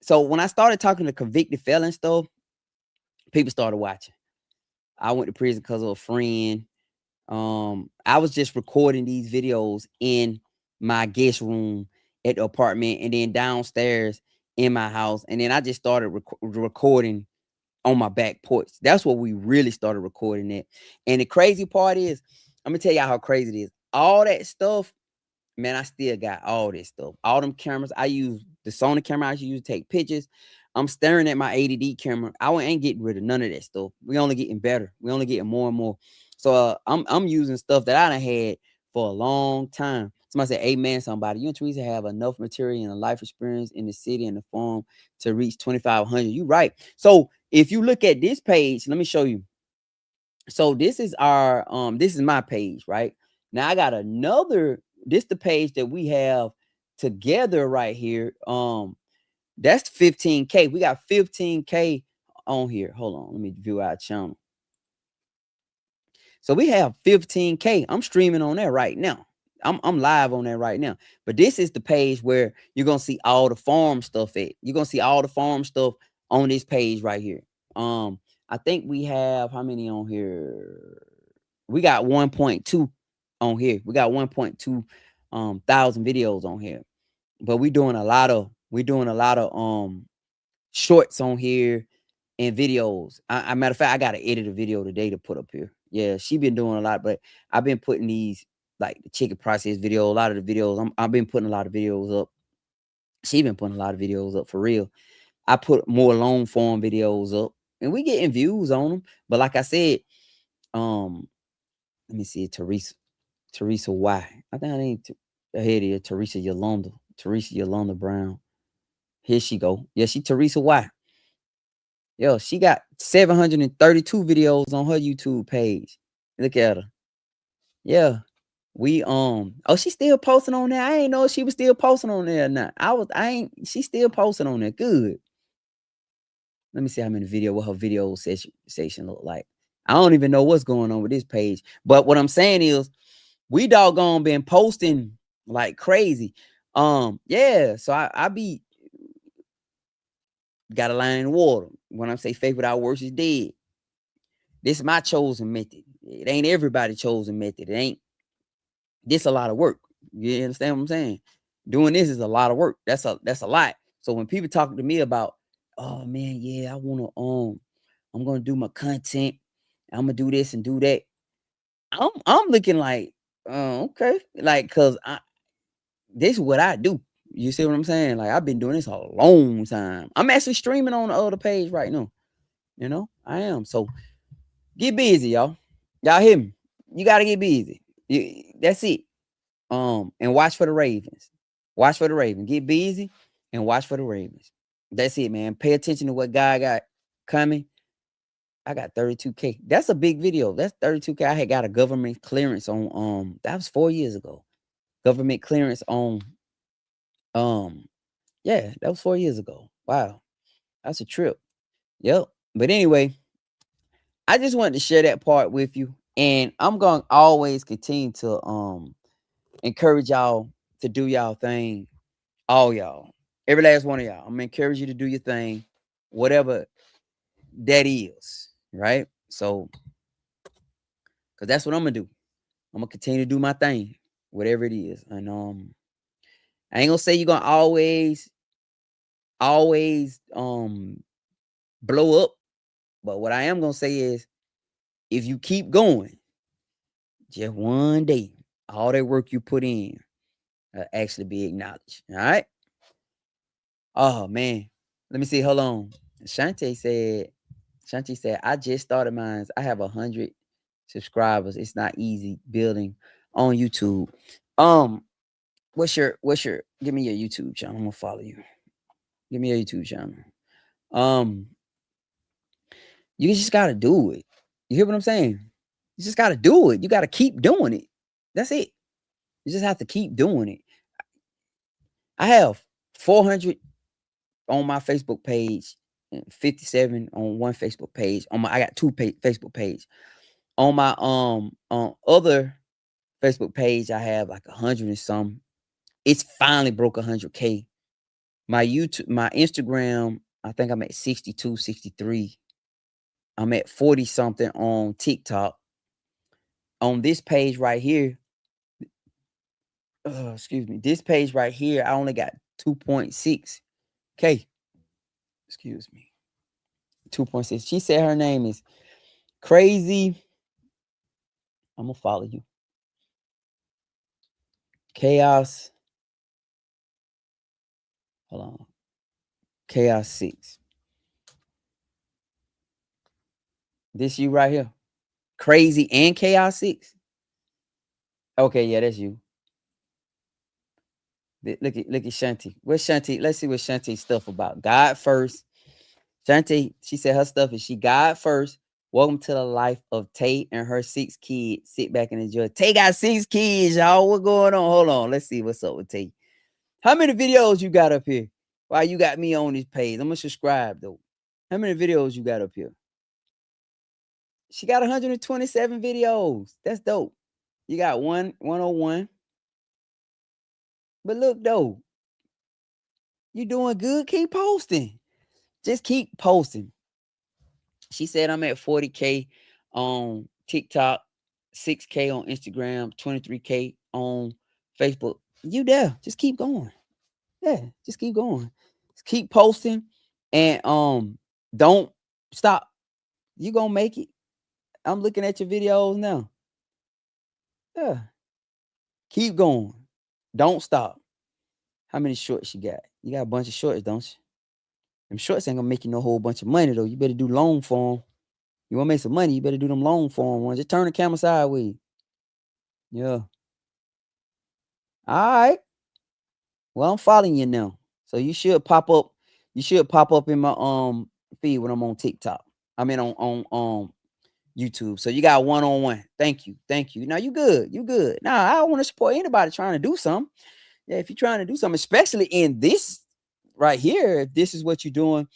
so when I started talking to convicted felon stuff, people started watching. I went to prison because of a friend. I was just recording these videos in my guest room at the apartment, and then downstairs in my house. And then I just started recording on my back porch. That's what we really started recording at. And the crazy part is, I'm gonna tell y'all how crazy it is. All that stuff, man, I still got all this stuff. All them cameras. I use the Sony camera I use to take pictures. I'm staring at my 80D camera. I ain't getting rid of none of that stuff. We only getting better. We only getting more and more. So I'm using stuff that I done had for a long time. Somebody said, "Amen." Somebody, you and Teresa have enough material and a life experience in the city and the farm to reach 2,500. You right. So if you look at this page, let me show you. So this is our this is my page, right? Now I got another. This the page that we have together right here. That's 15K. We got 15K on here. Hold on, let me view our channel. So we have 15K. I'm streaming on that right now. I'm live on that right now. But this is the page where you're gonna see all the farm stuff at. You're gonna see all the farm stuff on this page right here. I think we have how many on here? We got 1.2 on here. We got 1.2 thousand videos on here. But we're doing a lot of shorts on here and videos. I matter of fact, I gotta edit a video today to put up here. Yeah, she been doing a lot, but I've been putting these like the chicken process video, a lot of the videos. I've been putting a lot of videos up. She been putting a lot of videos up for real. I put more long form videos up, and we getting views on them. But like I said, let me see, Teresa Y. I think I ain't ahead here. Teresa Yolanda Brown. Here she go. Yeah, she Teresa Y. Yo, she got 732 videos on her YouTube page. Look at her. Yeah. We oh, she's still posting on there. I ain't know she was still posting on there or not. She's still posting on there. Good. Let me see how many what her video section look like. I don't even know what's going on with this page. But what I'm saying is we doggone been posting like crazy. Yeah. So I be got a line in water. When I say faith without works is dead. This is my chosen method. It ain't everybody's chosen method. It ain't this a lot of work. You understand what I'm saying? Doing this is a lot of work. That's a lot. So when people talk to me about, oh man, yeah, I wanna I'm gonna do my content, I'm gonna do this and do that. I'm looking like, okay, like cause this is what I do. You see what I'm saying? Like I've been doing this a long time. I'm actually streaming on the other page right now. You know, I am. So get busy, y'all. Y'all hear me? You gotta get busy. That's it. And watch for the Ravens. Watch for the Ravens. Get busy and watch for the Ravens. That's it, man. Pay attention to what God got coming. I got 32K. That's a big video. That's 32K. I had got a government clearance on that was 4 years ago. Government clearance on yeah, that was 4 years ago. Wow. That's a trip. Yep. But anyway, I just wanted to share that part with you. And I'm gonna always continue to encourage y'all to do y'all thing. All y'all, every last one of y'all. I'm gonna encourage you to do your thing, whatever that is, right? So, because that's what I'm gonna do. I'm gonna continue to do my thing, whatever it is. And I ain't gonna say you're gonna always blow up, but what I am gonna say is if you keep going, just one day, all that work you put in actually be acknowledged. All right. Oh man. Let me see. Hold on. Shanti said, I just started mine. I have 100 subscribers. It's not easy building on YouTube. What's your give me your YouTube channel. I'm gonna follow you. Give me your YouTube channel. You just gotta do it. You hear what I'm saying? You just gotta do it. You gotta keep doing it. That's it. You just have to keep doing it. I have 400 on my Facebook page, 57 on one Facebook page. I got two Facebook page. On my other Facebook page, I have like 100 and some. It's finally broke 100K. My Instagram, I think I'm at 62, 63. I'm at 40 something on TikTok. On this page right here, excuse me, this page right here, I only got 2.6K. Excuse me. 2.6. She said her name is Crazy. I'm gonna follow you. Chaos. Hold on. Chaos 6. This you right here. Crazy and Chaos 6. Okay, yeah, that's you. Look at Shanti. Where's Shanti? Let's see what Shanti's stuff about. God first. Shanti, she said her stuff is she God first. Welcome to the life of Tay and her 6 kids. Sit back and enjoy. Tay got 6 kids, y'all. What going on? Hold on. Let's see what's up with Tay. How many videos you got up here? Why you got me on this page? I'm gonna subscribe though. How many videos you got up here? She got 127 videos. That's dope. You got 101. But look though, you doing good. Keep posting. Just keep posting. She said I'm at 40K on TikTok, 6K on Instagram, 23K on Facebook. You there. Just keep going. Yeah, just keep going. Just keep posting and don't stop. You gonna make it. I'm looking at your videos now. Yeah. Keep going. Don't stop. How many shorts you got? You got a bunch of shorts, don't you? Them shorts ain't gonna make you no whole bunch of money though. You better do long form. You wanna make some money, you better do them long form ones. Just turn the camera sideways. Yeah. All right. Well, I'm following you now. So you should pop up. You should pop up in my feed when I'm on TikTok. I mean on YouTube. So you got 1-on-1. Thank you. Thank you. Now you good. You good. Now I don't want to support anybody trying to do something. Yeah, if you're trying to do something, especially in this right here, if this is what you're doing,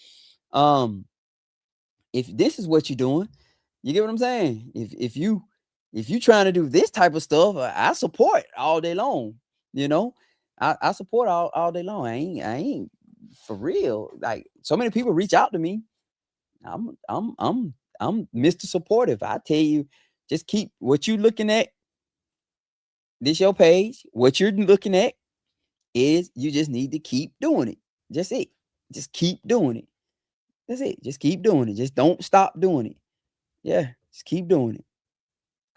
if this is what you're doing, you get what I'm saying? If you trying to do this type of stuff, I support all day long. You know, I support all day long. I ain't for real. Like so many people reach out to me. I'm Mr. Supportive. I tell you, just keep what you looking at. This your page. What you're looking at is you just need to keep doing it. Just it. Just keep doing it. That's it. Just keep doing it. Just don't stop doing it. Yeah, just keep doing it.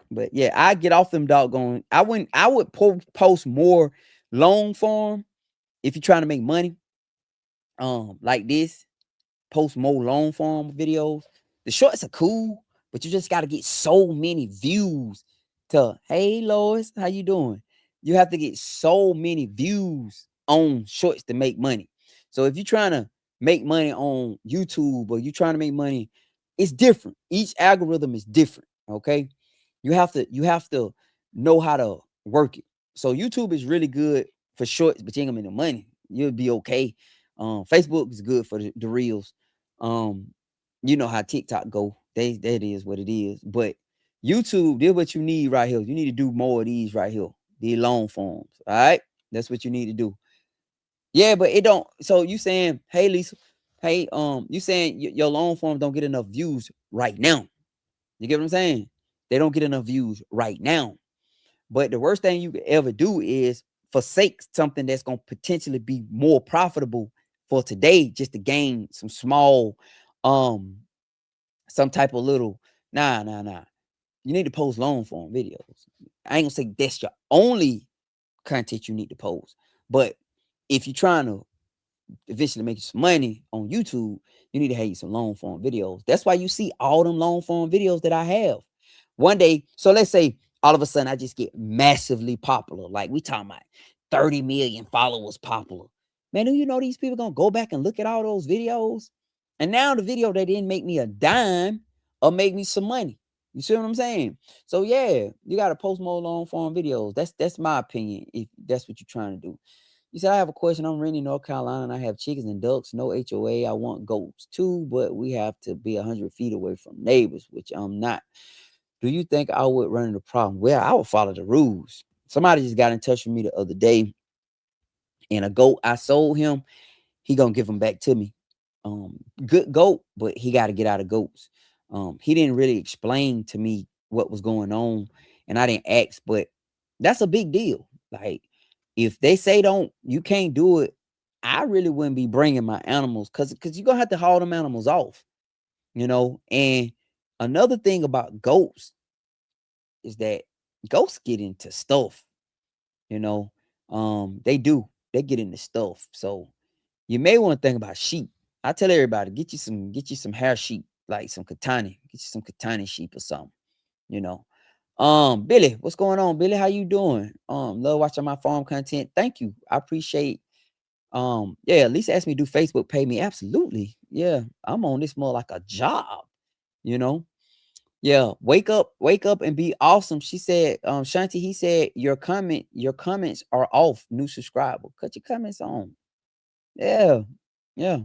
But yeah, I get off them doggone. I would post more long form if you're trying to make money. Like this, post more long form videos. The shorts are cool, but you just got to get so many views to, hey Lois, how you doing? You have to get so many views on shorts to make money. So if you're trying to make money on YouTube or you're trying to make money, it's different. Each algorithm is different. Okay. You have to know how to work it. So YouTube is really good for shorts, but you ain't gonna make no money. You'll be okay. Facebook is good for the reels. You know how TikTok go. That is what it is. But YouTube, did what you need right here. You need to do more of these right here. These long forms. All right. That's what you need to do. Yeah, but it don't. So you saying, hey Lisa, hey, you saying your long forms don't get enough views right now. You get what I'm saying? They don't get enough views right now. But the worst thing you could ever do is forsake something that's going to potentially be more profitable for today just to gain some small, some type of little, nah. You need to post long form videos. I ain't gonna say that's your only content you need to post. But if you're trying to eventually make some money on YouTube, you need to have some long form videos. That's why you see all them long form videos that I have. One day, so let's say all of a sudden I just get massively popular. Like we talking about 30 million followers popular. Man, do you know these people gonna go back and look at all those videos? And now the video that didn't make me a dime or make me some money. You see what I'm saying? So yeah, you gotta post more long form videos. That's my opinion. If that's what you're trying to do. You said, I have a question. I'm renting North Carolina and I have chickens and ducks, no HOA. I want goats too, but we have to be 100 feet away from neighbors, which I'm not. Do you think I would run into a problem? Well, I would follow the rules. Somebody just got in touch with me the other day, and a goat I sold him, he gonna give them back to me. Good goat, but he got to get out of goats. He didn't really explain to me what was going on, and I didn't ask, but that's a big deal. Like, If they say you can't do it, I really wouldn't be bringing my animals because you're gonna have to haul them animals off, you know. And another thing about goats is that goats get into stuff, you know. They get into stuff. So you may want to think about sheep. I tell everybody, get you some hair sheep, like some katani. Get you some katani sheep or something, you know. Billy, what's going on? Billy, how you doing? Love watching my farm content. Thank you. I appreciate. Yeah, Lisa asked me, do Facebook pay me? Absolutely. Yeah, I'm on this more like a job, you know. Yeah, wake up and be awesome. She said, Shanti, he said, your comments are off. New subscriber. Cut your comments on. Yeah, yeah,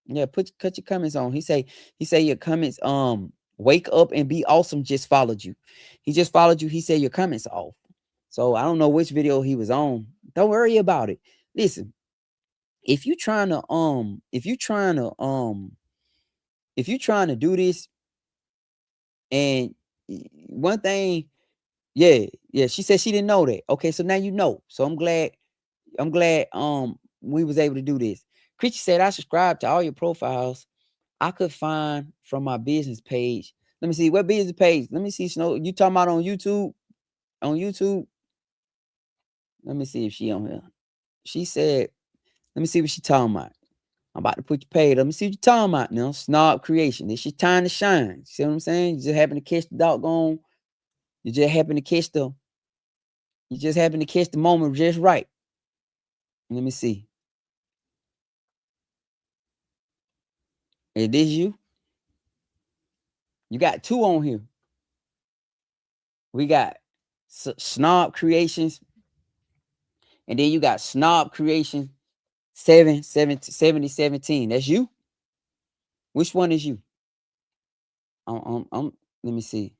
yeah. Cut your comments on. He say your comments, wake up and be awesome just followed you. He just followed you. He said your comments are off. So I don't know which video he was on. Don't worry about it. Listen, if you trying to do this, and one thing, yeah, she said she didn't know that. Okay, so now you know. So I'm glad we was able to do this. Christy said I subscribe to all your profiles. I could find from my business page. Let me see what business page. Let me see, Snow. You talking about on YouTube? On YouTube? Let me see if she on here. She said, let me see what she talking about. I'm about to put your page. Let me see what you're talking about now. Snob creation. This your time to shine. See what I'm saying? You just happen to catch the doggone. You just happen to catch the moment just right. Let me see. Is this you? You got two on here. We got Snob Creations, and then you got Snob Creation 7017. That's you? Which one is you? Let me see.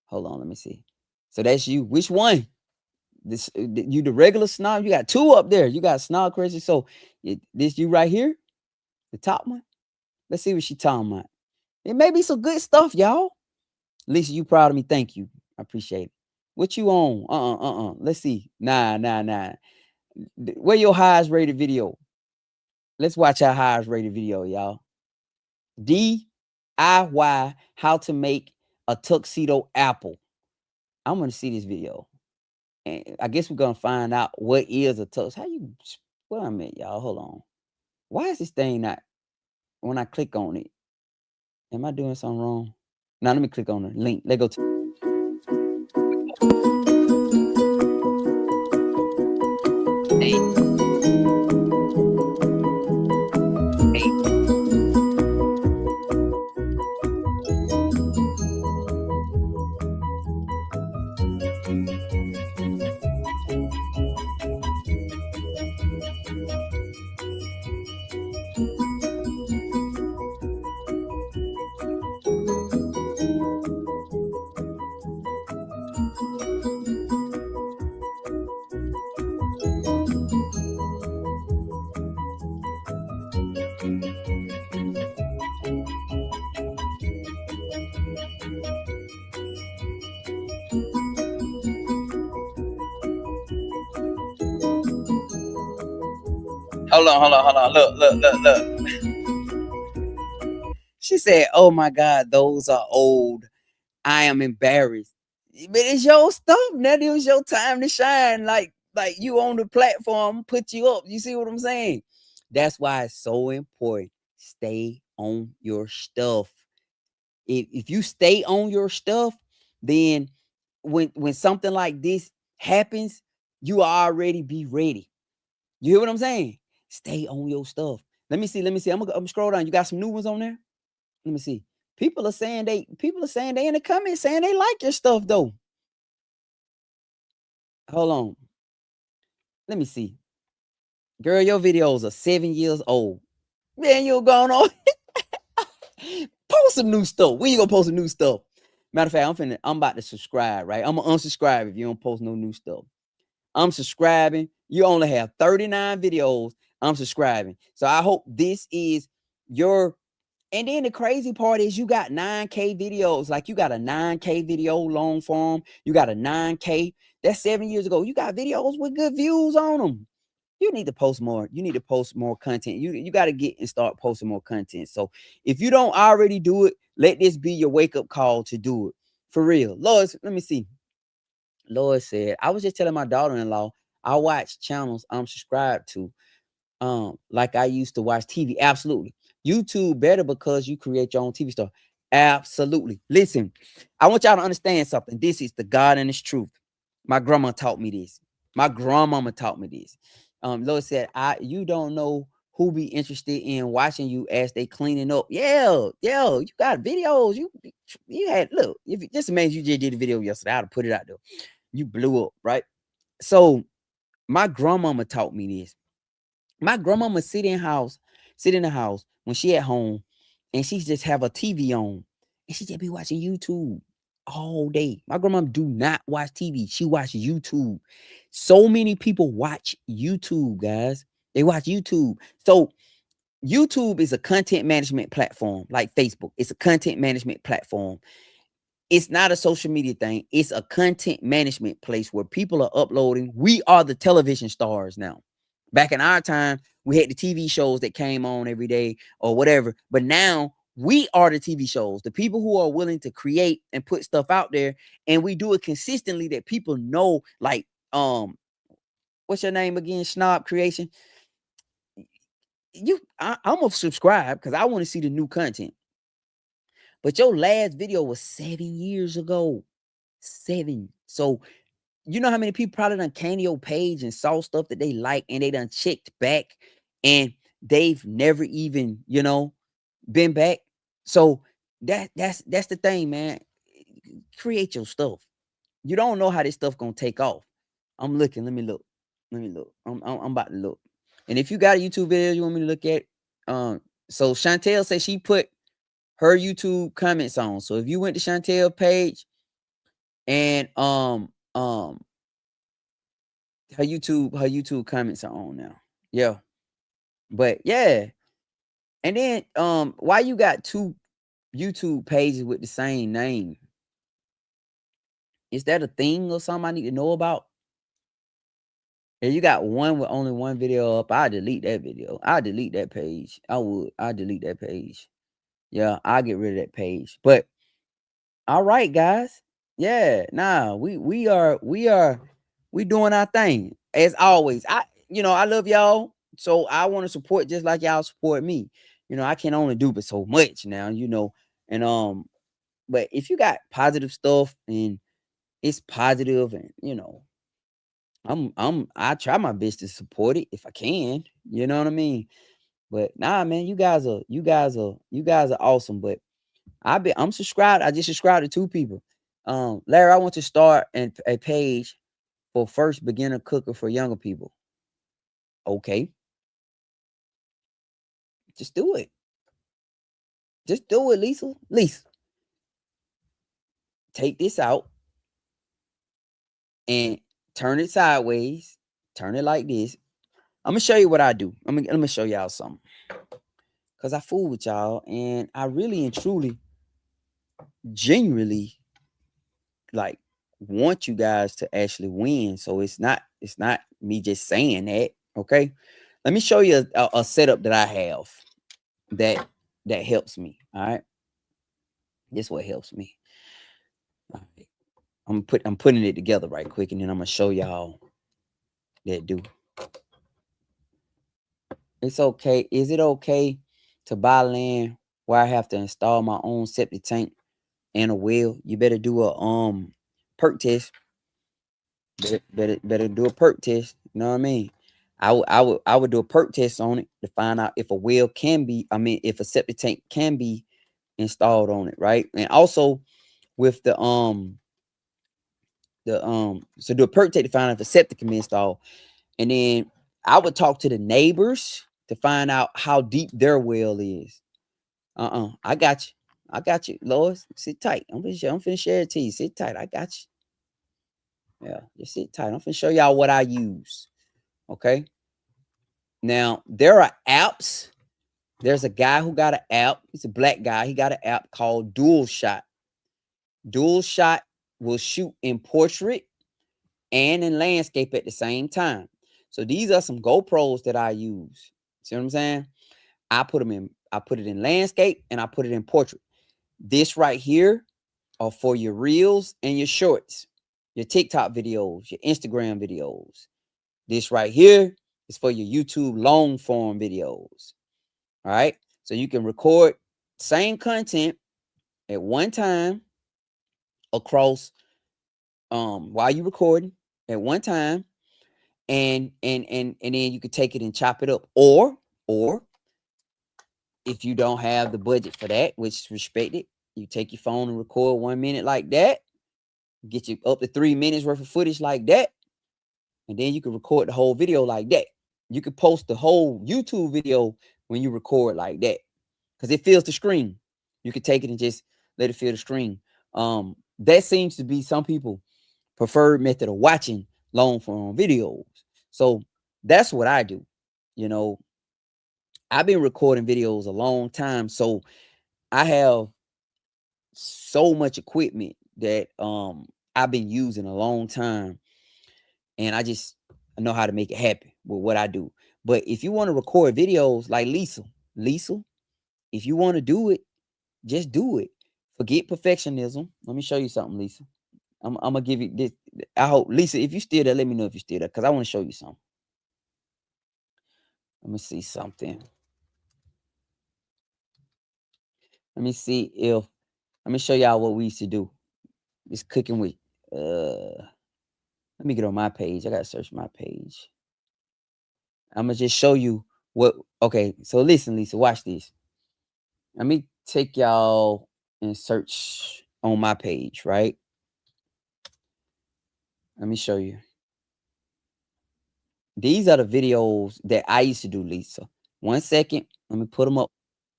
Hold on, let me see. So that's you. Which one? This you the regular snob? You got two up there. You got Snob Creation. So this you right here, the top one. Let's see what she talking about. It may be some good stuff, y'all. Lisa, you proud of me? Thank you. I appreciate it. What you on? Let's see. Nah. Where your highest rated video? Let's watch our highest rated video, y'all. DIY how to make a tuxedo apple. I'm gonna see this video, and I guess we're gonna find out what is a tux. How you? Where I'm at, y'all? Hold on. Why is this thing not? When I click on it, am I doing something wrong? Now let me click on the link. Let's go to. Hold on. Look. She said, "Oh my God, those are old. I am embarrassed." But it's your stuff. Now it was your time to shine. Like you on the platform, put you up. You see what I'm saying? That's why it's so important. Stay on your stuff. If you stay on your stuff, then when something like this happens, you already be ready. You hear what I'm saying? Stay on your stuff. Let me see. I'm gonna scroll down. You got some new ones on there? Let me see. People are saying they in the comments saying they like your stuff though. Hold on. Let me see. Girl, your videos are 7 years old. Man, you're going on. Post some new stuff. When you gonna post some new stuff? Matter of fact, I'm about to subscribe, right? I'm gonna unsubscribe if you don't post no new stuff. I'm subscribing. You only have 39 videos. I'm subscribing. So I hope this is your And then the crazy part is you got 9K videos. Like you got a 9K video long form. You got a 9K. That's 7 years ago. You got videos with good views on them. You need to post more. You need to post more content. You got to get and start posting more content. So if you don't already do it, let this be your wake-up call to do it. For real. Lois, let me see. Lois said, I was just telling my daughter-in-law, I watch channels I'm subscribed to. Like I used to watch TV. Absolutely. YouTube better because you create your own TV star. Absolutely. Listen, I want y'all to understand something. This is the God and His truth. My grandma taught me this. My grandmama taught me this. Lois said, you don't know who be interested in watching you as they cleaning up. Yeah, you got videos. You had, look, if just imagine you just did a video yesterday, I'd have put it out there. You blew up, right? So my grandmama taught me this. My grandmama sit in the house when she at home, and she just have a TV on, and she just be watching YouTube all day. My grandmama do not watch TV. She watch YouTube. So many people watch YouTube, guys. They watch YouTube. So YouTube is a content management platform like Facebook. It's a content management platform. It's not a social media thing. It's a content management place where people are uploading. We are the television stars now. Back in our time, we had the TV shows that came on every day or whatever. But now we are the TV shows, the people who are willing to create and put stuff out there. And we do it consistently that people know, like, what's your name again? Snob Creation. I'm gonna subscribe because I want to see the new content. But your last video was 7 years ago. 7. So you know how many people probably done came to your page and saw stuff that they like and they done checked back and they've never even, been back. So that's the thing, man. Create your stuff. You don't know how this stuff gonna take off. I'm looking. Let me look. I'm about to look. And if you got a YouTube video you want me to look at, so Chantel says she put her YouTube comments on. So if you went to Chantel page and her YouTube comments are on now. Yeah. But yeah. And then why you got 2 YouTube pages with the same name? Is that a thing or something I need to know about? And you got one with only one video up, I delete that video. I delete that page. I delete that page. Yeah, I'll get rid of that page. But all right, guys. Yeah, nah, we doing our thing. As always. I love y'all. So I want to support just like y'all support me. I can only do but so much now, and but if you got positive stuff and it's positive and I try my best to support it if I can, you know what I mean? But nah, man, you guys are awesome. But I'm subscribed. I just subscribed to 2 people. Larry, I want to start a page for first beginner cooker for younger people. Okay. Just do it. Just do it, Lisa. Lisa, take this out and turn it sideways. Turn it like this. I'm gonna show you what I do. I'm gonna show y'all something. Cause I fool with y'all, and I really and truly, genuinely, like want you guys to actually win. So it's not me just saying that. Okay. Let me show you a setup that I have that helps me. All right. This what helps me. All right. I'm putting it together right quick, and then I'm gonna show y'all that do. It's okay. Is it okay to buy land where I have to install my own septic tank and a well? You better do a perk test. Better do a perk test. You know what I mean? I would do a perk test on it to find out if a well can be. I mean, if a septic tank can be installed on it, right? And also with so do a perk test to find out if a septic can be installed, and then I would talk to the neighbors to find out how deep their well is. I got you, Lois. Sit tight. I'm finna share it to you. Sit tight. I got you. Yeah, just sit tight. I'm finna show y'all what I use. Okay. Now there are apps There's a guy who got an app. He's a black guy. He got an app called Dual Shot. Dual Shot will shoot in portrait and in landscape at the same time. So these are some GoPros that I use. See what I'm saying? I put it in landscape and I put it in portrait. This right here are for your reels and your shorts, your TikTok videos, your Instagram videos. This right here is for your YouTube long form videos. All right. So you can record same content at one time across while you recording at one time, and then you could take it and chop it up. Or if you don't have the budget for that, which is respected, you take your phone and record 1 minute like that, get you up to 3 minutes worth of footage like that, and then you can record the whole video like that. You could post the whole YouTube video when you record like that, because it fills the screen. You could take it and just let it fill the screen. That seems to be some people preferred method of watching long form videos. So that's what I do. You know, I've been recording videos a long time, so I have so much equipment that I've been using a long time, and I know how to make it happen with what I do. But if you want to record videos like Lisa, if you want to do it, just do it. Forget perfectionism. Let me show you something, Lisa. I'm gonna give you this. I hope, Lisa, if you still there, let me know if you still there, because I want to show you something. Let me see something. Let me see if let me show y'all what we used to do. It's cooking with let me get on my page. I gotta search my page. I'm gonna just show you what. Okay, so listen, Lisa, watch this. Let me take y'all and search on my page, right? Let me show you. These are the videos that I used to do, Lisa. 1 second. Let me put them up.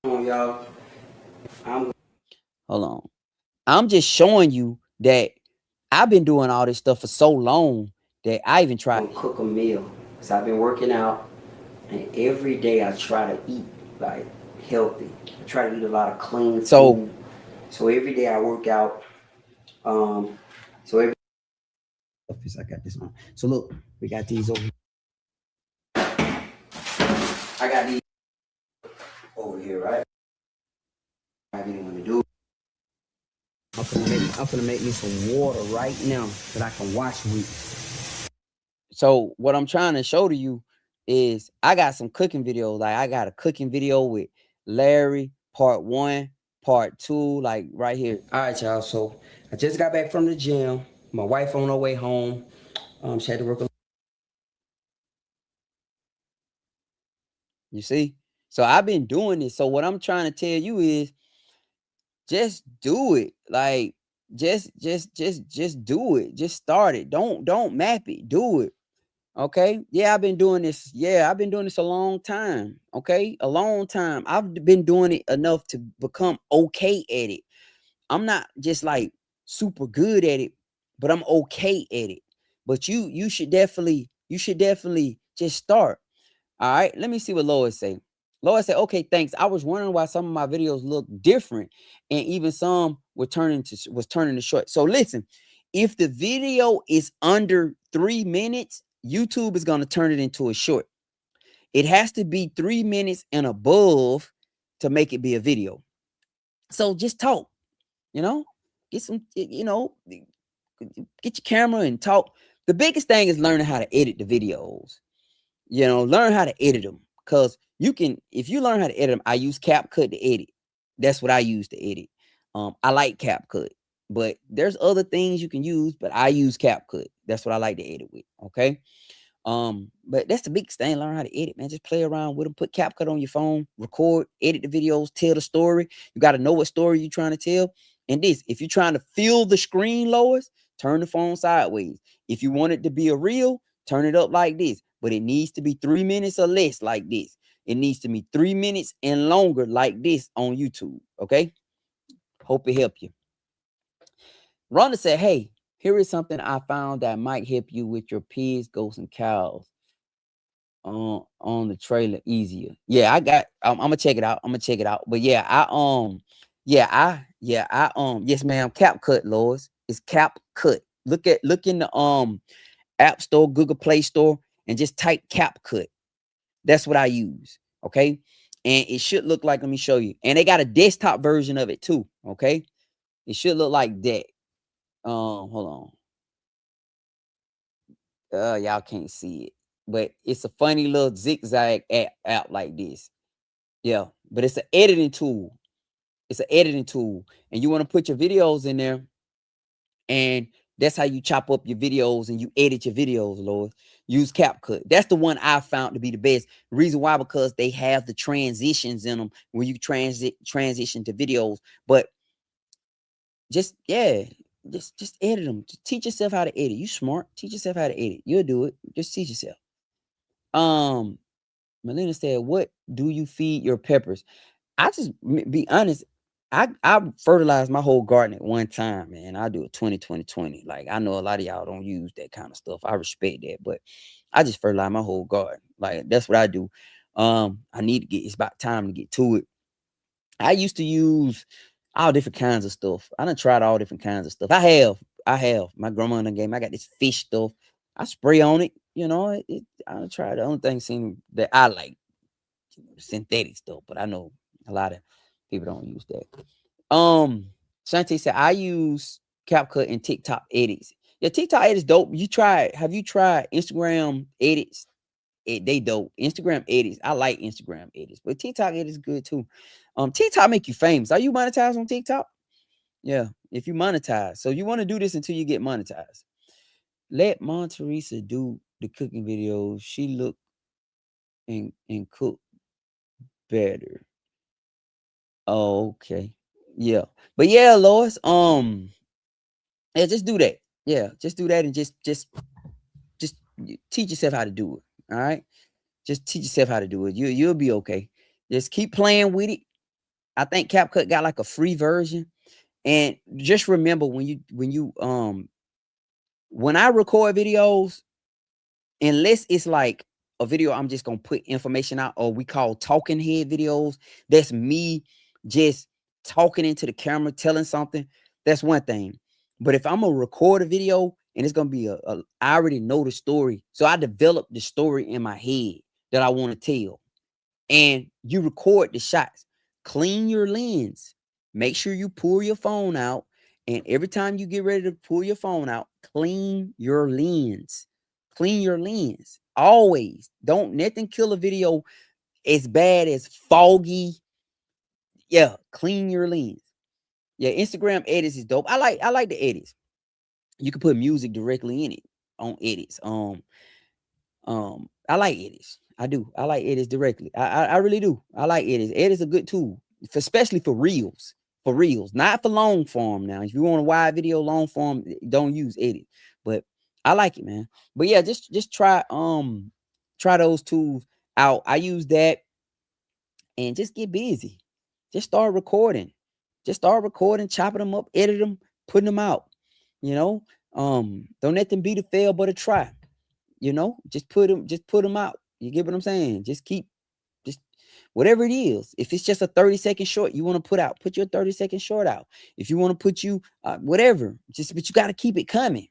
Y'all. Hold on. I'm just showing you that I've been doing all this stuff for so long that I even try to cook a meal. So I've been working out, and every day I try to eat like healthy. I try to eat a lot of clean food. So every day I work out. So every I got this on. So look, we got these over here. I got these over here, right? I didn't want to do. I'm gonna make me some water right now that I can wash with. So what I'm trying to show to you is I got some cooking videos. Like I got a cooking video with Larry, part 1, part 2, like right here. All right, y'all. So I just got back from the gym. My wife on her way home. She had to work. You see? So I've been doing this. So what I'm trying to tell you is just do it. Like just do it. Just start it. Don't map it. Do it. Okay. Yeah, I've been doing this. Yeah, I've been doing this a long time. Okay. A long time. I've been doing it enough to become okay at it. I'm not just like super good at it, but I'm okay at it. But you should definitely just start. All right, let me see what Lois say. Lois said, "Okay, thanks. I was wondering why some of my videos look different, and even some was turning to short." So listen, if the video is under 3 minutes, YouTube is going to turn it into a short. It has to be 3 minutes and above to make it be a video. So just talk, you know, get some, get your camera and talk. The biggest thing is learning how to edit the videos. Learn how to edit them, because if you learn how to edit them. I use CapCut to edit. That's what I use to edit. I like CapCut, but there's other things you can use, but I use CapCut. That's what I like to edit with. Okay. But that's the biggest thing. Learn how to edit, man. Just play around with them. Put CapCut on your phone, record, edit the videos, tell the story. You got to know what story you're trying to tell. And if you're trying to fill the screen, Lois, turn the phone sideways. If you want it to be a reel, turn it up like this. But it needs to be 3 minutes or less like this. It needs to be 3 minutes and longer like this on YouTube. Okay. Hope it helped you. Rhonda said, "Hey, here is something I found that might help you with your pigs, goats, and cows. on the trailer easier. Yeah, I'm gonna check it out. I'm gonna check it out. But yeah, yes, ma'am. CapCut, Lois. It's CapCut. Look in the App Store, Google Play Store, and just type CapCut. That's what I use. Okay. And it should look like, let me show you. And they got a desktop version of it too. Okay. It should look like that. Hold on. Y'all can't see it, but it's a funny little zigzag app like this. Yeah, but it's an editing tool. It's an editing tool, and you want to put your videos in there, and that's how you chop up your videos and you edit your videos, Lord. Use CapCut. That's the one I found to be the best. Reason why, because they have the transitions in them when you transition to videos. But just just edit them. Just teach yourself how to edit. You smart. Teach yourself how to edit. You'll do it. Just teach yourself. Melina said, "What do you feed your peppers?" I just be honest. I fertilized my whole garden at one time, man. I do it 20. Like, I know a lot of y'all don't use that kind of stuff. I respect that, but I just fertilize my whole garden. Like, that's what I do. I need to get. It's about time to get to it. I used to use all different kinds of stuff. I done tried all different kinds of stuff. I have. My grandma in the game. I got this fish stuff. I spray on it. You know, I done tried. The only thing seem that I like synthetic stuff, but I know a lot of people don't use that. Shantae said I use CapCut and TikTok edits. Yeah, TikTok edits dope. Have you tried Instagram edits? They dope. Instagram edits. I like Instagram edits, but TikTok edits good too. TikTok make you famous. Are you monetized on TikTok? Yeah, if you monetize. So you want to do this until you get monetized. Let Mom Teresa do the cooking videos. She look and cook better. Oh, okay. Yeah. But yeah, Lois, yeah, just do that. Yeah, just do that and just teach yourself how to do it. All right. Just teach yourself how to do it. You'll be okay. Just keep playing with it. I think CapCut got like a free version. And just remember when I record videos, unless it's like a video I'm just gonna put information out, or we call talking head videos, that's me just talking into the camera, telling something, that's one thing. But if I'm gonna record a video and it's gonna be I already know the story, so I develop the story in my head that I want to tell, and you record the shots. Clean your lens. Make sure you pull your phone out, and every time you get ready to pull your phone out, clean your lens. Clean your lens. Always. Don't nothing kill a video as bad as foggy. Yeah, clean your lens. Yeah, Instagram edits is dope. I like the edits. You can put music directly in it on edits. I like edits. I do. I like edits directly. I really do. I like edits. Edits a good tool, especially for reels. For reels, not for long form. Now, if you want a wide video, long form, don't use edit. But I like it, man. But yeah, just try those tools out. I use that and just get busy. Just start recording. Just start recording, chopping them up, edit them, putting them out. You know, don't let them be the fail but a try. You know, just put them out. You get what I'm saying? Just whatever it is. If it's just a 30-second short you want to put your 30-second short out. If you want to put you whatever, but you got to keep it coming.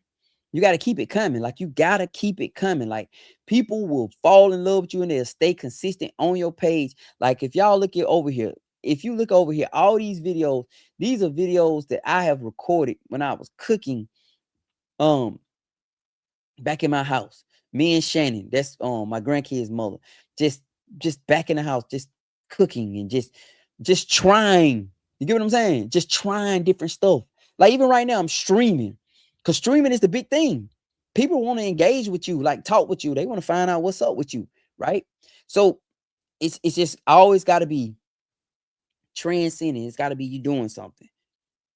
You got to keep it coming. Like, you got to keep it coming. Like, people will fall in love with you and they'll stay consistent on your page. Like, if y'all look at over here, if you look over here, all these videos, these are videos that I have recorded when I was cooking back in my house. Me and Shannon, that's my grandkid's mother. Just back in the house, just cooking and just trying. You get what I'm saying? Just trying different stuff. Like, even right now, I'm streaming. Because streaming is the big thing. People want to engage with you, like talk with you. They want to find out what's up with you, right? So it's just always got to be transcending. It's got to be you doing something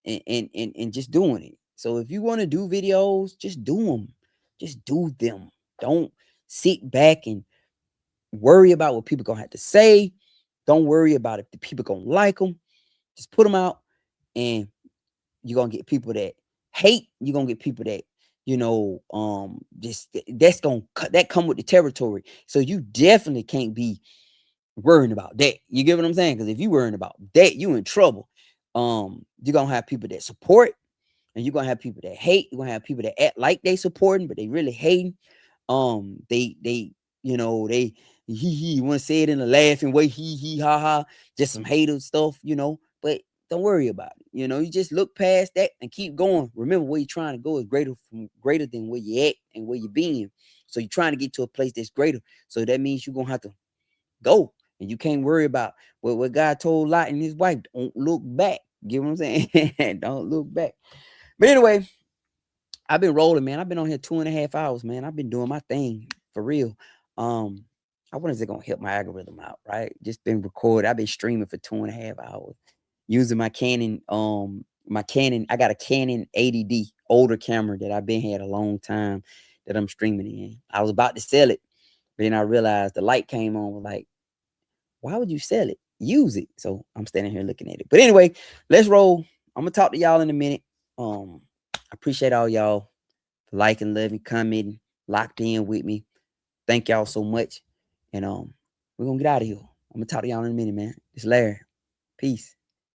and just doing it. So if you want to do videos, just do them. Just do them. Don't sit back and worry about what people gonna have to say. Don't worry about if the people gonna like them. Just put them out, and you're gonna get people that hate. You're gonna get people that just that's gonna that come with the territory. So you definitely can't be worrying about that. You get what I'm saying? Because if you worrying about that, you in trouble. You're gonna have people that support, and you're gonna have people that hate. You're gonna have people that act like they supporting, but they really hating. They they he want to say it in a laughing way, he ha ha, just some hater stuff, but don't worry about it. You just look past that and keep going. Remember, where you're trying to go is greater than where you at and where you been. So you're trying to get to a place that's greater. So that means you're gonna have to go, and you can't worry about what God told Lot and his wife. Don't look back. Get what I'm saying? Don't look back. But anyway, I've been rolling, man. I've been on here 2.5 hours, man. I've been doing my thing for real. I wonder if it's gonna help my algorithm out, right? Just been recorded. I've been streaming for 2.5 hours using my Canon. I got a Canon 80D older camera that I've been had a long time that I'm streaming in. I was about to sell it, but then I realized the light came on. Like, why would you sell it? Use it. So I'm standing here looking at it. But anyway, let's roll. I'm gonna talk to y'all in a minute. I appreciate all y'all for liking, loving, commenting, locked in with me. Thank y'all so much. And we're gonna get out of here. I'm gonna talk to y'all in a minute, man. It's Larry. Peace.